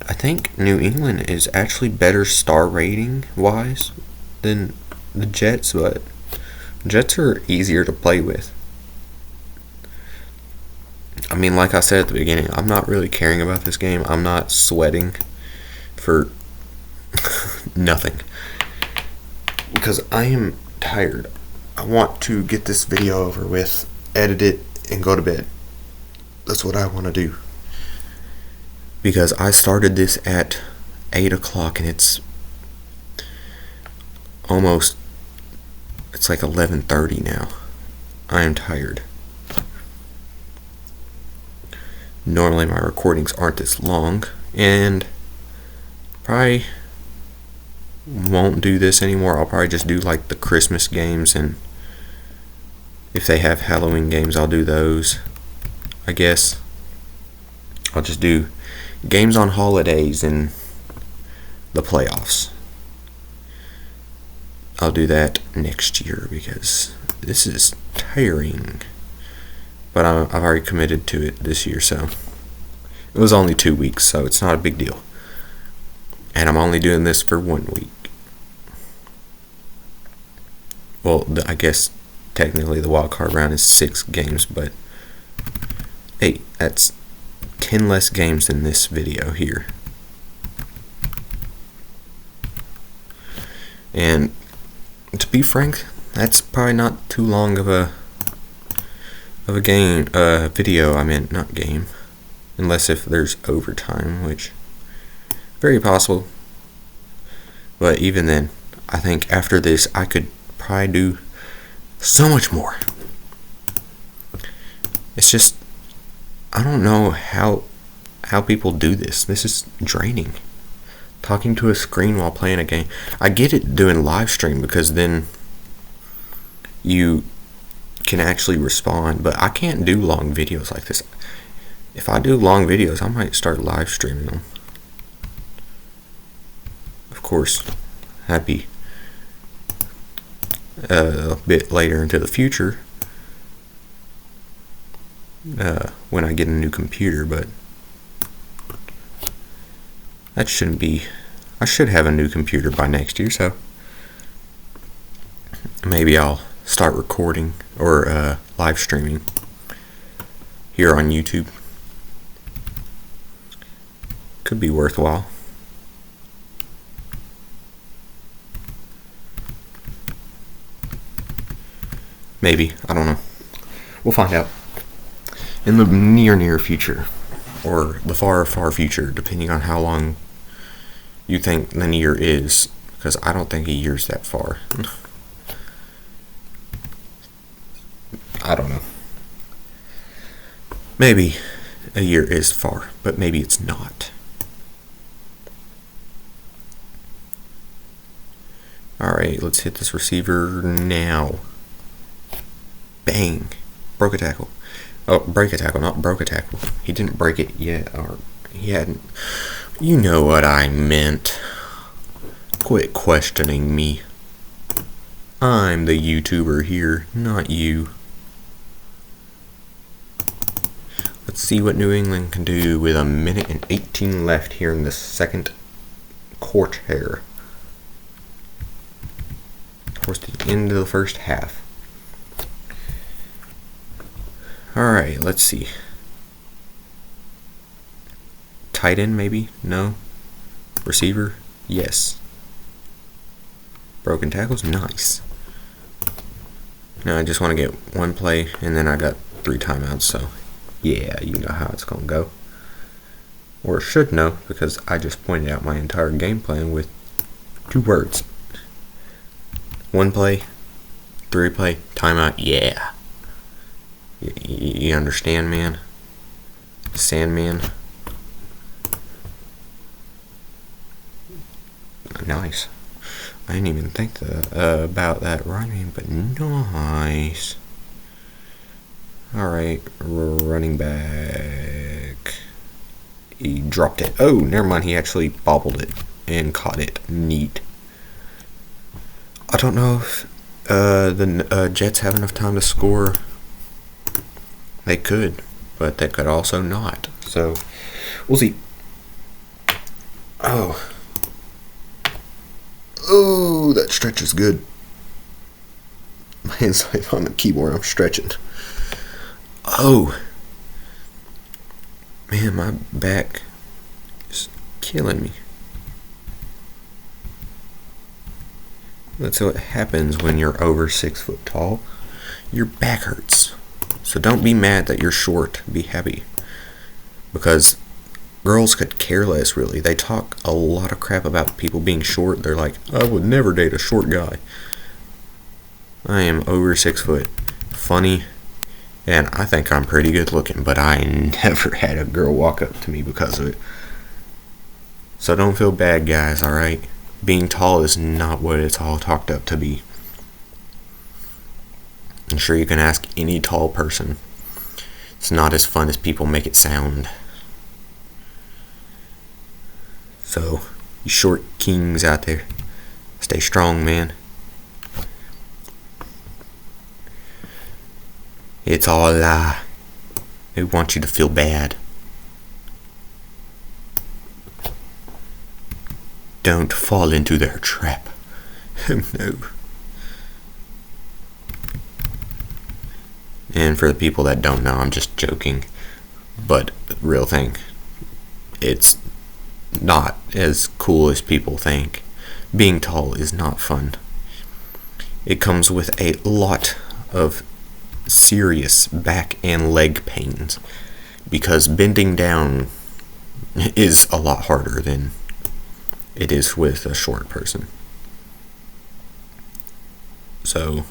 I think New England is actually better star rating wise than the Jets, but Jets are easier to play with. I mean, like I said at the beginning, I'm not really caring about this game. I'm not sweating for nothing. Because I am tired. I want to get this video over with, edit it, and go to bed. That's what I want to do. Because I started this at 8 o'clock and it's like 11:30 now. I am tired. Normally my recordings aren't this long, and probably won't do this anymore. I'll probably just do like the Christmas games, and if they have Halloween games, I'll do those. I guess I'll just do games on holidays and the playoffs. I'll do that next year because this is tiring. But I've already committed to it this year, so it was only 2 weeks, so it's not a big deal. And I'm only doing this for 1 week. Well, I guess technically the wild card round is 6 games, but hey, that's 10 less games than this video here. And to be frank, that's probably not too long of a video. I meant not game, unless if there's overtime, which very possible. But even then, I think after this I could probably do so much more. It's just, I don't know how people do this. This is draining. Talking to a screen while playing a game. I get it doing live stream because then you can actually respond, but I can't do long videos like this. If I do long videos, I might start live streaming them. Of course, happy a bit later into the future when I get a new computer, but that shouldn't be. I should have a new computer by next year, so maybe I'll start recording or live streaming here on YouTube. Could be worthwhile. Maybe, I don't know. We'll find out in the near future, or the far future, depending on how long you think the near is, because I don't think a year's that far. I don't know. Maybe a year is far, but maybe it's not. Alright, let's hit this receiver now. Bang. Broke a tackle. Oh, break a tackle, not broke a tackle. He didn't break it yet, or he hadn't. You know what I meant. Quit questioning me. I'm the YouTuber here, not you. Let's see what New England can do with 1 minute and 18 left here in the second quarter. Towards the end of the first half. Alright, let's see. Tight end, maybe? No. Receiver? Yes. Broken tackles? Nice. Now I just want to get one play, and then I got 3 timeouts, so yeah, you know how it's going to go. Or should know, because I just pointed out my entire game plan with 2 words. 1 play, 3 play, timeout, yeah. You understand, man? Sandman. Nice. I didn't even think about that rhyming, but nice. Alright, running back. He dropped it. Oh, never mind. He actually bobbled it and caught it. Neat. I don't know if the Jets have enough time to score. They could, but they could also not. So, we'll see. Oh, that stretch is good. hands like on the keyboard. I'm stretching. Oh, man, my back is killing me. That's what happens when you're over 6 foot tall. Your back hurts. So don't be mad that you're short. Be happy. Because girls could care less, really. They talk a lot of crap about people being short. They're like, I would never date a short guy. I am over 6 foot. Funny. And I think I'm pretty good looking, but I never had a girl walk up to me because of it. So don't feel bad, guys, alright? Being tall is not what it's all talked up to be. I'm sure you can ask any tall person. It's not as fun as people make it sound. So, you short kings out there, stay strong, man. It's all a lie. They want you to feel bad. Don't fall into their trap. No. And for the people that don't know, I'm just joking. But real thing, it's not as cool as people think. Being tall is not fun. It comes with a lot of serious back and leg pains because bending down is a lot harder than it is with a short person. So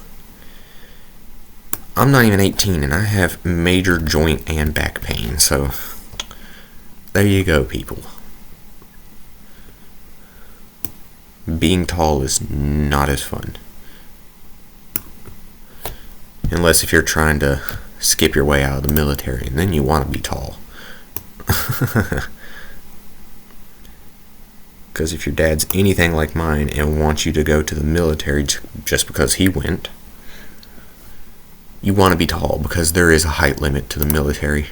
I'm not even 18 and I have major joint and back pain, so there you go, people. Being tall is not as fun. Unless if you're trying to skip your way out of the military and then you want to be tall. Because if your dad's anything like mine and wants you to go to the military just because he went, you want to be tall because there is a height limit to the military.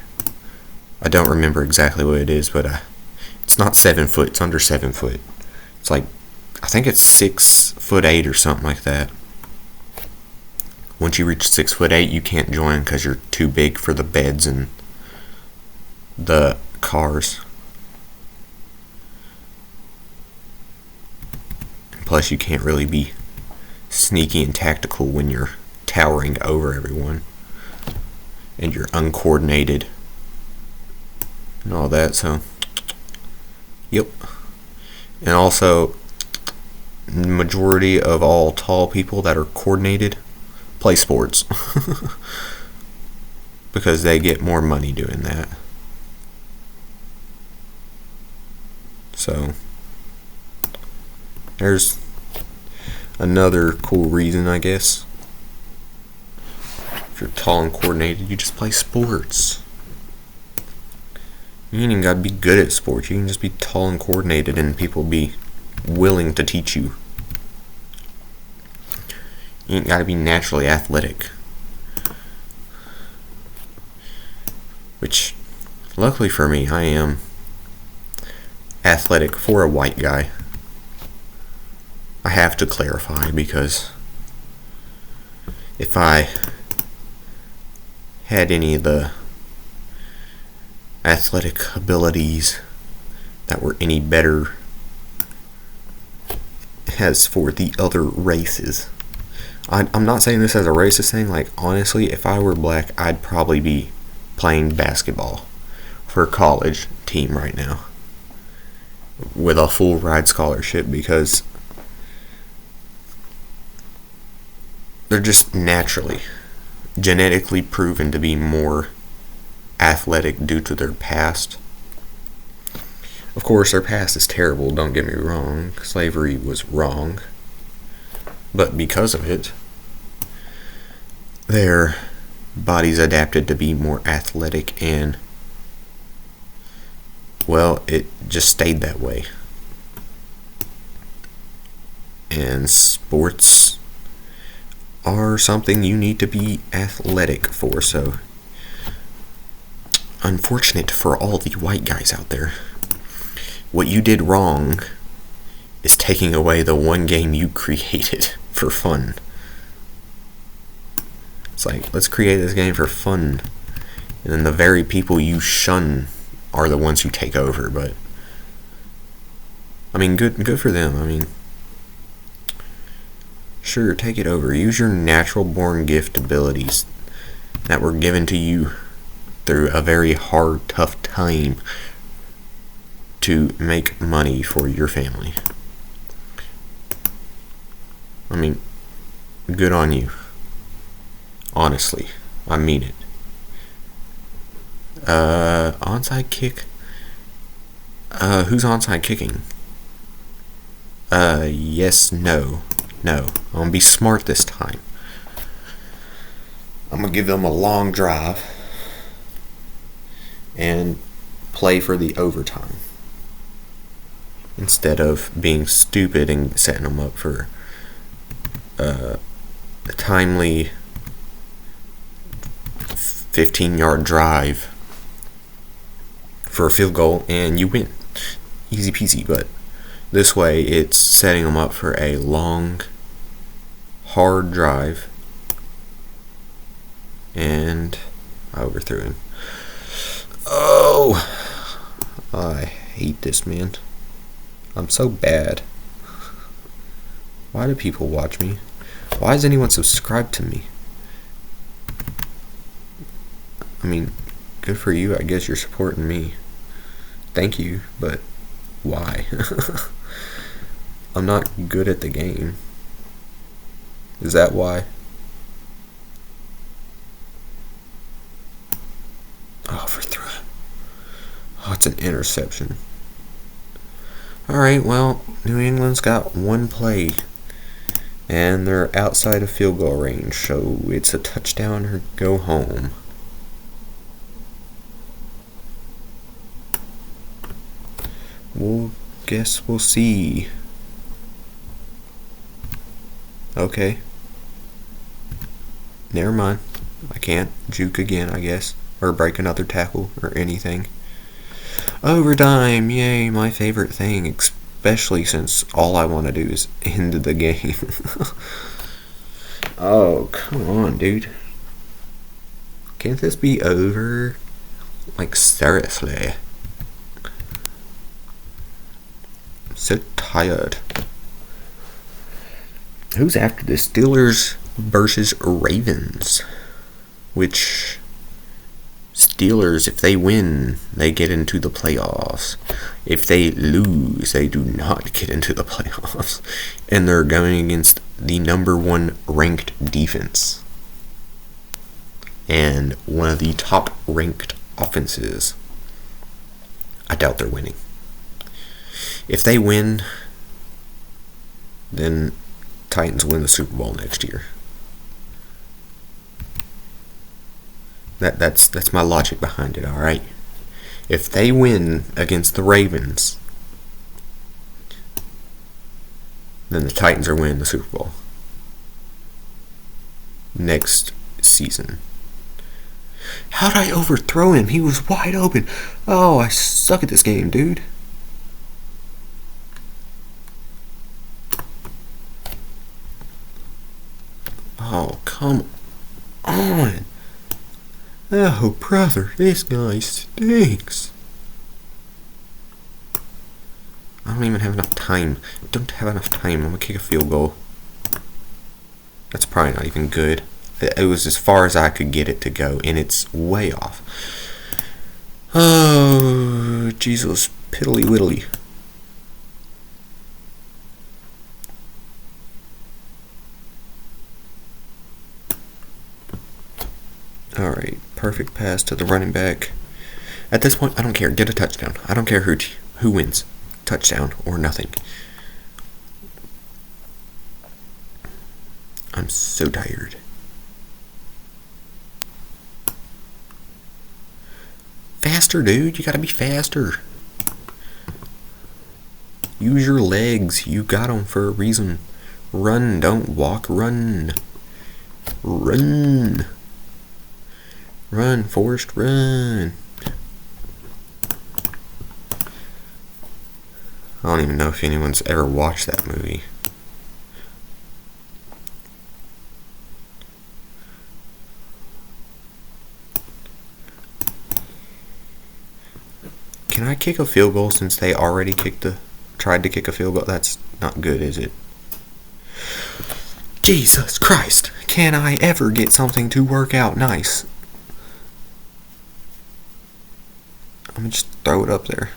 I don't remember exactly what it is, but it's not 7 foot, it's under 7 foot. It's like, I think it's 6'8" or something like that. Once you reach 6'8", you can't join because you're too big for the beds and the cars. Plus, you can't really be sneaky and tactical when you're towering over everyone and you're uncoordinated and all that. So, yep. And also, majority of all tall people that are coordinated play sports because they get more money doing that. So there's another cool reason, I guess. If you're tall and coordinated, you just play sports. You ain't even gotta be good at sports. You can just be tall and coordinated and people be willing to teach you. You ain't gotta be naturally athletic. Which, luckily for me, I am athletic for a white guy. I have to clarify because if I had any of the athletic abilities that were any better as for the other races, I'm not saying this as a racist thing. Like, honestly, if I were black, I'd probably be playing basketball for a college team right now with a full ride scholarship because they're just naturally, genetically proven to be more athletic due to their past. Of course, their past is terrible, don't get me wrong. Slavery was wrong. But because of it, their bodies adapted to be more athletic and, well, it just stayed that way. And sports are something you need to be athletic for, so unfortunate for all the white guys out there. What you did wrong is taking away the one game you created for fun. It's like, let's create this game for fun. And then the very people you shun are the ones who take over. But I mean, good for them. I mean, sure, take it over. Use your natural born gift abilities that were given to you through a very hard, tough time to make money for your family. I mean, good on you. Honestly, I mean it. Onside kick? Who's onside kicking? Yes, no. No. I'm gonna be smart this time. I'm gonna give them a long drive and play for the overtime instead of being stupid and setting them up for a timely 15-yard drive for a field goal and you win. Easy peasy. But this way it's setting them up for a long, hard drive, and I overthrew him. Oh, I hate this, man. I'm so bad. Why do people watch me? Why does anyone subscribe to me? I mean, good for you. I guess you're supporting me. Thank you, but why? I'm not good at the game. Is that why? Oh, overthrew him. Oh, it's an interception. Alright, well, New England's got one play. And they're outside of field goal range, so it's a touchdown or go home. Well, guess we'll see. Okay. Never mind. I can't juke again, I guess. Or break another tackle or anything. Overtime! Yay, my favorite thing. Especially since all I want to do is end the game. Oh, come on, dude. Can't this be over? Like, seriously. I'm so tired. Who's after this? Steelers versus Ravens. Which, Steelers, if they win, they get into the playoffs. If they lose, they do not get into the playoffs. And they're going against the number one ranked defense. And one of the top ranked offenses. I doubt they're winning. If they win, then Titans win the Super Bowl next year. That's my logic behind it, alright? If they win against the Ravens, then the Titans are winning the Super Bowl next season. How'd I overthrow him? He was wide open. Oh, I suck at this game, dude. Oh, come on. Oh, brother, this guy stinks. I don't even have enough time. I don't have enough time. I'm gonna kick a field goal. That's probably not even good. It was as far as I could get it to go, and it's way off. Oh, Jesus, piddly widdly. Alright, perfect pass to the running back. At this point, I don't care. Get a touchdown. I don't care who wins. Touchdown or nothing. I'm so tired. Faster, dude. You gotta be faster. Use your legs. You got them for a reason. Run, don't walk. Run. Run. Run, Forrest, run. I don't even know if anyone's ever watched that movie. kick a field goal since they already tried to kick a field goal? That's not good, is it? Jesus Christ! Can I ever get something to work out nice? I'm gonna just throw it up there.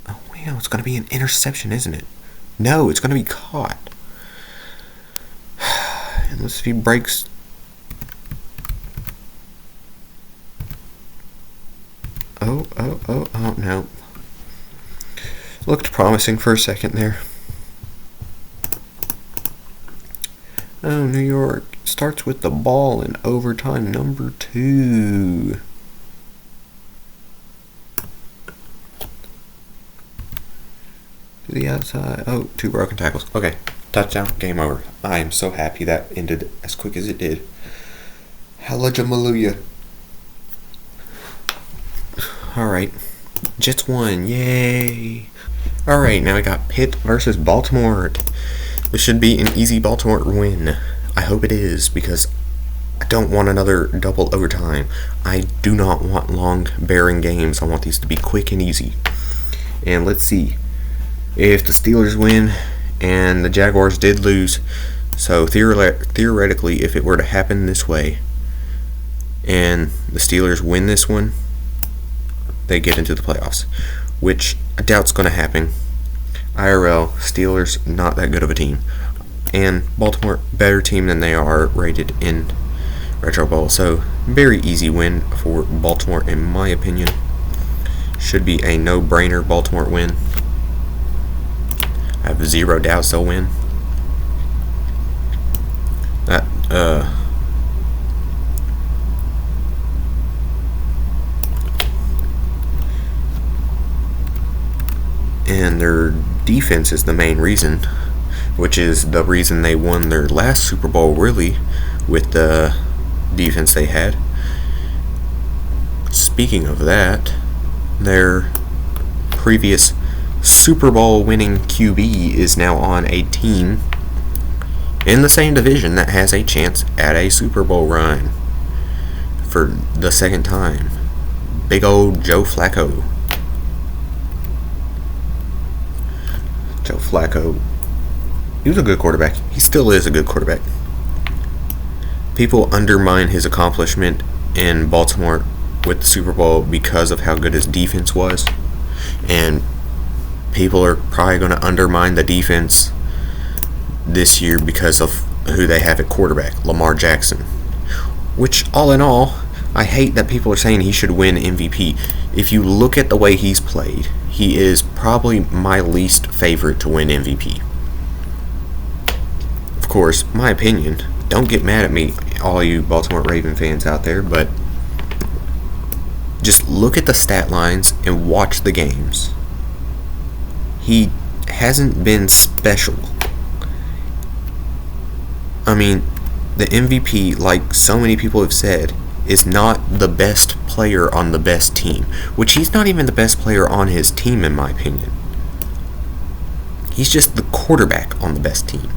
Oh wow, it's gonna be an interception, isn't it? No, it's gonna be caught. Unless if he breaks. Oh no. Looked promising for a second there. Oh, New York starts with the ball in overtime number 2. To the outside. Oh, 2 broken tackles. Okay, touchdown, game over. I am so happy that ended as quick as it did. Hallelujah. Alright, Jets won. Yay. Alright, now we got Pitt versus Baltimore. This should be an easy Baltimore win. I hope it is, because I don't want another double overtime. I do not want long, bearing games. I want these to be quick and easy. And let's see. If the Steelers win and the Jaguars did lose, so theoretically, if it were to happen this way and the Steelers win this one, they get into the playoffs, which I doubt's going to happen. IRL, Steelers, not that good of a team. And Baltimore, better team than they are rated in Retro Bowl. So, very easy win for Baltimore, in my opinion. Should be a no-brainer Baltimore win. I have zero doubts they'll win. And their defense is the main reason, which is the reason they won their last Super Bowl, really, with the defense they had. Speaking of that, their previous Super Bowl winning QB is now on a team in the same division that has a chance at a Super Bowl run for the second time. Big old Joe Flacco. Joe Flacco, he was a good quarterback. He still is a good quarterback. People undermine his accomplishment in Baltimore with the Super Bowl because of how good his defense was. And people are probably going to undermine the defense this year because of who they have at quarterback, Lamar Jackson. Which, all in all, I hate that people are saying he should win MVP. If you look at the way he's played, he is probably my least favorite to win MVP. Of course, my opinion, don't get mad at me, all you Baltimore Raven fans out there, but just look at the stat lines and watch the games. He hasn't been special. I mean, the MVP, like so many people have said, is not the best player on the best team, which he's not even the best player on his team, in my opinion. He's just the quarterback on the best team.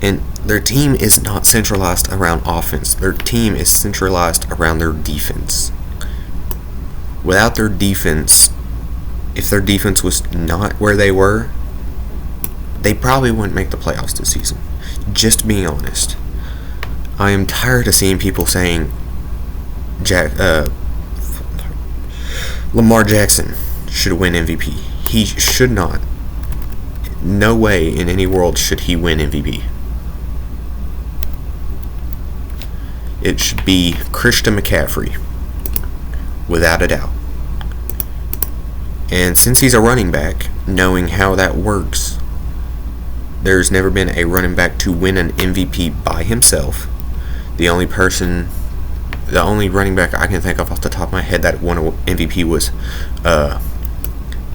And their team is not centralized around offense. Their team is centralized around their defense. Without their defense, if their defense was not where they were, they probably wouldn't make the playoffs this season. Just being honest. I am tired of seeing people saying Lamar Jackson should win MVP. He should not. No way in any world should he win MVP. It should be Christian McCaffrey, without a doubt. And since he's a running back, knowing how that works, there's never been a running back to win an MVP by himself. The only running back I can think of off the top of my head that won an MVP was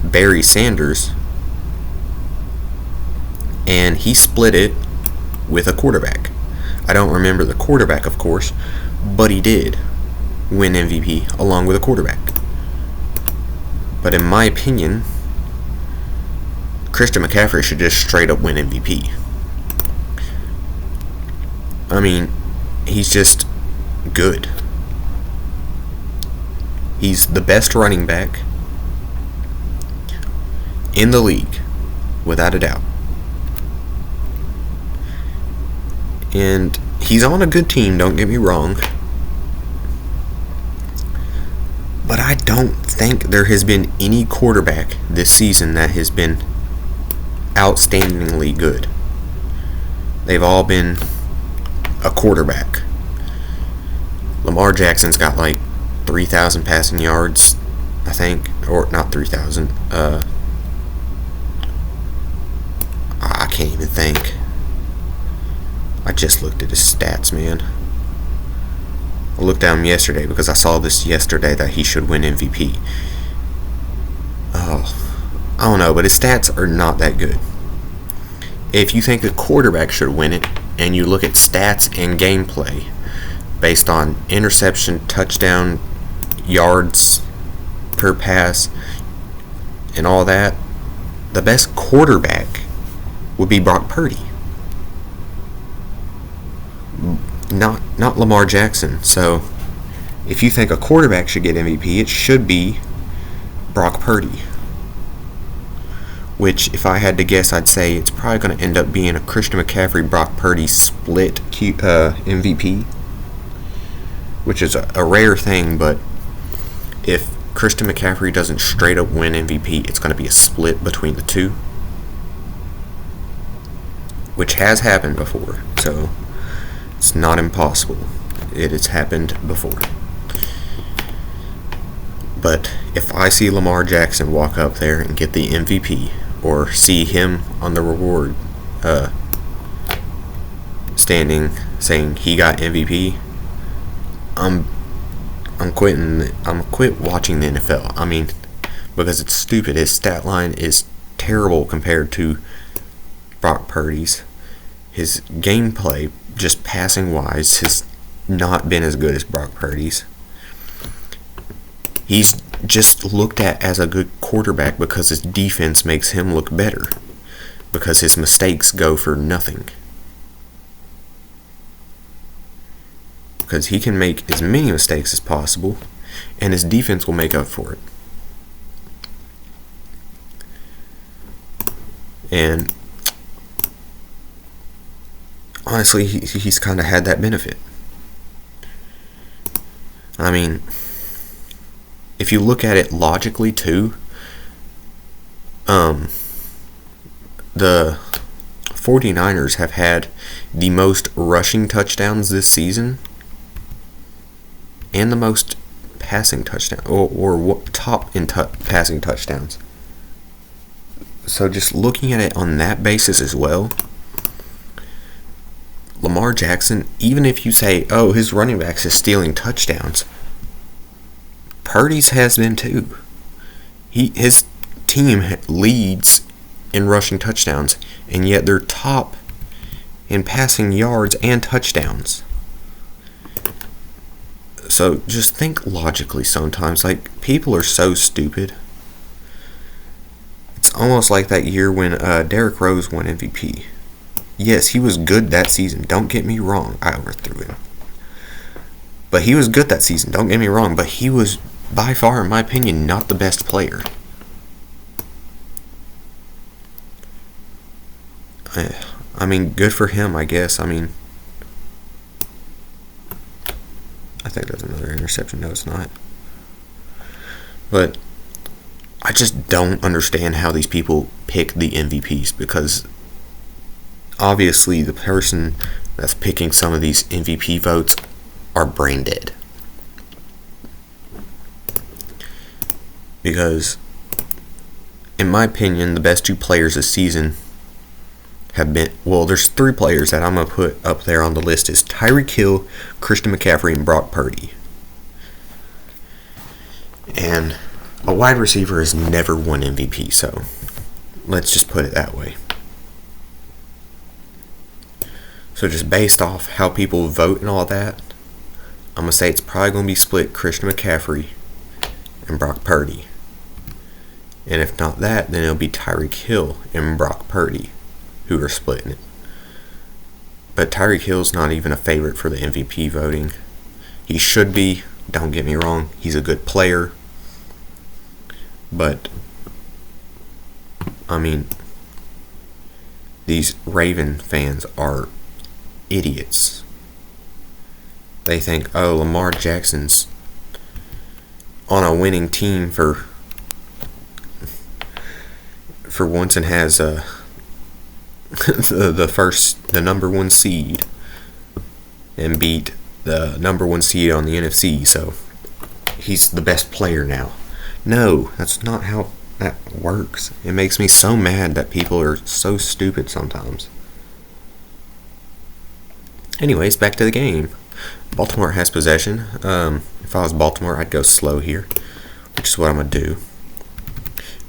Barry Sanders, and he split it with a quarterback. I don't remember the quarterback, of course, but he did win MVP along with a quarterback. But in my opinion, Christian McCaffrey should just straight up win MVP. I mean, he's just good. He's the best running back in the league, without a doubt. And he's on a good team, don't get me wrong. But I don't think there has been any quarterback this season that has been outstandingly good. They've all been a quarterback. Lamar Jackson's got like 3,000 passing yards, I think. Or not 3,000. I can't even think. I just looked at his stats, man. I looked at him yesterday because I saw this yesterday that he should win MVP. Oh, I don't know, but his stats are not that good. If you think a quarterback should win it, and you look at stats and gameplay based on interception, touchdown, yards per pass, and all that, the best quarterback would be Brock Purdy. Not Lamar Jackson. So if you think a quarterback should get MVP, it should be Brock Purdy. Which, if I had to guess, I'd say it's probably going to end up being a Christian McCaffrey Brock Purdy split MVP, which is a rare thing. But if Christian McCaffrey doesn't straight up win MVP, it's going to be a split between the two, which has happened before. So it's not impossible. It has happened before. But if I see Lamar Jackson walk up there and get the MVP, or see him on the reward standing saying he got MVP, I'm quitting. I'm quit watching the NFL. I mean, because it's stupid. His stat line is terrible compared to Brock Purdy's. His gameplay, just passing wise, has not been as good as Brock Purdy's. He's just looked at as a good quarterback because his defense makes him look better, because his mistakes go for nothing. Because he can make as many mistakes as possible, and his defense will make up for it. And honestly, he's kind of had that benefit. I mean, if you look at it logically too, the 49ers have had the most rushing touchdowns this season and the most passing touchdowns, or top in passing touchdowns. So just looking at it on that basis as well, Lamar Jackson, even if you say, oh, his running backs is stealing touchdowns, Purdy's has been too. His team leads in rushing touchdowns, and yet they're top in passing yards and touchdowns. So just think logically sometimes. Like, people are so stupid. It's almost like that year when Derrick Rose won MVP. Yes, he was good that season. Don't get me wrong. I overthrew him. But he was good that season. Don't get me wrong. But he was, by far, in my opinion, not the best player. I mean, good for him, I guess. I mean, I think there's another interception. No, it's not. But I just don't understand how these people pick the MVPs, because obviously the person that's picking some of these MVP votes are brain dead. Because, in my opinion, the best two players this season have been, well, there's three players that I'm going to put up there on the list is Tyreek Hill, Christian McCaffrey, and Brock Purdy. And a wide receiver has never won MVP, so let's just put it that way. So just based off how people vote and all that, I'm going to say it's probably going to be split Christian McCaffrey and Brock Purdy. And if not that, then it'll be Tyreek Hill and Brock Purdy who are splitting it. But Tyreek Hill's not even a favorite for the MVP voting. He should be, don't get me wrong. He's a good player. But, I mean, these Raven fans are idiots. They think, oh, Lamar Jackson's on a winning team for once and has the number one seed and beat the number one seed on the NFC, so he's the best player now. No, that's not how that works. It makes me so mad that people are so stupid sometimes. Anyways, back to the game. Baltimore has possession. If I was Baltimore, I'd go slow here, which is what I'm going to do.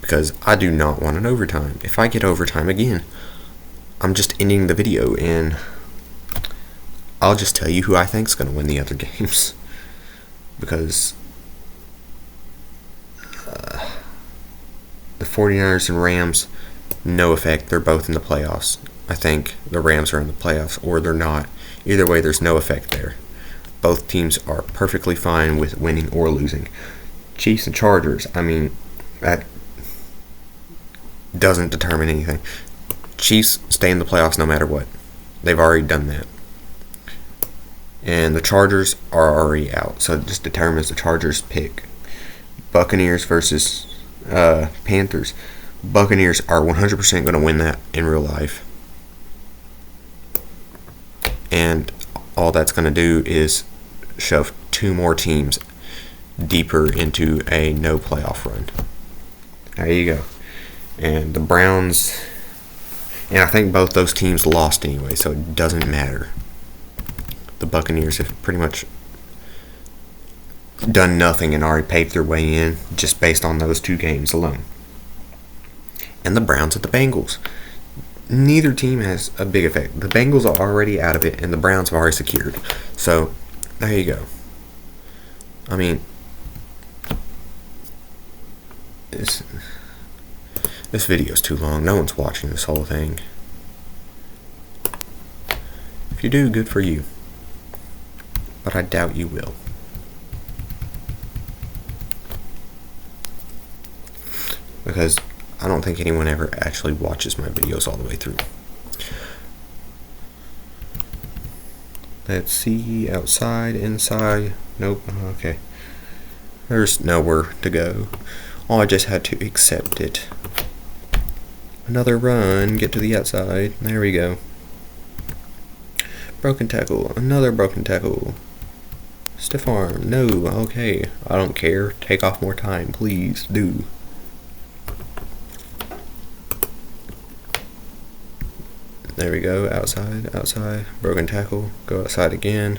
Because I do not want an overtime. If I get overtime again, I'm just ending the video and I'll just tell you who I think is going to win the other games. Because the 49ers and Rams, no effect. They're both in the playoffs. I think the Rams are in the playoffs or they're not. Either way, there's no effect there. Both teams are perfectly fine with winning or losing. Chiefs and Chargers, I mean, that doesn't determine anything. Chiefs stay in the playoffs no matter what. They've already done that. And the Chargers are already out, so it just determines the Chargers pick. Buccaneers versus Panthers. Buccaneers are 100% going to win that in real life. And all that's going to do is shove two more teams deeper into a no playoff run. There you go. And the Browns, and I think both those teams lost anyway, so it doesn't matter. The Buccaneers have pretty much done nothing and already paved their way in just based on those two games alone. And the Browns at the Bengals. Neither team has a big effect. The Bengals are already out of it, and the Browns have already secured. So, there you go. I mean, this video's too long. No one's watching this whole thing. If you do, good for you. But I doubt you will. Because I don't think anyone ever actually watches my videos all the way through. Let's see. Outside, inside. Nope. Okay. There's nowhere to go. Oh, I just had to accept it. Another run. Get to the outside. There we go. Broken tackle. Another broken tackle. Stiff arm. No. Okay. I don't care. Take off more time. Please do. There we go. Outside. Outside. Broken tackle. Go outside again.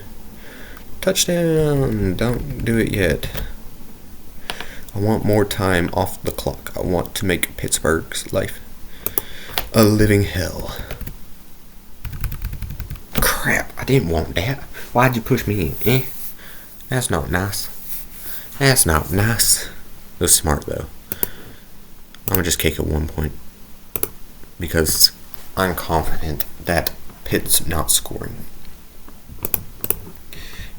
Touchdown. Don't do it yet. I want more time off the clock. I want to make Pittsburgh's life a living hell. Crap, I didn't want that. Why'd you push me in? That's not nice. That's not nice. It was smart, though. I'm gonna just kick at 1 point. Because I'm confident that Pitt's not scoring.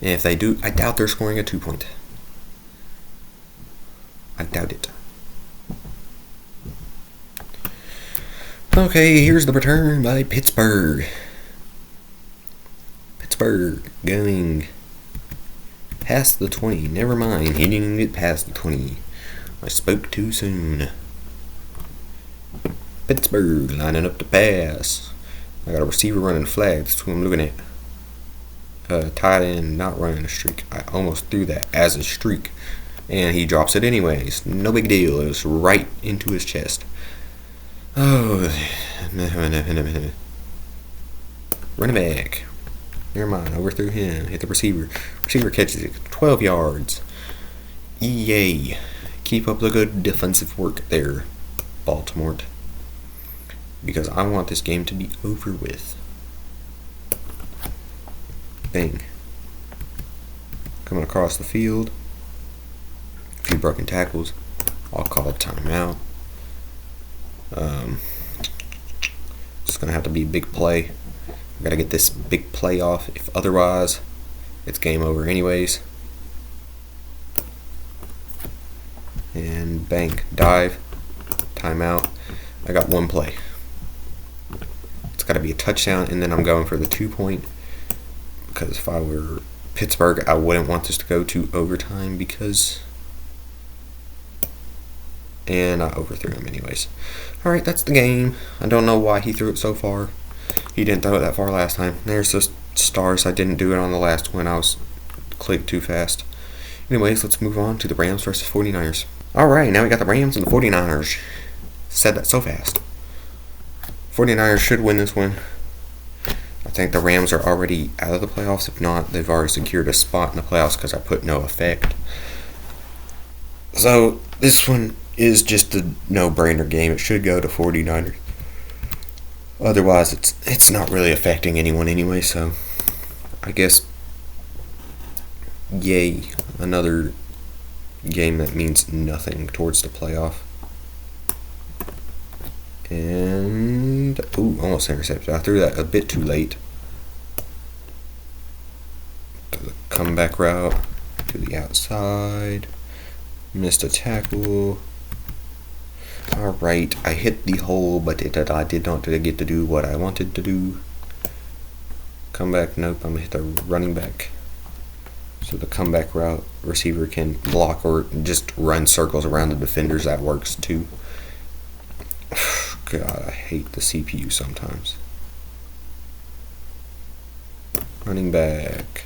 And if they do, I doubt they're scoring a 2 point. I doubt it. Okay, here's the return by Pittsburgh. Pittsburgh going past the 20. Never mind, he didn't get past the 20. I spoke too soon. Pittsburgh lining up to pass. I got a receiver running flag. That's who I'm looking at. Tight end not running a streak. I almost threw that as a streak. And he drops it anyways. No big deal. It was right into his chest. Oh. Running back. Never mind. Overthrew him. Hit the receiver. Receiver catches it. 12 yards. Yay. Keep up the good defensive work there, Baltimore. Because I want this game to be over with. Bang. Coming across the field. A few broken tackles. I'll call a timeout. It's going to have to be a big play. I gotta get this big play off. If otherwise, it's game over anyways. And bang, dive, timeout. I got one play. It's got to be a touchdown, and then I'm going for the 2-point, because if I were Pittsburgh, I wouldn't want this to go to overtime and I overthrew him anyways. Alright, that's the game. I don't know why he threw it so far. He didn't throw it that far last time. There's the stars. I didn't do it on the last one. I was clicked too fast. Anyways, let's move on to the Rams versus 49ers. Alright, now we got the Rams and the 49ers. Said that so fast. 49ers should win this one. I think the Rams are already out of the playoffs. If not, they've already secured a spot in the playoffs because I put no effect. So, this one is just a no-brainer game. It should go to 49ers. Otherwise, it's not really affecting anyone anyway, so I guess yay, another game that means nothing towards the playoff. And almost intercepted. I threw that a bit too late. To the comeback route to the outside. Missed a tackle. Alright, I hit the hole, but I did not get to do what I wanted to do. Comeback, nope, I'm going to hit the running back. So the comeback route, receiver can block or just run circles around the defenders. That works too. God, I hate the CPU sometimes. Running back.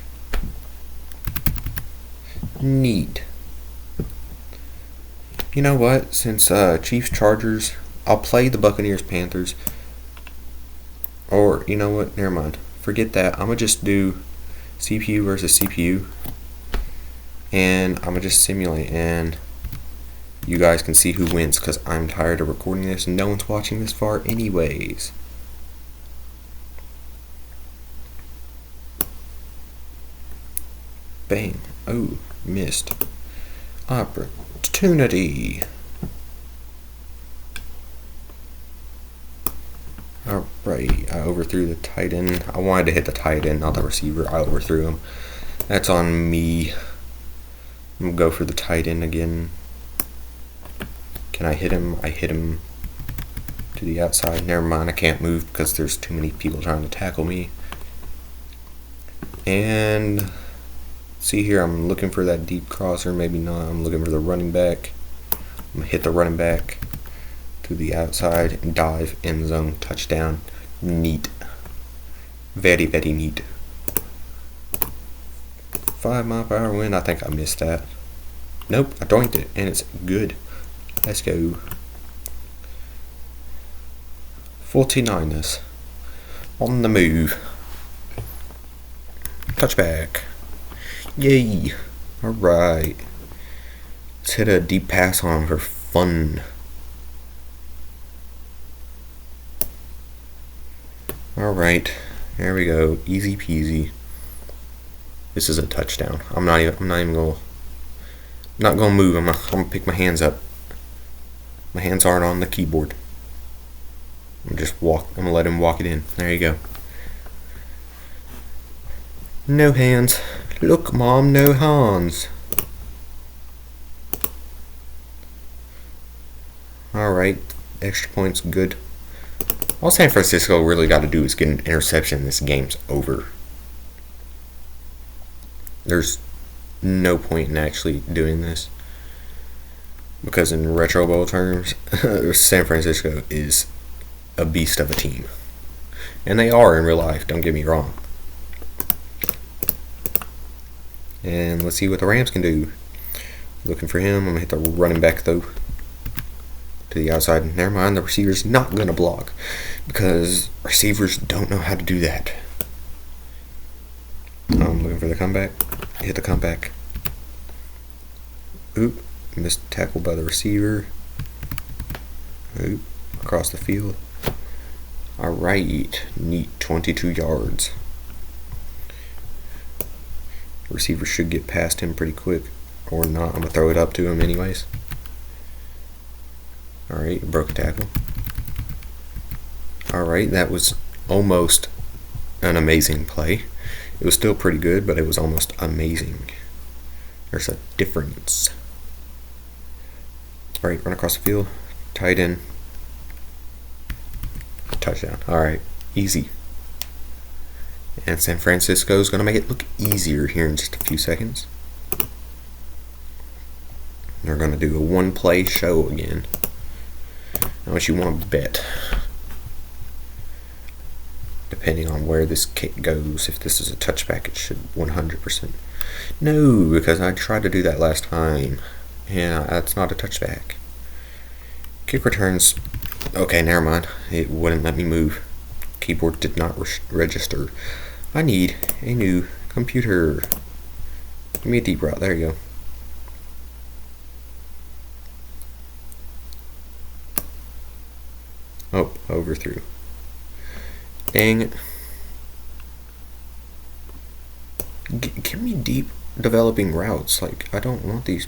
Neat. You know what? Since Chiefs Chargers, I'll play the Buccaneers Panthers. Or, you know what? Never mind. Forget that. I'm going to just do CPU versus CPU. And I'm going to just simulate. And you guys can see who wins because I'm tired of recording this and no one's watching this far anyways. Bang. Oh, missed. Opportunity. Alright, I overthrew the tight end. I wanted to hit the tight end, not the receiver. I overthrew him. That's on me. I'm going to go for the tight end again. Can I hit him? I hit him to the outside. Never mind, I can't move because there's too many people trying to tackle me. And see here, I'm looking for that deep crosser. Maybe not. I'm looking for the running back. I'm going to hit the running back to the outside and dive, end zone, touchdown. Neat. Very, very neat. 5-mile-per-hour win. I think I missed that. Nope, I doinked it, and it's good. Let's go. 49ers. On the move. Touchback. Yay. Alright. Let's hit a deep pass on him for fun. Alright. There we go. Easy peasy. This is a touchdown. I'm not even gonna move. I'm gonna pick my hands up. My hands aren't on the keyboard. I'm gonna let him walk it in. There you go. No hands. Look, Mom, no hands. Alright. Extra points, good. All San Francisco really got to do is get an interception. This game's over. There's no point in actually doing this. Because in Retro Bowl terms, San Francisco is a beast of a team. And they are in real life, don't get me wrong. And let's see what the Rams can do. Looking for him. I'm going to hit the running back, though. To the outside. Never mind, the receiver's not going to block. Because receivers don't know how to do that. I'm looking for the comeback. Hit the comeback. Oop. Missed tackle by the receiver. Oop. Across the field. Alright. Neat. 22 yards. Receiver should get past him pretty quick. Or not. I'm going to throw it up to him anyways. Alright. Broke a tackle. Alright. That was almost an amazing play. It was still pretty good, but it was almost amazing. There's a difference. Alright, run across the field. Tight end. Touchdown. Alright, easy. And San Francisco is going to make it look easier here in just a few seconds. They're going to do a one-play show again. How much you want to bet? Depending on where this kick goes, if this is a touchback, it should 100%. No, because I tried to do that last time. Yeah, that's not a touchback. Kick returns. Okay, never mind. It wouldn't let me move. Keyboard did not register. I need a new computer. Give me a deep route. There you go. Oh, overthrew. Dang it. Give me deep developing routes. Like, I don't want these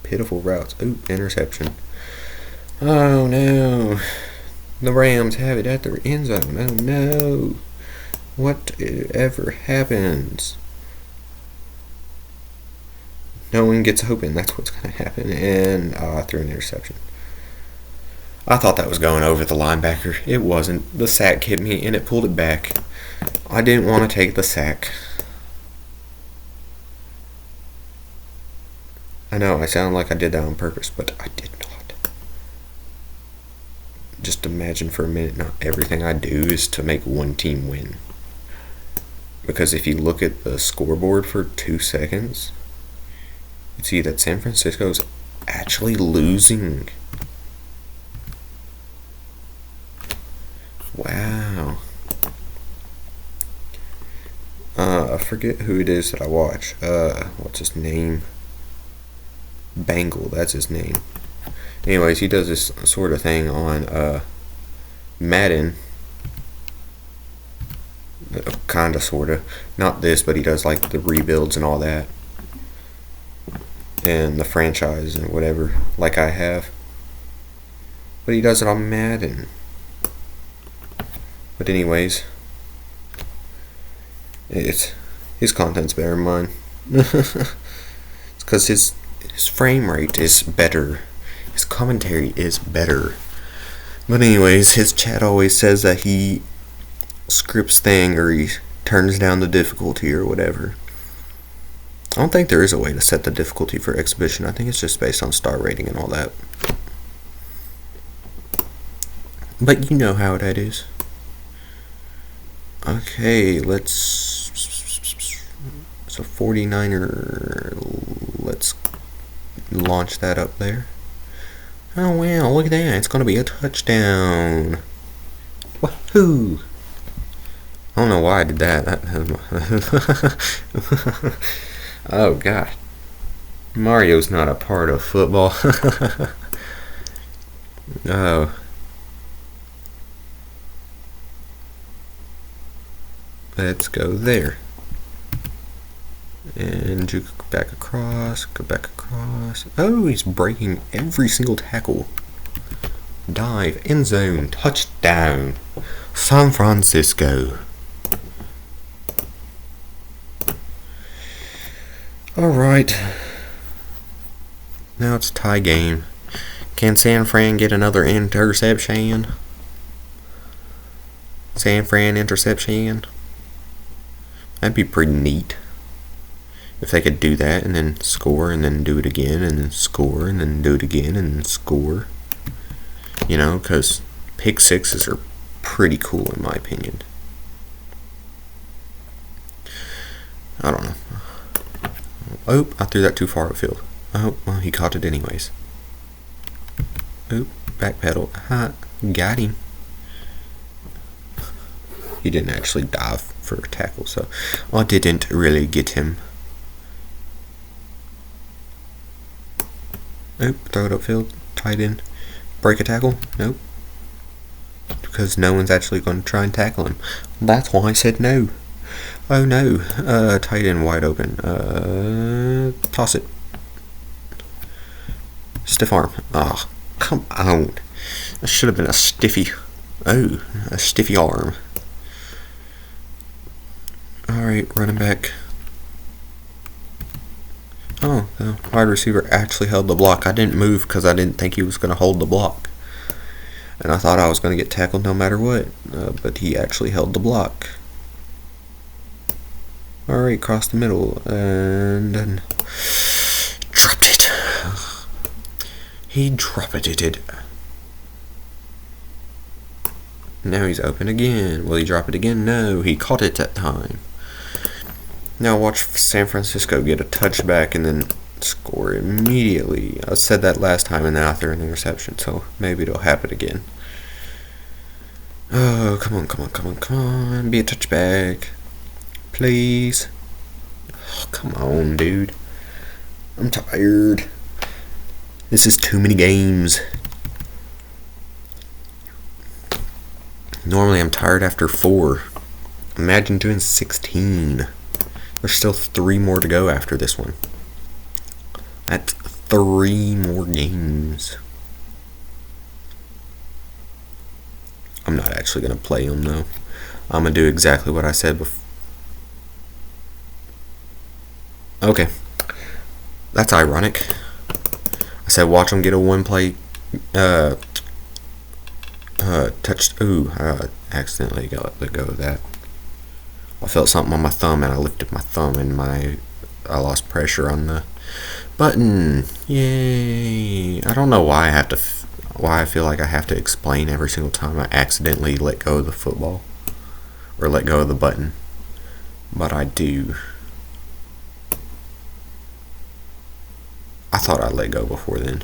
pitiful routes. Ooh, interception. Oh no. The Rams have it at their end zone. Oh no. Whatever happens. No one gets open. That's what's going to happen. And I threw an interception. I thought that was going over the linebacker. It wasn't. The sack hit me and it pulled it back. I didn't want to take the sack. I know, I sound like I did that on purpose, but I did not. Just imagine for a minute, not everything I do is to make one team win. Because if you look at the scoreboard for 2 seconds, you see that San Francisco is actually losing. Wow. I forget who it is that I watch. What's his name? Bangle, that's his name. Anyways, he does this sort of thing on Madden. Kinda, sorta. Not this, but he does like the rebuilds and all that. And the franchise and whatever, like I have. But he does it on Madden. But anyways, his content's better than mine. It's because his frame rate is better. His commentary is better. But anyways, his chat always says that he scripts thing or he turns down the difficulty or whatever. I don't think there is a way to set the difficulty for exhibition. I think it's just based on star rating and all that. But you know how that is. Okay, let's... So 49er... Let's launch that up there. Oh wow, look at that. It's going to be a touchdown. Woohoo! I don't know why I did that. Oh god. Mario's not a part of football. Oh. Let's go there. And juke back across, go back across. Oh, he's breaking every single tackle. Dive, end zone, touchdown. San Francisco. Alright. Now it's tie game. Can San Fran get another interception? San Fran interception? That'd be pretty neat. If they could do that and then score and then do it again and then score and then do it again and then score. You know, because pick sixes are pretty cool in my opinion. I don't know. Oh, I threw that too far upfield. Oh, well, he caught it anyways. Oh, backpedal. Ha, got him. He didn't actually dive for a tackle, so I didn't really get him. Nope, throw it upfield, tight end, break a tackle, nope. Because no one's actually going to try and tackle him. That's why I said no. Oh no, tight end wide open. Toss it. Stiff arm. Ah, oh, come on. That should have been a stiffy. Oh, a stiffy arm. Alright, running back. Oh, the wide receiver actually held the block. I didn't move because I didn't think he was going to hold the block. And I thought I was going to get tackled no matter what. But he actually held the block. Alright, cross the middle. And then dropped it. He dropped it. Now he's open again. Will he drop it again? No, he caught it that time. Now watch San Francisco get a touchback and then score immediately. I said that last time and then I threw an interception, so maybe it'll happen again. Oh, come on. Be a touchback. Please. Oh, come on, dude. I'm tired. This is too many games. Normally I'm tired after 4. Imagine doing 16. There's still 3 more to go after this one. That's 3 more games. I'm not actually going to play them though. I'm going to do exactly what I said before. Okay. That's ironic. I said watch them get a 1-play touched. Ooh, I accidentally let go of that. I felt something on my thumb and I lifted my thumb and I lost pressure on the button. Yay! I don't know why I feel like I have to explain every single time I accidentally let go of the football or let go of the button, but I do. I thought I let go before then.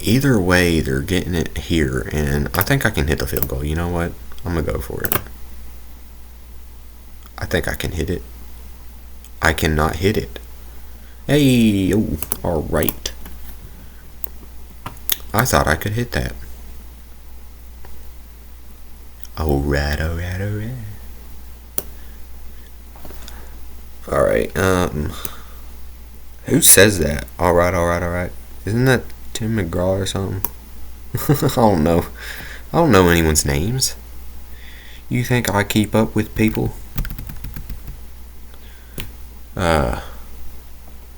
Either way, they're getting it here, and I think I can hit the field goal. You know what? I'm going to go for it. I think I can hit it. I cannot hit it. Hey! Oh, alright. I thought I could hit that. Alright. Alright, who says that? Alright. Isn't that Tim McGraw or something? I don't know. I don't know anyone's names. You think I keep up with people?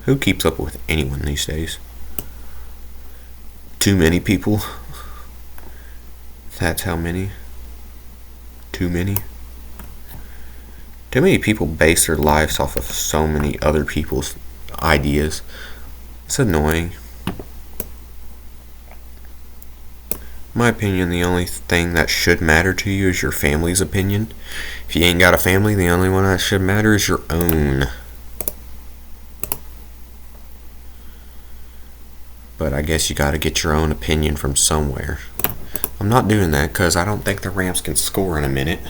Who keeps up with anyone these days? Too many people. That's how many. Too many. Too many people base their lives off of so many other people's ideas. It's annoying. In my opinion, the only thing that should matter to you is your family's opinion. If you ain't got a family, the only one that should matter is your own. But I guess you gotta get your own opinion from somewhere. I'm not doing that because I don't think the Rams can score in a minute.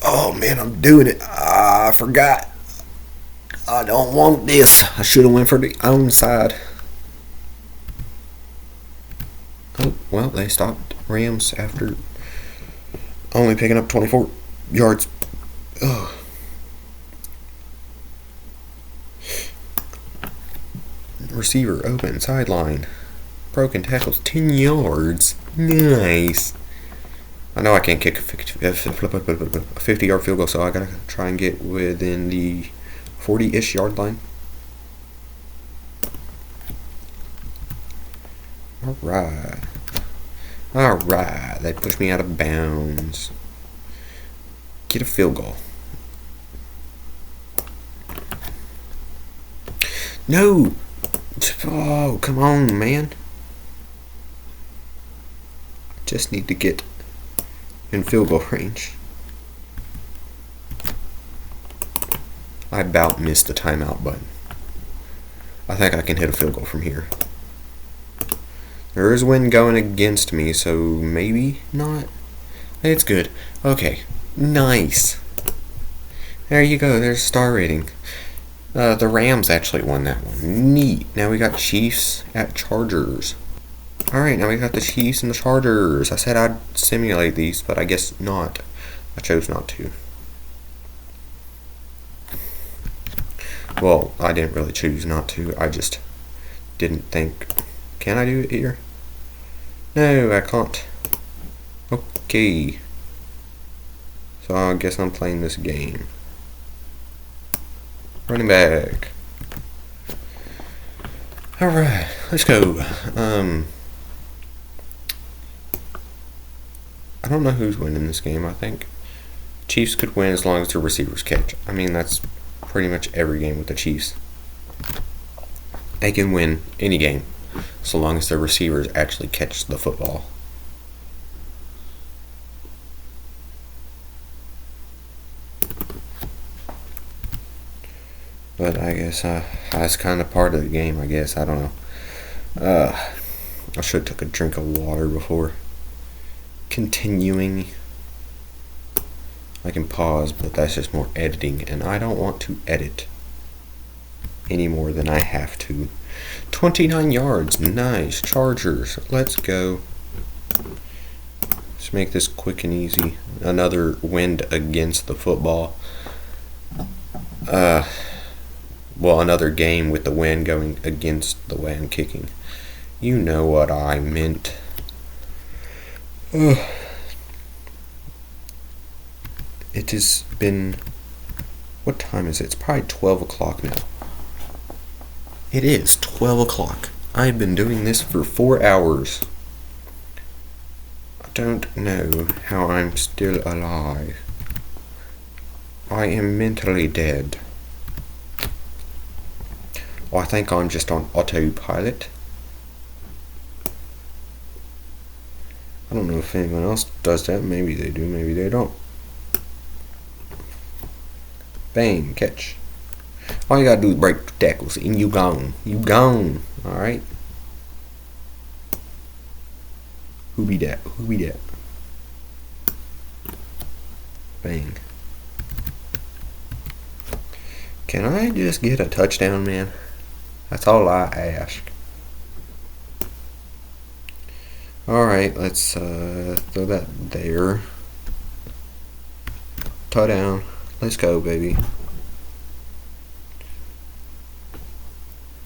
Oh man, I'm doing it. I forgot. I don't want this. I should have went for the onside. Oh, well, they stopped Rams after only picking up 24 yards. Ugh. Receiver open, sideline. Broken tackles, 10 yards. Nice. I know I can't kick a 50-yard field goal, so I gotta try and get within the 40-ish yard line. Alright. They pushed me out of bounds. Get a field goal. No! Oh, come on, man. Just need to get in field goal range. I about missed the timeout button. I think I can hit a field goal from here. There is wind going against me, so maybe not. It's good. Okay. Nice. There you go. There's a star rating. The Rams actually won that one. Neat. Now we got Chiefs at Chargers. Alright, now we got the Chiefs and the Chargers. I said I'd simulate these, but I guess not. I chose not to. Well, I didn't really choose not to. I just didn't think. Can I do it here? No, I can't. Okay. So I guess I'm playing this game. Running back. Alright, let's go. I don't know who's winning this game. I think Chiefs could win as long as the receivers catch. I mean, that's pretty much every game with the Chiefs. They can win any game so long as the receivers actually catch the football. But I guess that's kind of part of the game, I guess. I don't know. I should have took a drink of water before continuing. I can pause, but that's just more editing, and I don't want to edit any more than I have to. 29 yards. Nice. Chargers. Let's go. Let's make this quick and easy. Another wind against the football. Well, another game with the wind going against the way I'm kicking. You know what I meant. It has been... What time is it? It's probably 12 o'clock now. It is 12 o'clock. I've been doing this for 4 hours. I don't know how I'm still alive. I am mentally dead. I think I'm just on autopilot. I don't know if anyone else does that. Maybe they do, maybe they don't. Bang, catch. All you gotta do is break the tackles and you gone. You gone. Alright? Who be that? Who be that? Bang. Can I just get a touchdown, man? That's all I ask. Alright, let's throw that there. Toe down. Let's go, baby.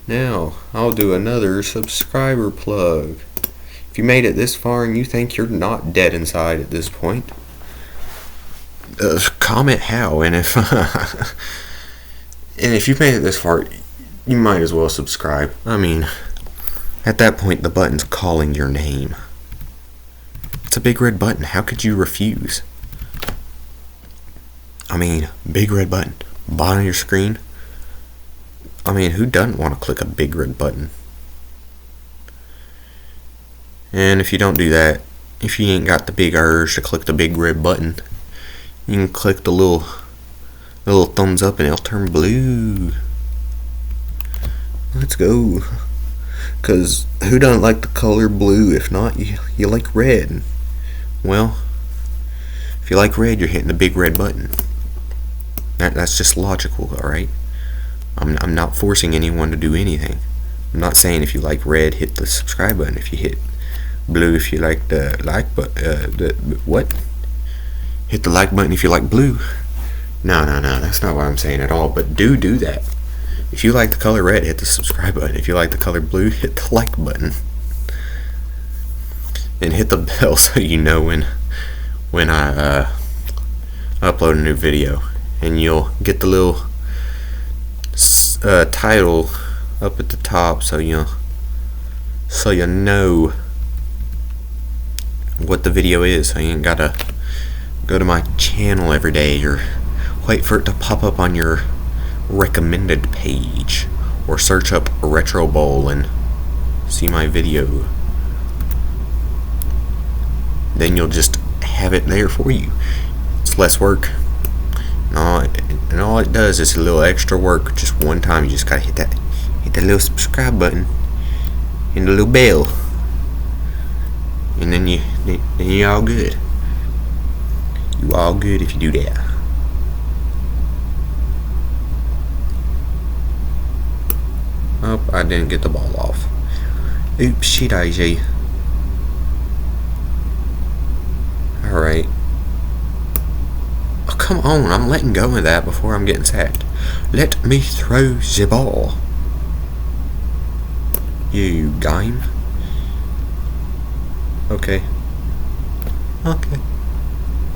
Now, I'll do another subscriber plug. If you made it this far and you think you're not dead inside at this point, comment how, and if and if you've made it this far, you might as well subscribe. I mean, at that point, the button's calling your name. It's a big red button. How could you refuse? I mean, big red button. Bottom of your screen. I mean, who doesn't want to click a big red button? And if you don't do that, if you ain't got the big urge to click the big red button, you can click the little thumbs up and it'll turn blue. Let's go. Because who doesn't like the color blue? If not, you like red. Well, if you like red, you're hitting the big red button. That's just logical, alright? I'm not forcing anyone to do anything. I'm not saying if you like red, hit the subscribe button. If you hit blue, if you like the like button, what? Hit the like button if you like blue. No, that's not what I'm saying at all. But do that. If you like the color red, hit the subscribe button. If you like the color blue, hit the like button. And hit the bell so you know when I upload a new video. And you'll get the little title up at the top so you know what the video is. So you ain't gotta go to my channel every day or wait for it to pop up on your recommended page or search up Retro Bowl and see my video. Then you'll just have it there for you. It's less work. And all it does is a little extra work. Just one time, you just gotta hit that little subscribe button and the little bell, and then you're all good. You all good if you do that. Oh, I didn't get the ball off. Oopsie daisy. Alright. Oh, come on, I'm letting go of that before I'm getting sacked. Let me throw the ball. You game. Okay. Okay.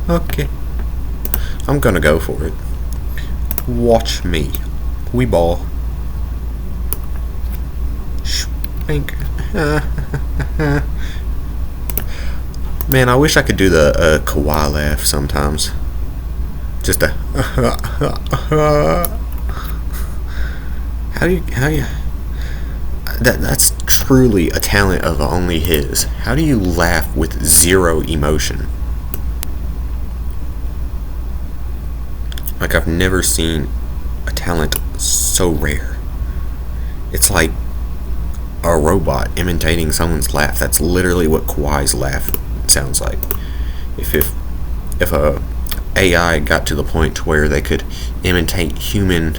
Okay. I'm gonna go for it. Watch me. We ball. Spank. Man, I wish I could do the Kawhi laugh sometimes. Just a. How do you? That's truly a talent of only his. How do you laugh with zero emotion? Like, I've never seen a talent so rare. It's like a robot imitating someone's laugh. That's literally what Kawhi's laugh sounds like. If a AI got to the point where they could imitate human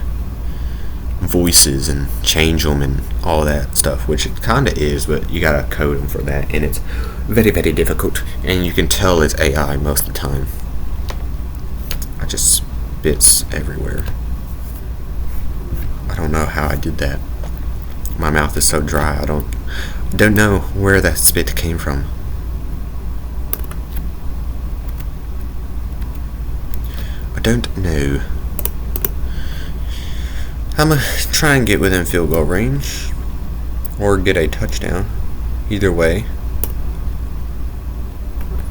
voices and change them and all that stuff, which it kind of is, but you gotta code them for that, and it's very, very difficult, and you can tell it's AI most of the time. I just spits everywhere. I don't know how I did that. My mouth is so dry, I don't know where that spit came from. I don't know. I'm gonna try and get within field goal range, or get a touchdown. Either way.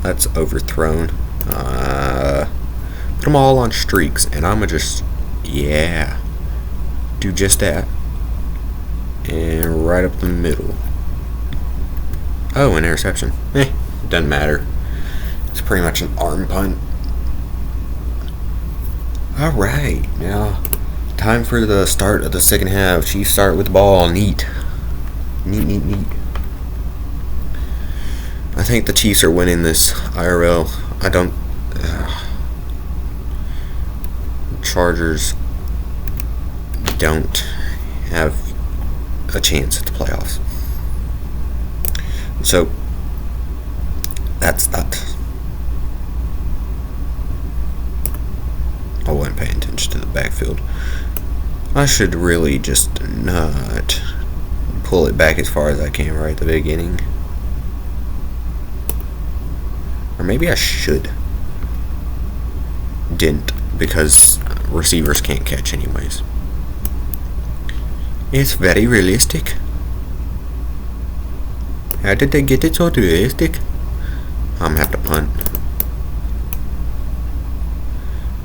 That's overthrown. Put them all on streaks, and I'm gonna just, do just that. And right up the middle. Oh, an interception. Doesn't matter. It's pretty much an arm punt. Alright, now time for the start of the second half. Chiefs start with the ball. Neat. Neat. I think the Chiefs are winning this IRL. I don't. Chargers don't have a chance at the playoffs. So that's that. I wasn't paying attention to the backfield. I should really just not pull it back as far as I can right at the beginning. Or maybe I should. Didn't, because receivers can't catch anyways. It's very realistic. How did they get it so realistic? I'm gonna have to punt.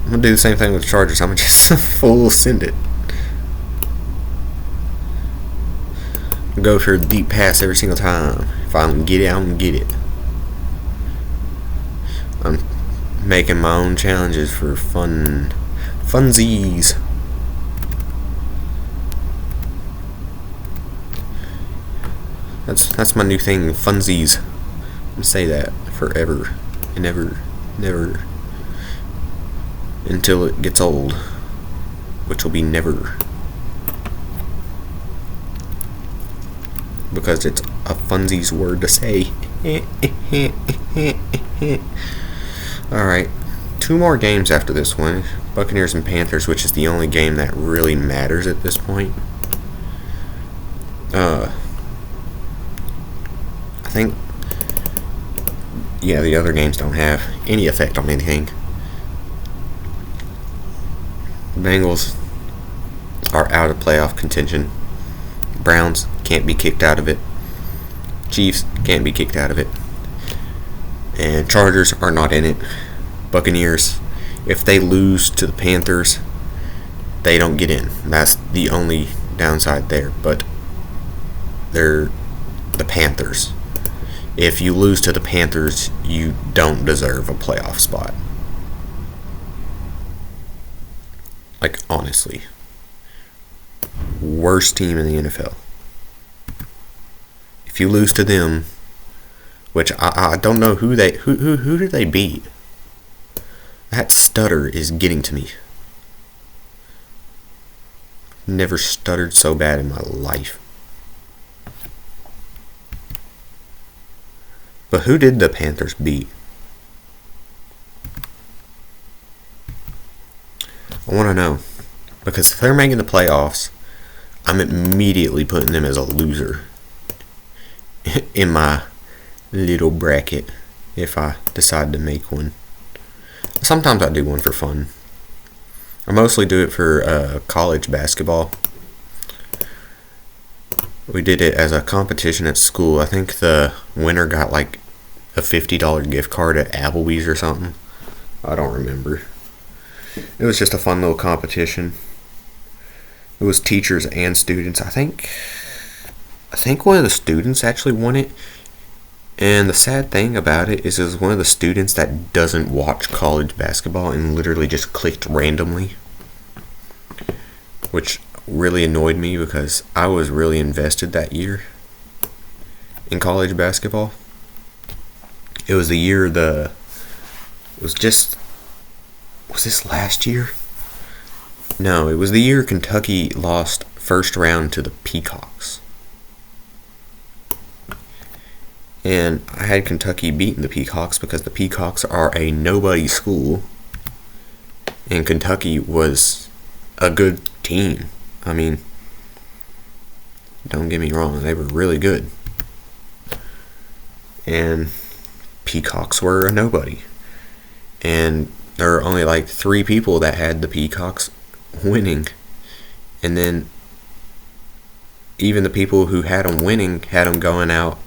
I'm gonna do the same thing with the Chargers. I'm gonna just full send it. Go for a deep pass every single time. If I can get it, I'm gonna get it. I'm making my own challenges for funsies. That's my new thing, funsies. I'm gonna say that forever and ever, never, until it gets old, which will be never, because it's a funsies word to say. Alright, 2 more games after this one. Buccaneers and Panthers, which is the only game that really matters at this point. I think, the other games don't have any effect on anything. Bengals are out of playoff contention. Browns can't be kicked out of it. Chiefs can't be kicked out of it. And Chargers are not in it. Buccaneers, if they lose to the Panthers, they don't get in. That's the only downside there. But they're the Panthers. If you lose to the Panthers, you don't deserve a playoff spot. Like, honestly. Worst team in the NFL. If you lose to them, which I don't know who did they beat? That stutter is getting to me. Never stuttered so bad in my life. But who did the Panthers beat? I want to know. Because if they're making the playoffs, I'm immediately putting them as a loser in my little bracket. if I decide to make one. Sometimes I do one for fun. I mostly do it for college basketball. We did it as a competition at school. I think the winner got like a $50 gift card at Applebee's or something. I don't remember. It was just a fun little competition. It was teachers and students. I think one of the students actually won it. And the sad thing about it is one of the students that doesn't watch college basketball and literally just clicked randomly, which really annoyed me because I was really invested that year in college basketball. It was the year was this last year? No, it was the year Kentucky lost first round to the Peacocks. And I had Kentucky beating the Peacocks because the Peacocks are a nobody school. And Kentucky was a good team. I mean, don't get me wrong, they were really good. And Peacocks were a nobody. And there were only like 3 people that had the Peacocks winning. And then even the people who had them winning had them going out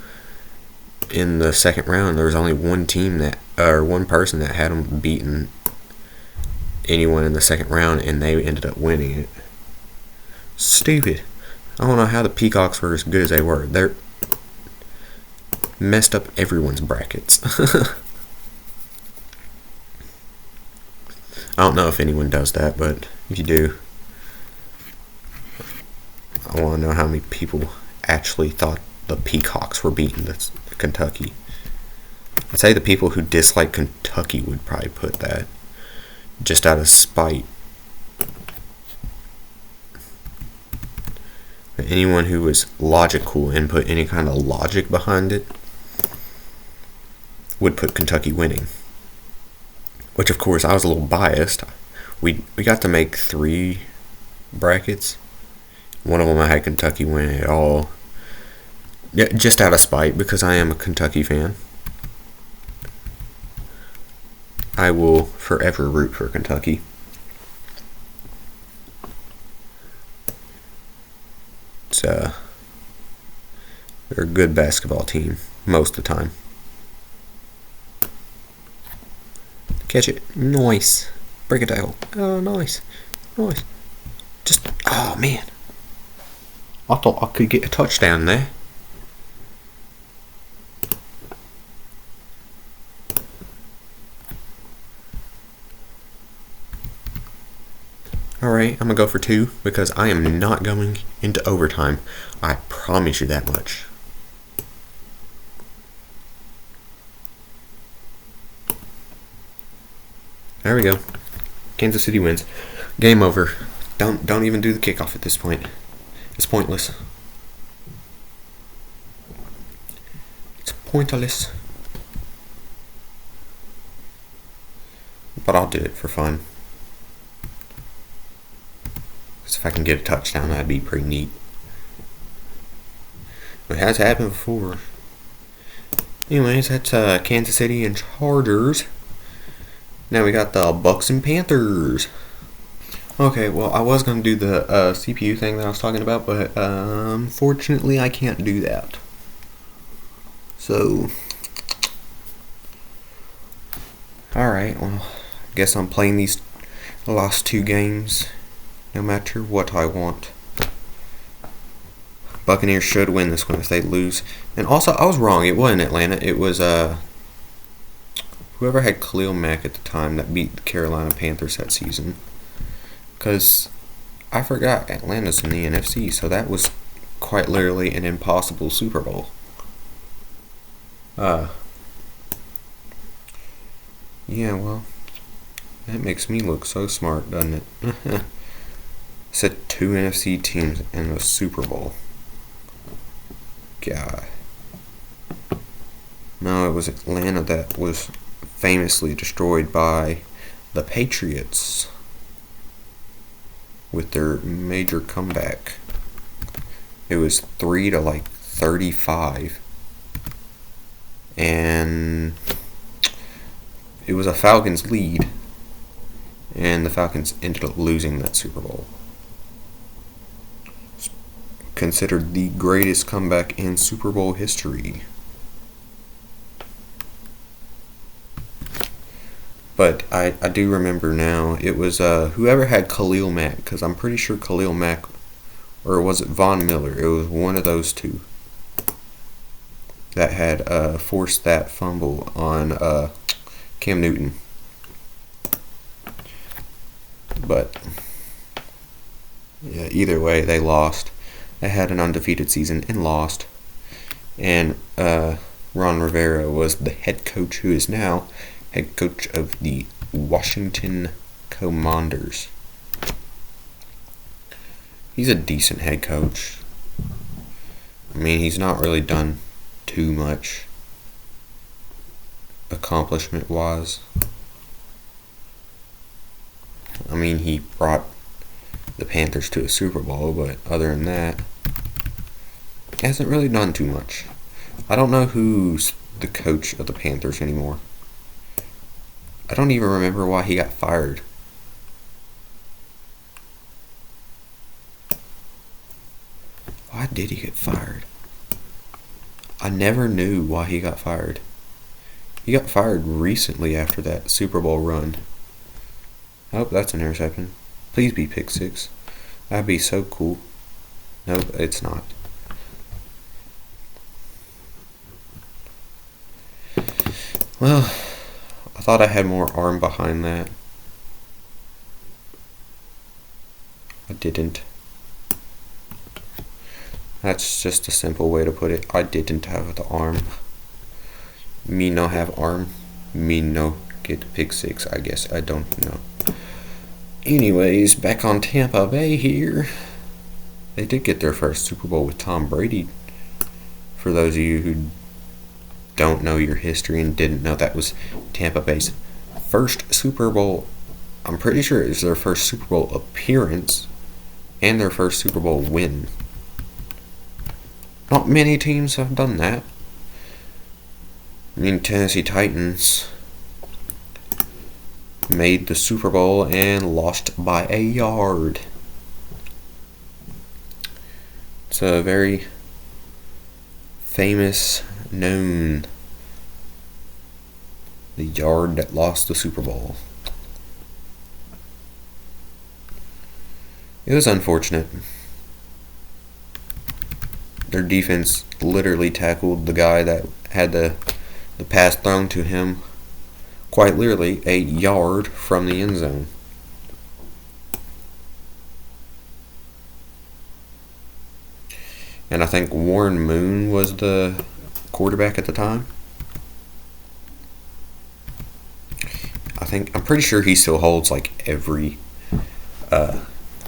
in the second round. There was only one person that had them beating anyone in the second round, and they ended up winning it. Stupid. I don't know how the Peacocks were as good as they were. They're messed up everyone's brackets. I don't know if anyone does that, but if you do, I want to know how many people actually thought the Peacocks were beating Kentucky. I'd say the people who dislike Kentucky would probably put that just out of spite. But anyone who was logical and put any kind of logic behind it would put Kentucky winning. Which, of course, I was a little biased. We got to make 3 brackets. One of them I had Kentucky win it all. Yeah, just out of spite, because I am a Kentucky fan. I will forever root for Kentucky. They're a good basketball team most of the time. Catch it. Nice. Break a tackle. Oh, nice. Nice. Oh, man. I thought I could get a touchdown there. Alright, I'm going to go for 2 because I am not going into overtime. I promise you that much. There we go. Kansas City wins. Game over. Don't even do the kickoff at this point. It's pointless. It's pointless. But I'll do it for fun. Because if I can get a touchdown, that'd be pretty neat. It has happened before. Anyways, that's Kansas City and Chargers. Now we got the Bucks and Panthers. Okay, well, I was going to do the CPU thing that I was talking about, but unfortunately I can't do that. So, alright, well, I guess I'm playing the last 2 games no matter what I want. Buccaneers should win this one if they lose. And also, I was wrong. It wasn't Atlanta. It was whoever had Khalil Mack at the time that beat the Carolina Panthers that season. Because I forgot Atlanta's in the NFC, so that was quite literally an impossible Super Bowl. Yeah, well, that makes me look so smart, doesn't it? Said 2 NFC teams in the Super Bowl. God. No, it was Atlanta that was famously destroyed by the Patriots with their major comeback. It was 3-35. And it was a Falcons lead, and the Falcons ended up losing that Super Bowl. It's considered the greatest comeback in Super Bowl history. But I do remember now, it was whoever had Khalil Mack, because I'm pretty sure Khalil Mack, or was it Von Miller? It was one of those two that had forced that fumble on Cam Newton. But yeah, either way, they lost. They had an undefeated season and lost. And Ron Rivera was the head coach, who is now head coach of the Washington Commanders. He's a decent head coach. I mean, he's not really done too much accomplishment-wise. I mean, he brought the Panthers to a Super Bowl, but other than that, he hasn't really done too much. I don't know who's the coach of the Panthers anymore. I don't even remember why he got fired. Why did he get fired? I never knew why he got fired. He got fired recently after that Super Bowl run. Oh, that's an interception. Please be pick six. That'd be so cool. Nope, it's not. Well, I thought I had more arm behind that. I didn't. That's just a simple way to put it. I didn't have the arm. Me no have arm. Me no get pick six, I guess. I don't know. Anyways, back on Tampa Bay here. They did get their first Super Bowl with Tom Brady. For those of you who don't know your history and didn't know, that was Tampa Bay's first Super Bowl. I'm pretty sure it was their first Super Bowl appearance and their first Super Bowl win. Not many teams have done that. I mean, Tennessee Titans made the Super Bowl and lost by a yard. It's a very famous, known, the yard that lost the Super Bowl. It was unfortunate. Their defense literally tackled the guy that had the pass thrown to him quite literally a yard from the end zone. And I think Warren Moon was the quarterback at the time. I'm pretty sure he still holds like every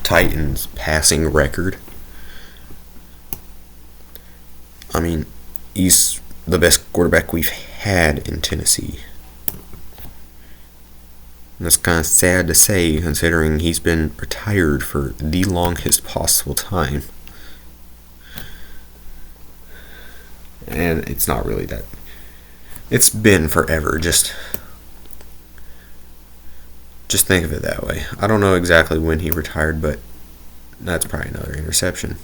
Titans passing record. I mean, he's the best quarterback we've had in Tennessee. And that's kind of sad to say, considering he's been retired for the longest possible time. And it's not really that. It's been forever. Just think of it that way. I don't know exactly when he retired, but that's probably another interception.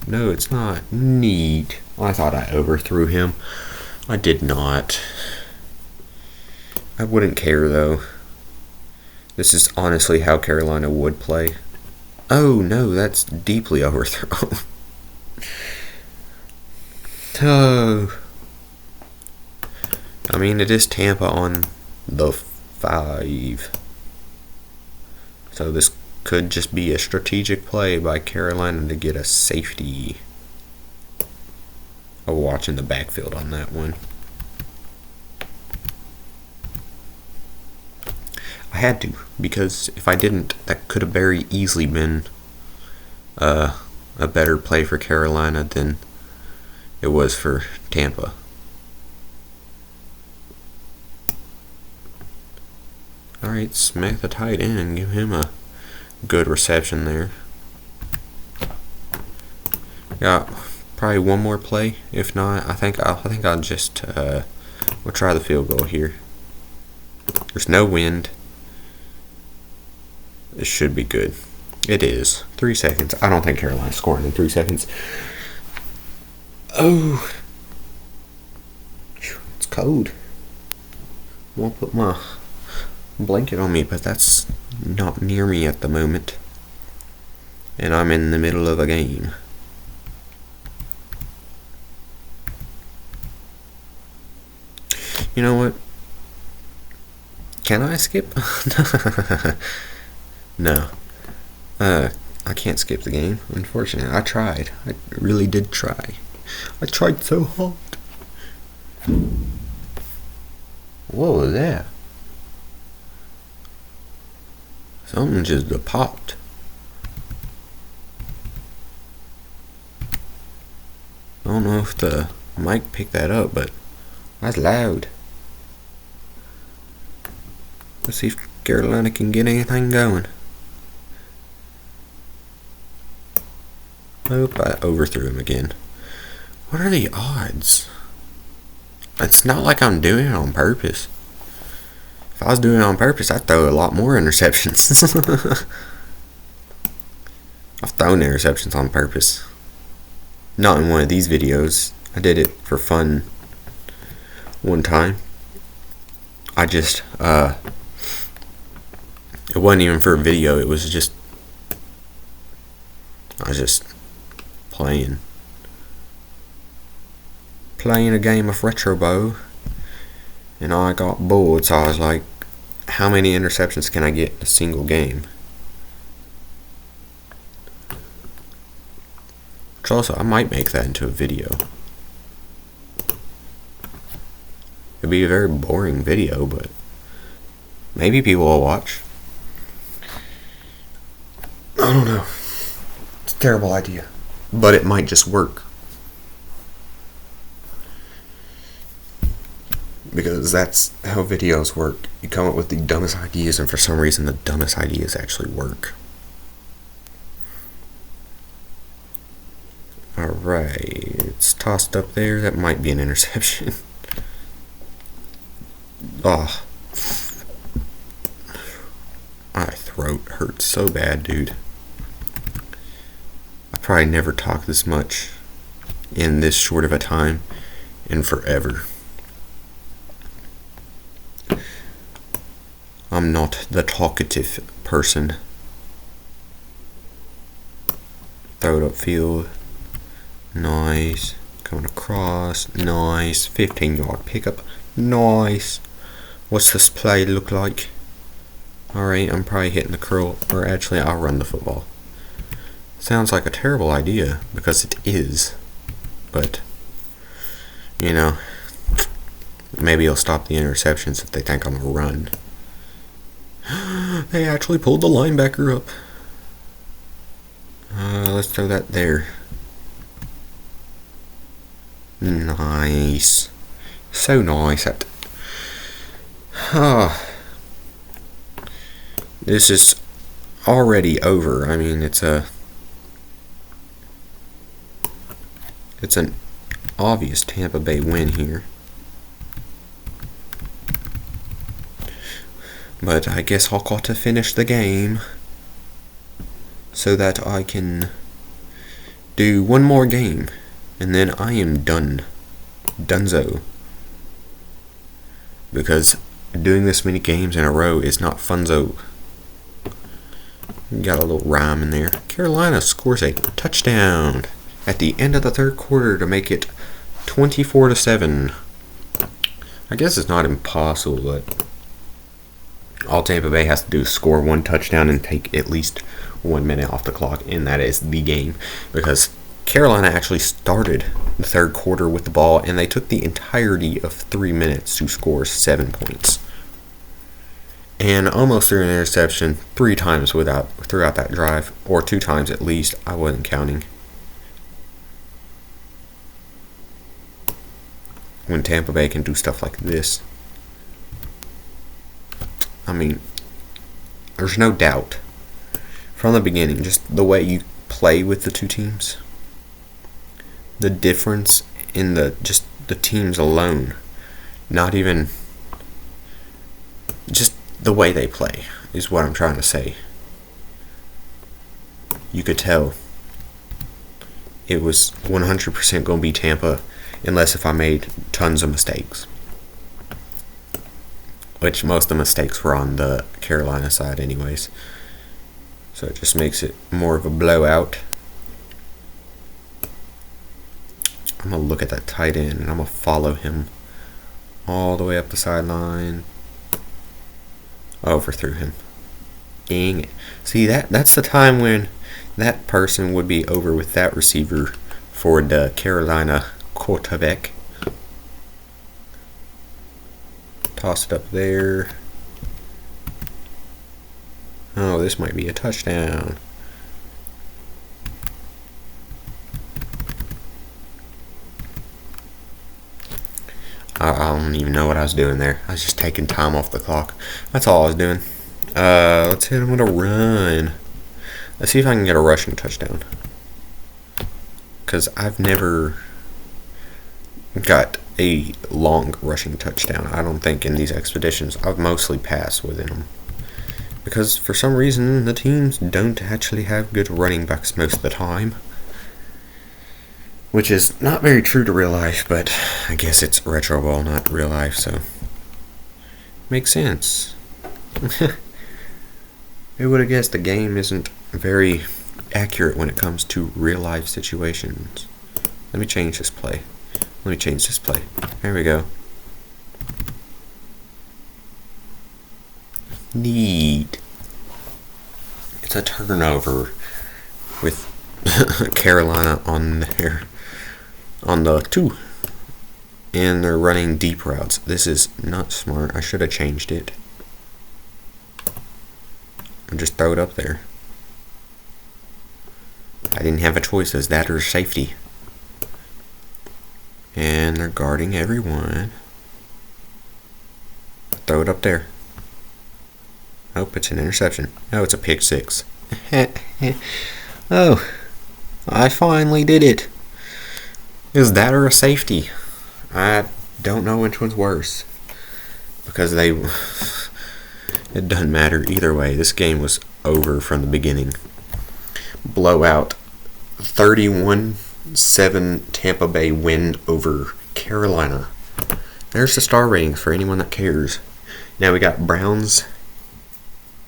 No, it's not. Neat. I thought I overthrew him. I did not. I wouldn't care, though. This is honestly how Carolina would play. Oh, no, that's deeply overthrown. Oh. I mean, it is Tampa on the 5. So this could just be a strategic play by Carolina to get a safety. I'll watch in the backfield on that one. I had to, because if I didn't, that could have very easily been a better play for Carolina than it was for Tampa. Alright, smack the tight end and give him a good reception there. Got probably one more play. If not, I think I'll just we'll try the field goal here. There's no wind. This should be good. It is. 3 seconds. I don't think Carolina's scoring in 3 seconds. Oh. It's cold. I won't put my blanket on me, but that's not near me at the moment. And I'm in the middle of a game. You know what? Can I skip? No. I can't skip the game, unfortunately. I tried. I really did try. I tried so hard. What was that? Something just popped. I don't know if the mic picked that up, but that's loud. Let's see if Carolina can get anything going. Nope, I overthrew him again. What are the odds? It's not like I'm doing it on purpose. If I was doing it on purpose, I'd throw a lot more interceptions. I've thrown interceptions on purpose. Not in one of these videos. I did it for fun one time. I just, it wasn't even for a video, it was just, I was just playing a game of Retro Bow, and I got bored, so I was like, how many interceptions can I get in a single game? Which also, I might make that into a video. It'd be a very boring video, but maybe people will watch. I don't know. It's a terrible idea. But it might just work. Because that's how videos work. You come up with the dumbest ideas, and for some reason the dumbest ideas actually work. Alright, it's tossed up there. That might be an interception. Oh. My throat hurts so bad, dude. I probably never talked this much in this short of a time in forever. I'm not the talkative person. Throw it upfield. Nice. Coming across. Nice. 15-yard pickup. Nice. What's this play look like? Alright, I'm probably hitting the curl. Or actually, I'll run the football. Sounds like a terrible idea, because it is. But, you know, maybe it'll stop the interceptions if they think I'm gonna run. They actually pulled the linebacker up. Let's throw that there. Nice. So nice. This is already over. I mean, it's an obvious Tampa Bay win here. But I guess I'll got to finish the game so that I can do one more game, and then I am done. Dunzo. Because doing this many games in a row is not funzo. Got a little rhyme in there. Carolina scores a touchdown at the end of the third quarter to make it 24-7. I guess it's not impossible, but all Tampa Bay has to do is score one touchdown and take at least 1 minute off the clock, and that is the game. Because Carolina actually started the third quarter with the ball, and they took the entirety of 3 minutes to score 7 points. And almost threw an interception 3 times throughout that drive, or 2 times at least. I wasn't counting. When Tampa Bay can do stuff like this, I mean, there's no doubt from the beginning, just the way you play with the two teams, the difference in the teams alone, not even just the way they play is what I'm trying to say. You could tell it was 100% going to be Tampa, unless if I made tons of mistakes. Which most of the mistakes were on the Carolina side anyways. So it just makes it more of a blowout. I'm going to look at that tight end and I'm going to follow him all the way up the sideline. Overthrew him. Dang it. See, that's the time when that person would be over with that receiver for the Carolina quarterback. Toss it up there. Oh, this might be a touchdown. I don't even know what I was doing there. I was just taking time off the clock. That's all I was doing. Let's hit him with a run. Let's see if I can get a rushing touchdown. Because I've never got a long rushing touchdown. I don't think in these expeditions. I've mostly passed within them. Because for some reason the teams don't actually have good running backs most of the time. Which is not very true to real life, but I guess it's retro ball, not real life, so makes sense. Who would have guessed the game isn't very accurate when it comes to real life situations? Let me change this play. There we go. Neat. It's a turnover with Carolina on the 2. And they're running deep routes. This is not smart. I should have changed it. Or just throw it up there. I didn't have a choice as that or safety. And they're guarding everyone. Throw it up there. Oh, it's an interception. Oh, it's a pick 6. Oh, I finally did it. Is that or a safety? I don't know which one's worse. Because it doesn't matter either way. This game was over from the beginning. Blowout. 31-7 Tampa Bay win over Carolina. There's the star ratings for anyone that cares. Now we got Browns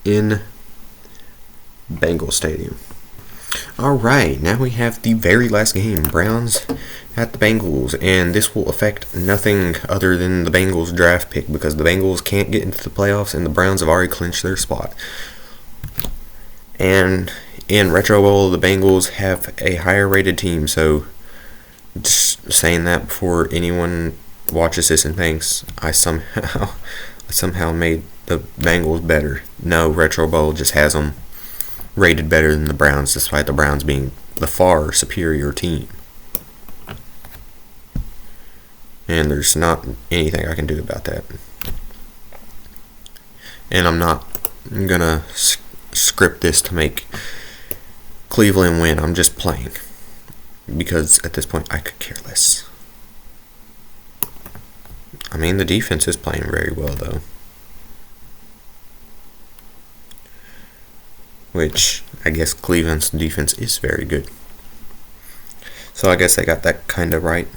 in Bengal Stadium. Alright, now we have the very last game. Browns at the Bengals, and this will affect nothing other than the Bengals draft pick because the Bengals can't get into the playoffs and the Browns have already clinched their spot. And in Retro Bowl, the Bengals have a higher rated team, so just saying that before anyone watches this and thinks I somehow made the Bengals better. No, Retro Bowl just has them rated better than the Browns, despite the Browns being the far superior team. And there's not anything I can do about that. And I'm not gonna script this to make Cleveland win. I'm just playing. Because at this point, I could care less. I mean, the defense is playing very well, though. Which, I guess Cleveland's defense is very good. So I guess they got that kind of right.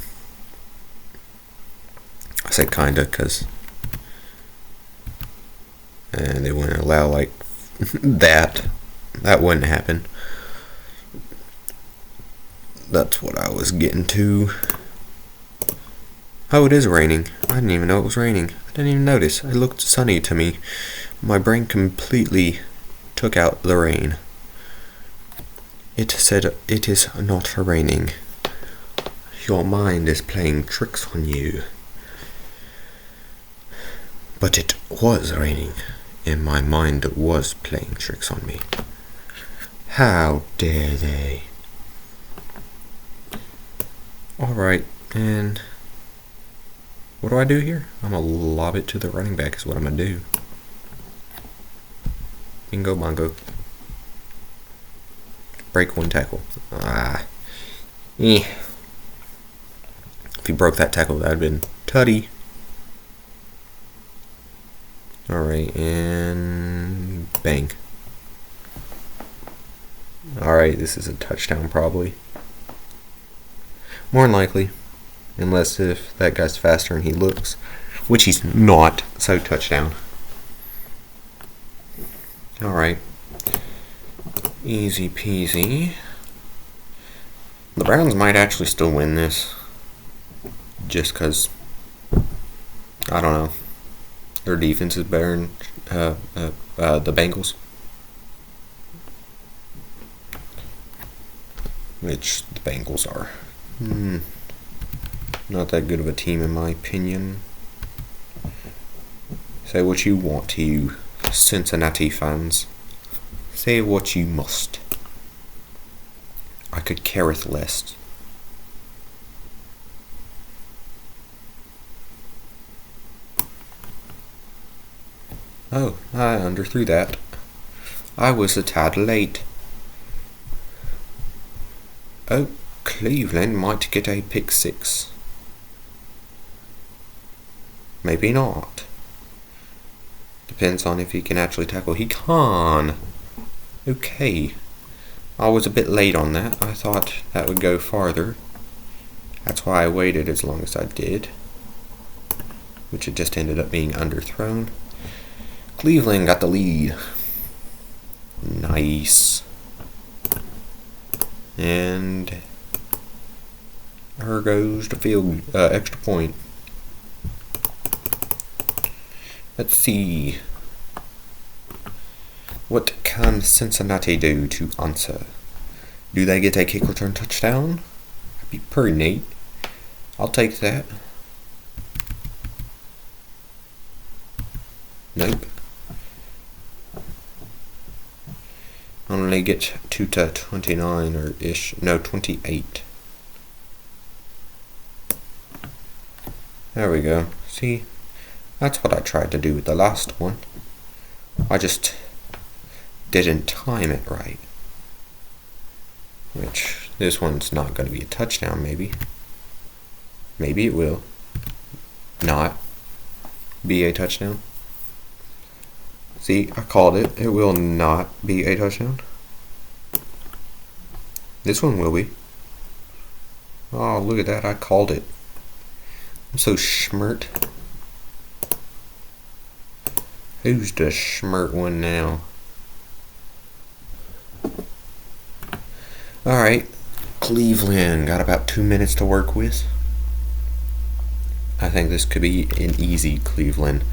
I say kind of because they wouldn't allow like that. That wouldn't happen. That's what I was getting to. Oh, it is raining. I didn't even know it was raining. I didn't even notice. It looked sunny to me. My brain completely took out the rain. It said it is not raining. Your mind is playing tricks on you. But it was raining, and my mind was playing tricks on me. How dare they? Alright, and what do I do here? I'm going to lob it to the running back is what I'm going to do. Bingo bongo. Break one tackle. If he broke that tackle, that would have been tutty. Alright, and bang. Alright, this is a touchdown probably. More than likely. Unless if that guy's faster and he looks. Which he's not, so touchdown. Alright. Easy peasy. The Browns might actually still win this. Just because, I don't know. Their defense is better than the Bengals. Which the Bengals are. Not that good of a team in my opinion. Say what you want to you Cincinnati fans. Say what you must. I could careth less. Oh, I underthrew that. I was a tad late. Oh, Cleveland might get a pick six. Maybe not. Depends on if he can actually tackle. He can. Okay. I was a bit late on that. I thought that would go farther. That's why I waited as long as I did. Which it just ended up being underthrown. Cleveland got the lead. Nice. And here goes the field extra point. Let's see. What can Cincinnati do to answer? Do they get a kick return touchdown? That'd be pretty neat. I'll take that. Nope. Only get to 29 or ish. No, 28. There we go. See? That's what I tried to do with the last one. I just didn't time it right. Which, this one's not going to be a touchdown, maybe. Maybe it will. Not be a touchdown. See, I called it. It will not be a touchdown. This one will be. Oh, look at that. I called it. I'm so schmert. Who's the schmert one now? Alright. Cleveland got about 2 minutes to work with. I think this could be an easy Cleveland.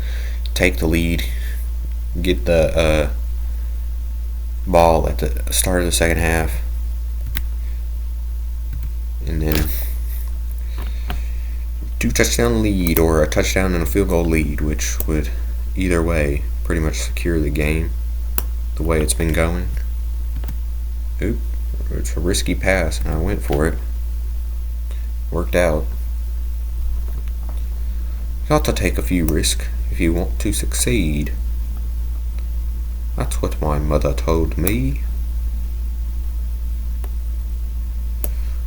Take the lead. Get the ball at the start of the second half. And then 2 touchdown lead or a touchdown and a field goal lead, which would either way pretty much secure the game the way it's been going. Oop, it's a risky pass and I went for it. Worked out. Got to take a few risks if you want to succeed. That's what my mother told me.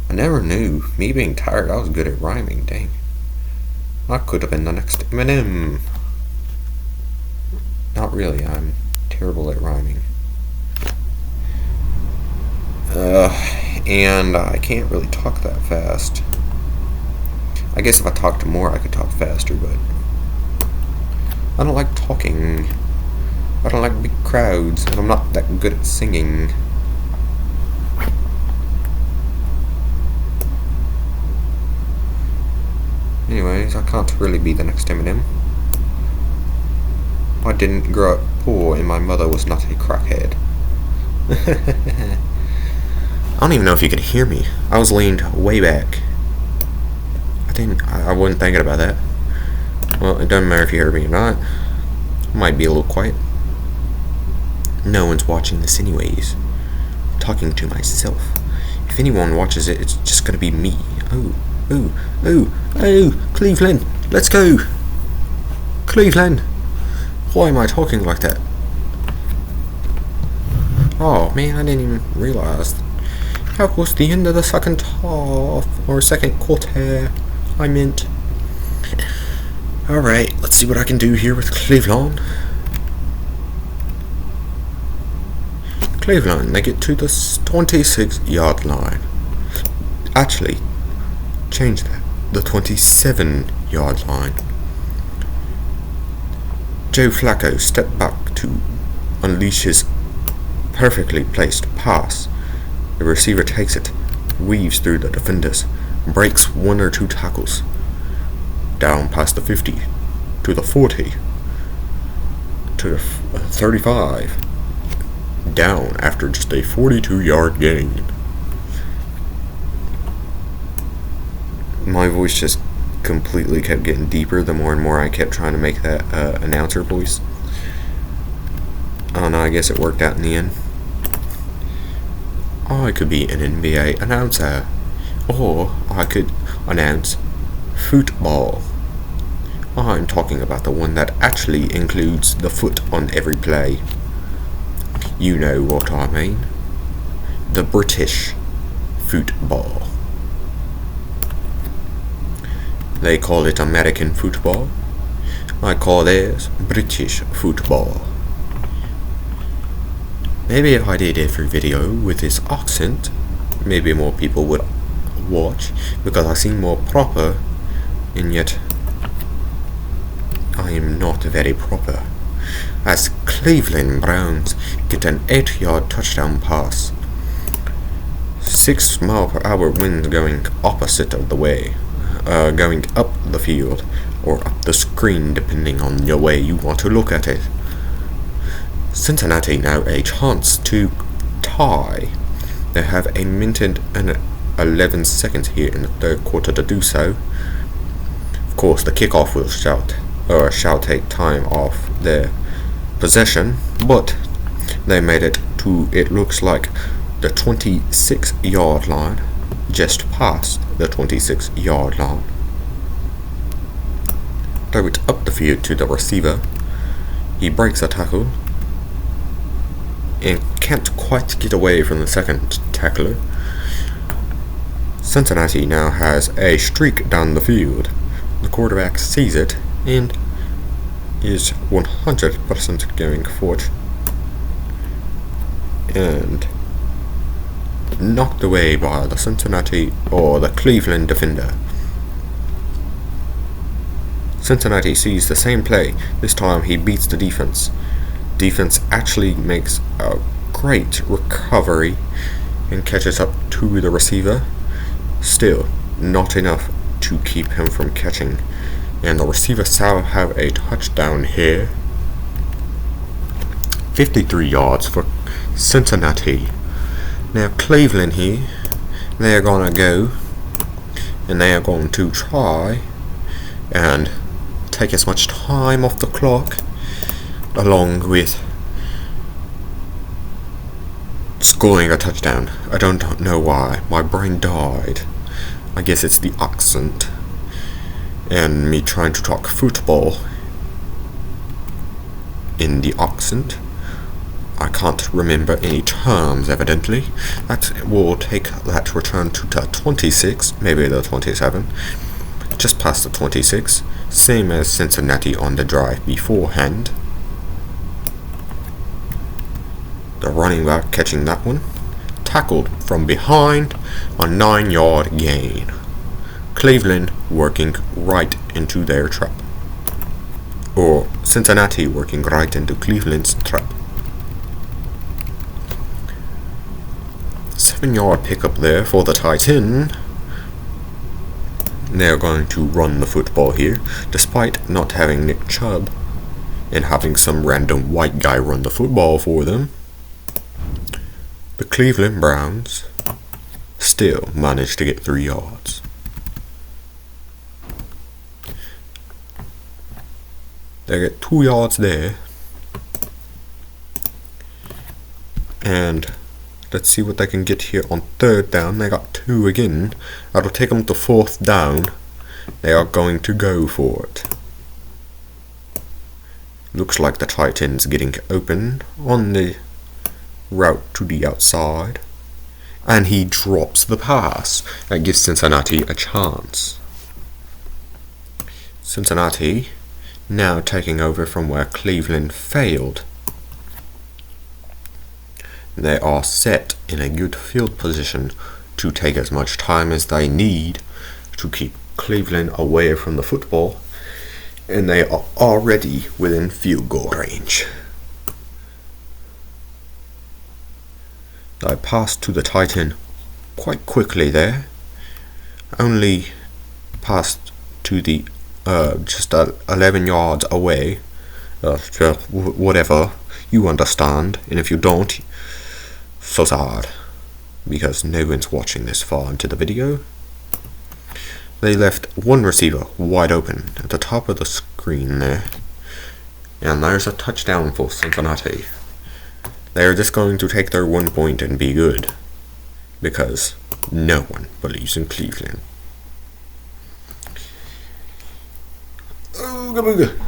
I never knew. Me being tired, I was good at rhyming, dang. I could have been the next Eminem. Not really, I'm terrible at rhyming. And I can't really talk that fast. I guess if I talked more, I could talk faster, but I don't like talking. I don't like big crowds, and I'm not that good at singing. Anyways, I can't really be the next Eminem. I didn't grow up poor, and my mother was not a crackhead. I don't even know if you could hear me. I was leaned way back. I wasn't thinking about that. Well, it doesn't matter if you heard me or not. I might be a little quiet. No one's watching this anyways. I'm talking to myself. If anyone watches it, it's just gonna be me. Oh, Cleveland, let's go. Cleveland. Why am I talking like that? Oh man, I didn't even realize. That was the end of the second half, or second quarter, I meant. Alright, let's see what I can do here with Cleveland. Cleveland, they get to the 26-yard line. Actually, change that. The 27-yard line. Joe Flacco stepped back to unleash his perfectly placed pass. The receiver takes it, weaves through the defenders, breaks one or two tackles. Down past the 50, to the 40, to the 35. Down after just a 42-yard gain. My voice just completely kept getting deeper the more and more I kept trying to make that announcer voice. I don't know, I guess it worked out in the end. I could be an NBA announcer, or I could announce football. I'm talking about the one that actually includes the foot on every play. You know what I mean. The British football. They call it American football. I call theirs British football. Maybe if I did every video with this accent, maybe more people would watch, because I seem more proper, and yet I am not very proper. As Cleveland Browns get an 8-yard touchdown pass. 6 mile per hour winds going opposite of the way, going up the field or up the screen depending on the way you want to look at it. Cincinnati now a chance to tie. They have a minute and 11 seconds here in the third quarter to do so. Of course, the kickoff will shall take time off their possession, but they made it to, it looks like, the 26-yard line, just past the 26-yard line. Throw it up the field to the receiver. He breaks a tackle and can't quite get away from the second tackler. Cincinnati now has a streak down the field. The quarterback sees it and is 100% going for it, and knocked away by the Cincinnati or the Cleveland defender. Cincinnati sees the same play. This time he beats the defense. Defense actually makes a great recovery and catches up to the receiver. Still, not enough to keep him from catching. And the receiver shall have a touchdown here. 53 yards for Cincinnati. Now Cleveland here, they are gonna go and they are going to try and take as much time off the clock, along with scoring a touchdown. I don't know why. My brain died. I guess it's the accent and me trying to talk football in the accent. I can't remember any terms, evidently. That will take that return to the 26, maybe the 27, just past the 26, same as Cincinnati on the drive beforehand. The running back catching that one, tackled from behind, a 9-yard gain. Cleveland working right into their trap, or Cincinnati working right into Cleveland's trap. 7-yard pickup there for the Titan. They're going to run the football here, despite not having Nick Chubb and having some random white guy run the football for them. The Cleveland Browns still managed to get 3 yards. They get 2 yards there. And let's see what they can get here on 3rd down. They got 2 again. That'll take them to 4th down. They are going to go for it. Looks like the Titans getting open on the route to the outside. And he drops the pass. That gives Cincinnati a chance. Cincinnati now taking over from where Cleveland failed. They are set in a good field position to take as much time as they need to keep Cleveland away from the football, and they are already within field goal range. I passed to the tight end quite quickly there. Only passed to the just 11 yards away. Whatever, you understand, and if you don't, so sad, because no one's watching this far into the video. They left one receiver wide open at the top of the screen there, and there's a touchdown for Cincinnati. They're just going to take their 1 point and be good, because no one believes in Cleveland. Ooga booga.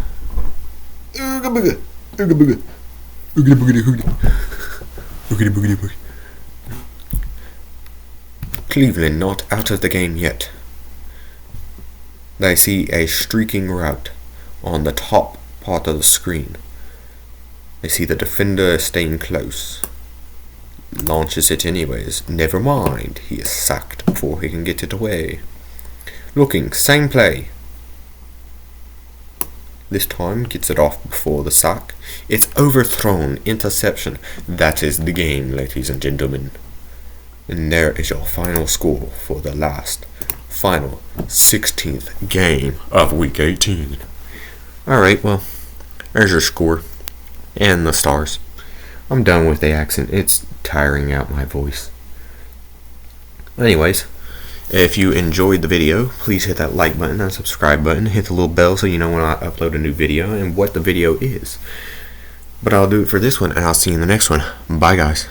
Ooga booga. Ooga booga. Ooga booga booga. Ooga booga booga. Cleveland not out of the game yet. They see a streaking route on the top part of the screen. They see the defender staying close. Launches it anyways. Never mind, he is sacked before he can get it away. Looking, same play. This time gets it off before the sack. It's overthrown, interception. That is the game, ladies and gentlemen. And there is your final score for the final 16th game of week 18. Alright, well, there's your score. And the stars. I'm done with the accent. It's tiring out my voice. Anyways, if you enjoyed the video, please hit that like button and subscribe button. Hit the little bell so you know when I upload a new video and what the video is. But I'll do it for this one, and I'll see you in the next one. Bye, guys.